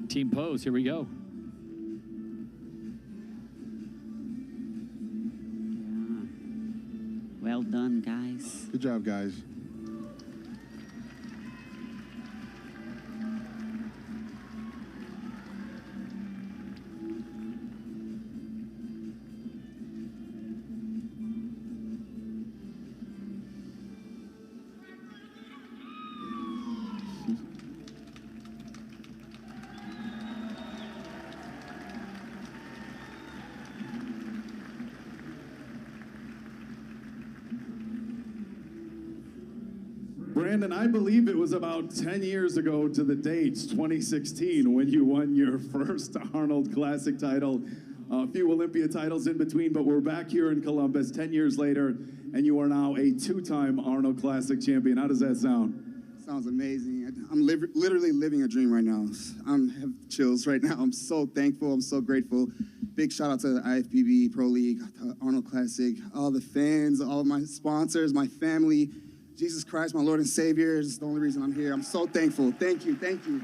Team pose, here we go. Yeah. Well done, guys. Good job, guys. Brandon, I believe it was about 10 years ago to the date, 2016, when you won your first Arnold Classic title. A few Olympia titles in between, but we're back here in Columbus 10 years later, and you are now a 2-time Arnold Classic champion. How does that sound? Sounds amazing. I'm literally living a dream right now. I have chills right now. I'm so thankful. I'm so grateful. Big shout out to the IFBB Pro League, the Arnold Classic, all the fans, all my sponsors, my family. Jesus Christ, my Lord and Savior, is the only reason I'm here. I'm so thankful. Thank you, thank you.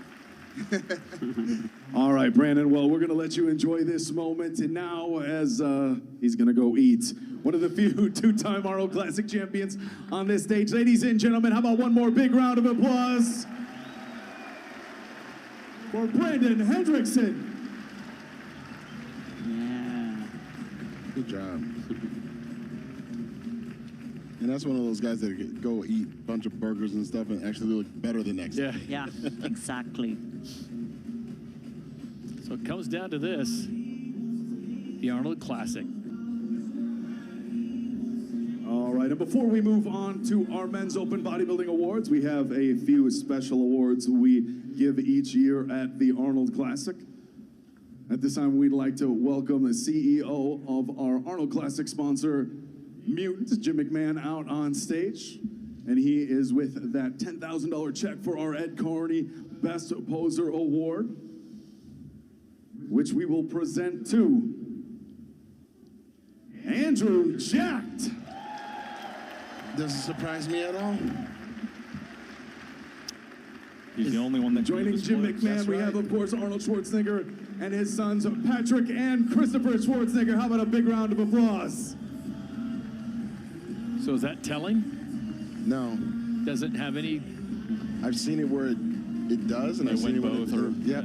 All right, Brandon, well, we're going to let you enjoy this moment. And now, as he's going to go eat, one of the few 2-time Arnold Classic champions on this stage. Ladies and gentlemen, how about one more big round of applause for Brandon Hendrickson. Good job. And that's one of those guys that go eat a bunch of burgers and stuff and actually look better the next day. Yeah, exactly. So it comes down to this, the Arnold Classic. All right, and before we move on to our Men's Open Bodybuilding Awards, we have a few special awards we give each year at the Arnold Classic. At this time, we'd like to welcome the CEO of our Arnold Classic sponsor, Mutant, Jim McMahon, out on stage. And he is with that $10,000 check for our Ed Carney Best Poser Award, which we will present to Andrew Jacked. Doesn't surprise me at all. He's the only one that joining Jim McMahon. We have, of course, Arnold Schwarzenegger and his sons Patrick and Christopher Schwarzenegger. How about a big round of applause? So is that telling? No. Doesn't have any. I've seen it where it does, and They I've seen it win when both, it or yep.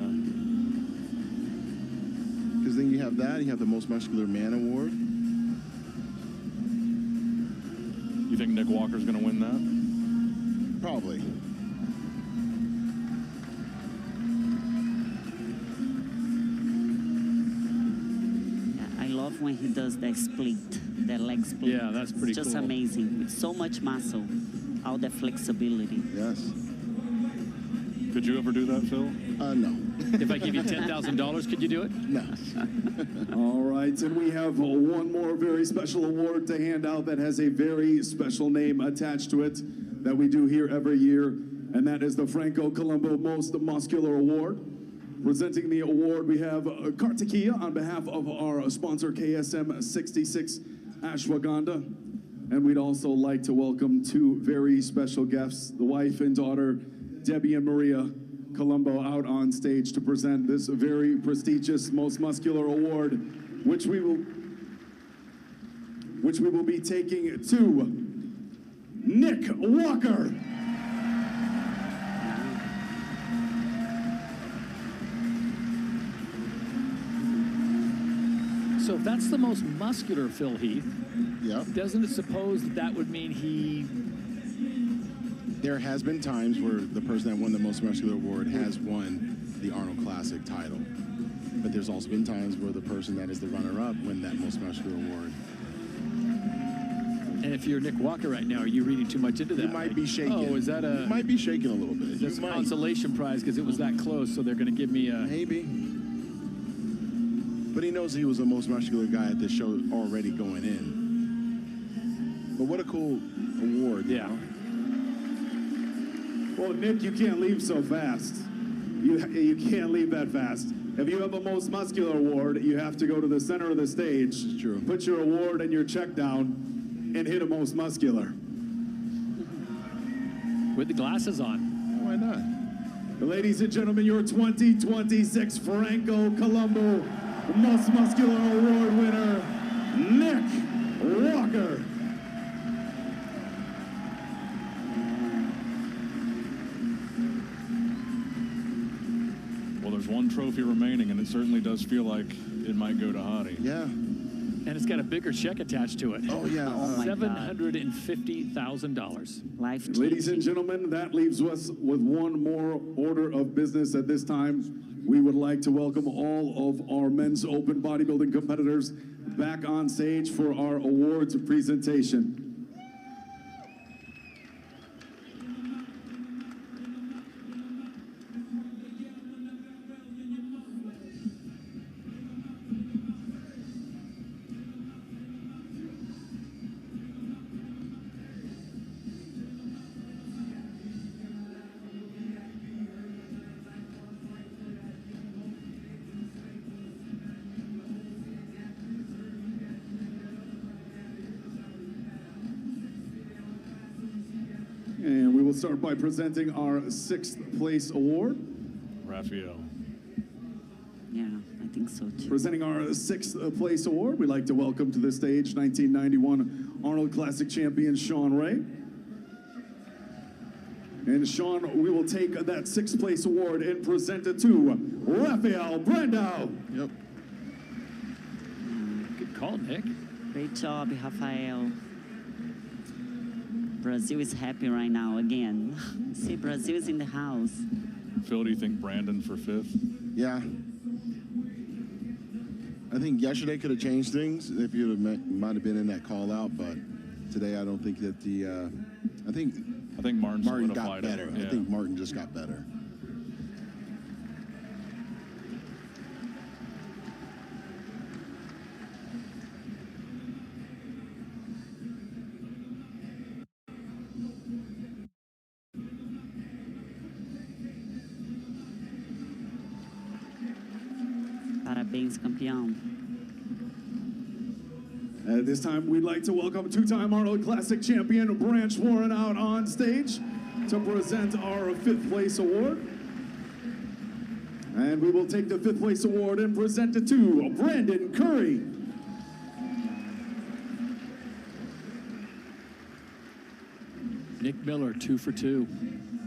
Because then you have that. You have the Most Muscular Man Award. You think Nick Walker's going to win that? Probably. I love when he does that split, that leg split. Yeah, that's pretty It's just cool. amazing. With so much muscle, all that flexibility. Yes. Could you ever do that, Phil? No. If I give you $10,000, could you do it? No. All right, and we have one more very special award to hand out that has a very special name attached to it that we do here every year, and that is the Franco Colombo Most Muscular Award. Presenting the award, we have Kartikeya on behalf of our sponsor KSM 66 Ashwagandha. And we'd also like to welcome two very special guests, the wife and daughter, Debbie and Maria Colombo, out on stage to present this very prestigious Most Muscular Award, which we will be taking to Nick Walker. So if that's the most muscular Phil Heath, Yep. doesn't it suppose that would mean he... There has been times where the person that won the Most Muscular Award has won the Arnold Classic title. But there's also been times where the person that is the runner-up win that Most Muscular Award. And if you're Nick Walker right now, are you reading too much into that? You might be shaking. Oh, is that a... You might be shaking a little bit. That's a You might. consolation prize because it was that close, so they're going to give me a... Maybe. But he knows he was the most muscular guy at this show already going in. But what a cool award. Yeah. Well, Nick, you can't leave so fast. You can't leave that fast. If you have a Most Muscular Award, you have to go to the center of the stage, True. put your award and your check down, and hit a Most Muscular. With the glasses on. Why not? Ladies and gentlemen, your 2026 Franco Colombo Most Muscular Award winner, Nick Walker. Well, there's one trophy remaining, and it certainly does feel like it might go to Hadi. Yeah. And it's got a bigger check attached to it. Oh, yeah. $750,000. Life Ladies and gentlemen, that leaves us with one more order of business at this time. We would like to welcome all of our Men's Open Bodybuilding competitors back on stage for our awards presentation. And we will start by presenting our 6th place award. Raphael. Yeah, I think so too. Presenting our 6th place award, we'd like to welcome to the stage 1991 Arnold Classic champion Sean Ray. And Sean, we will take that 6th place award and present it to Raphael Brandau. Yep. Good call, Nick. Great job, Rafael. Brazil is happy right now again. See, Brazil is in the house. Phil, do you think Brandon for 5th? Yeah. I think yesterday could have changed things if you might have been in that call out, but today I don't think that the I think Martin got better. Yeah. I think Martin just got better. Parabéns, campeão. At this time, we'd like to welcome two-time Arnold Classic champion Branch Warren out on stage to present our 5th place award. And we will take the 5th place award and present it to Brandon Curry. Nick Miller, 2 for 2.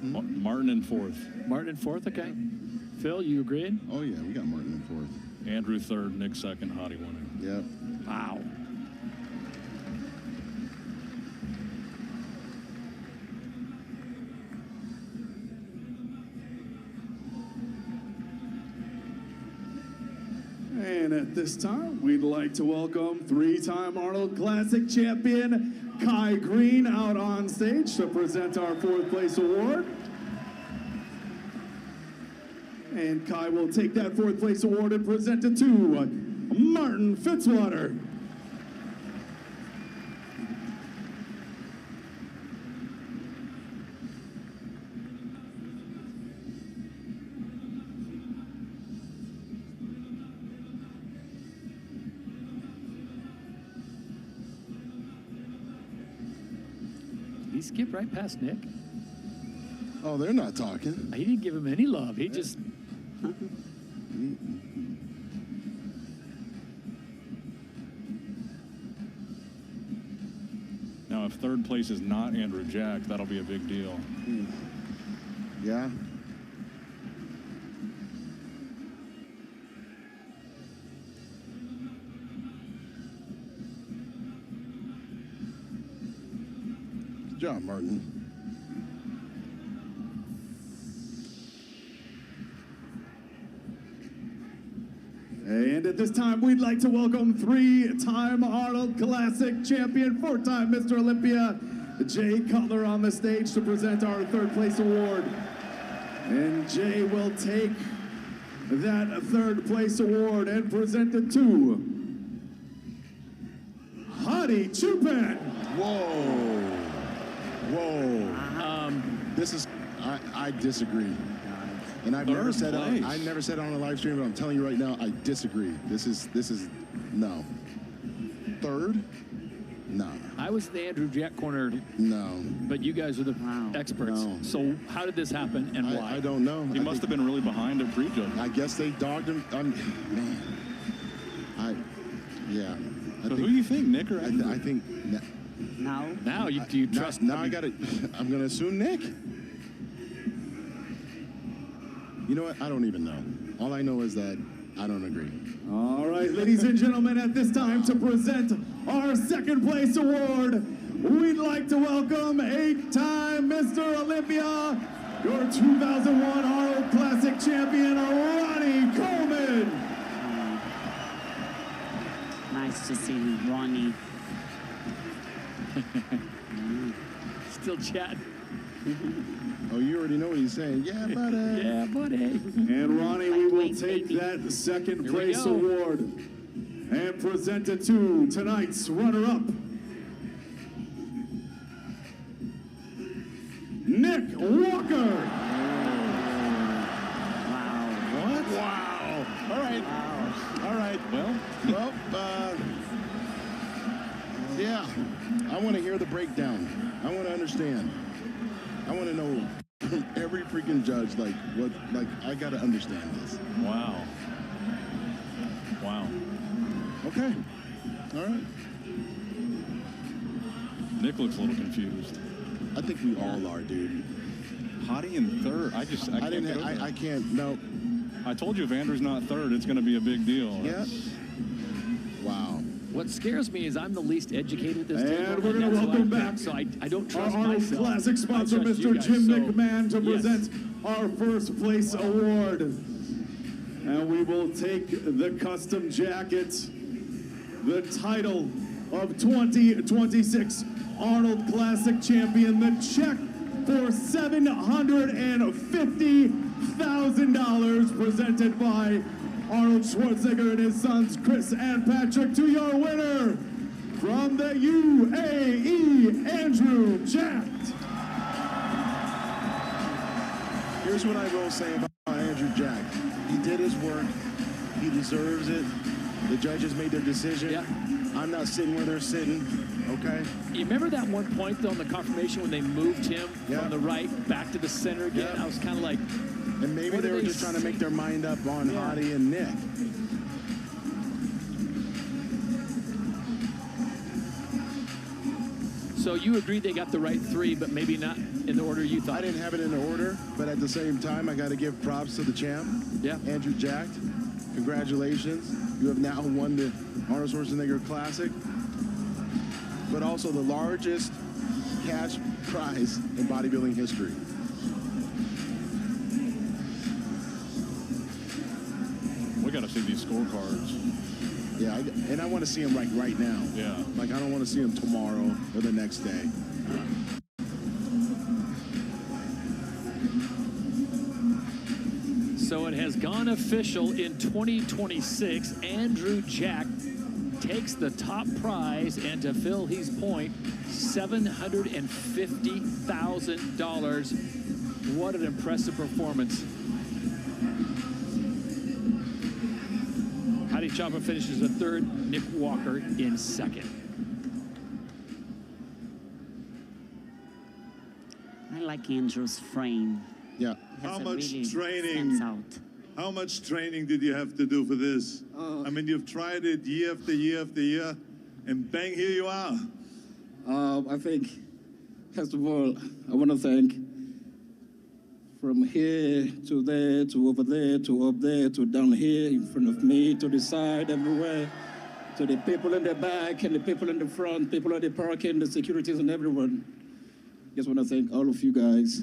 Martin in 4th. Martin in 4th, okay. Phil, you agreed? Oh, yeah, we got Martin in 4th. Andrew 3rd, Nick 2nd, Hottie winning. Yep. Wow. And at this time, we'd like to welcome 3-time Arnold Classic champion Kai Green out on stage to present our 4th place award. And Kai will take that 4th place award and present it to Martin Fitzwater. He skipped right past Nick. Oh, they're not talking. He didn't give him any love. He just... Now, if 3rd place is not Andrew Jack, that'll be a big deal. Yeah. Good job, Martin. And at this time, we'd like to welcome 3-time Arnold Classic champion, 4-time Mr. Olympia, Jay Cutler on the stage to present our 3rd place award. And Jay will take that 3rd place award and present it to Hottie Chupan. Whoa. This is, I disagree. And I've never said I never said it on a live stream, but I'm telling you right now, I disagree. This is no. 3rd? No. I was the Andrew Jack corner. No. But you guys are the experts. No. So how did this happen and why? I don't know. He must have been really behind at prejudging. I guess they dogged him. Yeah. So who do you think, Nick or Andrew? I think. Now you trust. Now I got it. I'm going to assume Nick. You know what? I don't even know. All I know is that I don't agree. All right, ladies and gentlemen, at this time to present our 2nd place award, we'd like to welcome 8-time Mr. Olympia, your 2001 Arnold Classic champion, Ronnie Coleman. Nice to see Ronnie. Still chatting. Oh, you already know what he's saying. Yeah, buddy. Yeah, buddy. And Ronnie, we will take that 2nd place award and present it to tonight's runner-up, Nick Walker. What? Wow. All right. All right. Well, yeah. I want to hear the breakdown. I want to understand. I want to know from every freaking judge, I got to understand this. Wow. Okay. All right. Nick looks a little confused. I think we all are, dude. Hottie in 3rd. I can't, no. I told you if Andrew's not 3rd, it's going to be a big deal. Yeah. Wow. What scares me is I'm the least educated at this table. And we're going to welcome back So I don't trust our Arnold myself. Classic sponsor, I trust Mr. you guys. Jim So, McMahon, to yes. present our first place award. And we will take the custom jacket, the title of 2026 Arnold Classic champion, the check for $750,000 presented by Arnold Schwarzenegger and his sons Chris and Patrick, to your winner from the UAE, Andrew Jack. Here's what I will say about Andrew Jack. He did his work. He deserves it. The judges made their decision. Yeah. I'm not sitting where they're sitting, okay? You remember that one point, though, in the confirmation when they moved him from the right back to the center again? I was kind of like... And maybe they were just trying to make their mind up on Hadi and Nick. So you agreed they got the right three, but maybe not in the order you thought? I didn't have it in the order, but at the same time, I got to give props to the champ, Andrew Jack. Congratulations. You have now won the Arnold Schwarzenegger Classic, but also the largest cash prize in bodybuilding history. We got to see these scorecards. Yeah, and I want to see them right now. Yeah. Like, I don't want to see them tomorrow or the next day. So it has gone official in 2026. Andrew Jack takes the top prize, and to fill his point, $750,000. What an impressive performance. Hadi Chopper finishes in third, Nick Walker in second. I like Andrew's frame. Yeah. How It much really training? stands out. How much training did you have to do for this? I mean, you've tried it year after year after year, and bang, here you are. I think, first of all, I want to thank from here to there to over there to up there to down here in front of me to the side everywhere, to the people in the back and the people in the front, people at the parking, the securities and everyone. Just want to thank all of you guys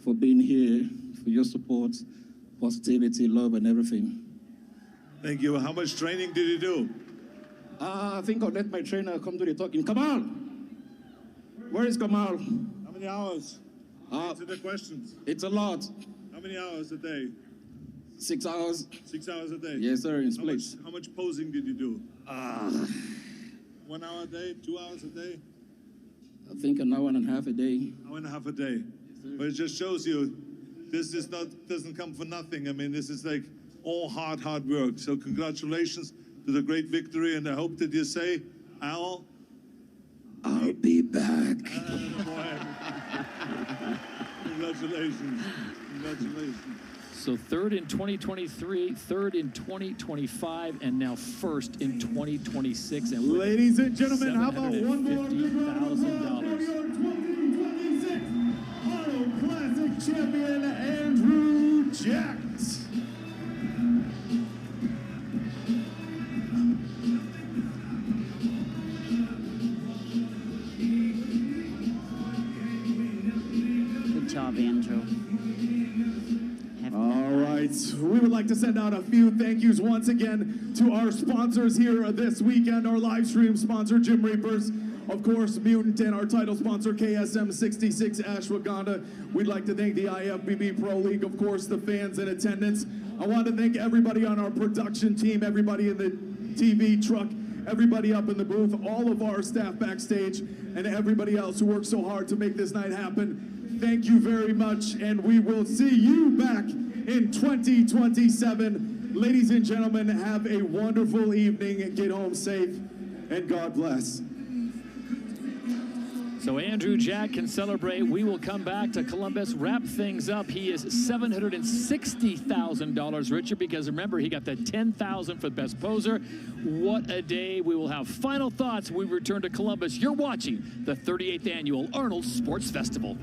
for being here, for your support, positivity, love, and everything. Thank you. How much training did you do? I think I'll let my trainer come do the talking. Kamal! Where is Kamal? How many hours? Answer the questions. It's a lot. How many hours a day? 6 hours. 6 hours a day? Yes, sir, in place. How much posing did you do? 1 hour a day? 2 hours a day? I think an hour and a half a day. Hour and a half a day. But it just shows you this is not doesn't come for nothing. I mean, this is like all hard work. So congratulations to the great victory, and I hope that you say, Al, I'll be back. Congratulations. Congratulations. So third in 2023, third in 2025, and now first in 2026. And ladies and gentlemen, how about one more $750,000 for your 2026 Arnold Classic champion, Andrew Jack. Good job, Andrew. All right, we would like to send out a few thank yous once again to our sponsors here this weekend. Our live stream sponsor, Gym Reapers, of course, Mutant, and our title sponsor, KSM 66 Ashwagandha. We'd like to thank the IFBB Pro League, of course, the fans in attendance. I want to thank everybody on our production team, everybody in the TV truck, everybody up in the booth, all of our staff backstage, and everybody else who worked so hard to make this night happen. Thank you very much, and we will see you back in 2027. Ladies and gentlemen, have a wonderful evening, get home safe, and God bless. So Andrew Jack can celebrate. We will come back to Columbus, wrap things up. He is $760,000 richer because remember, he got the $10,000 for the best poser. What a day. We will have final thoughts when we return to Columbus. You're watching the 38th Annual Arnold Sports Festival.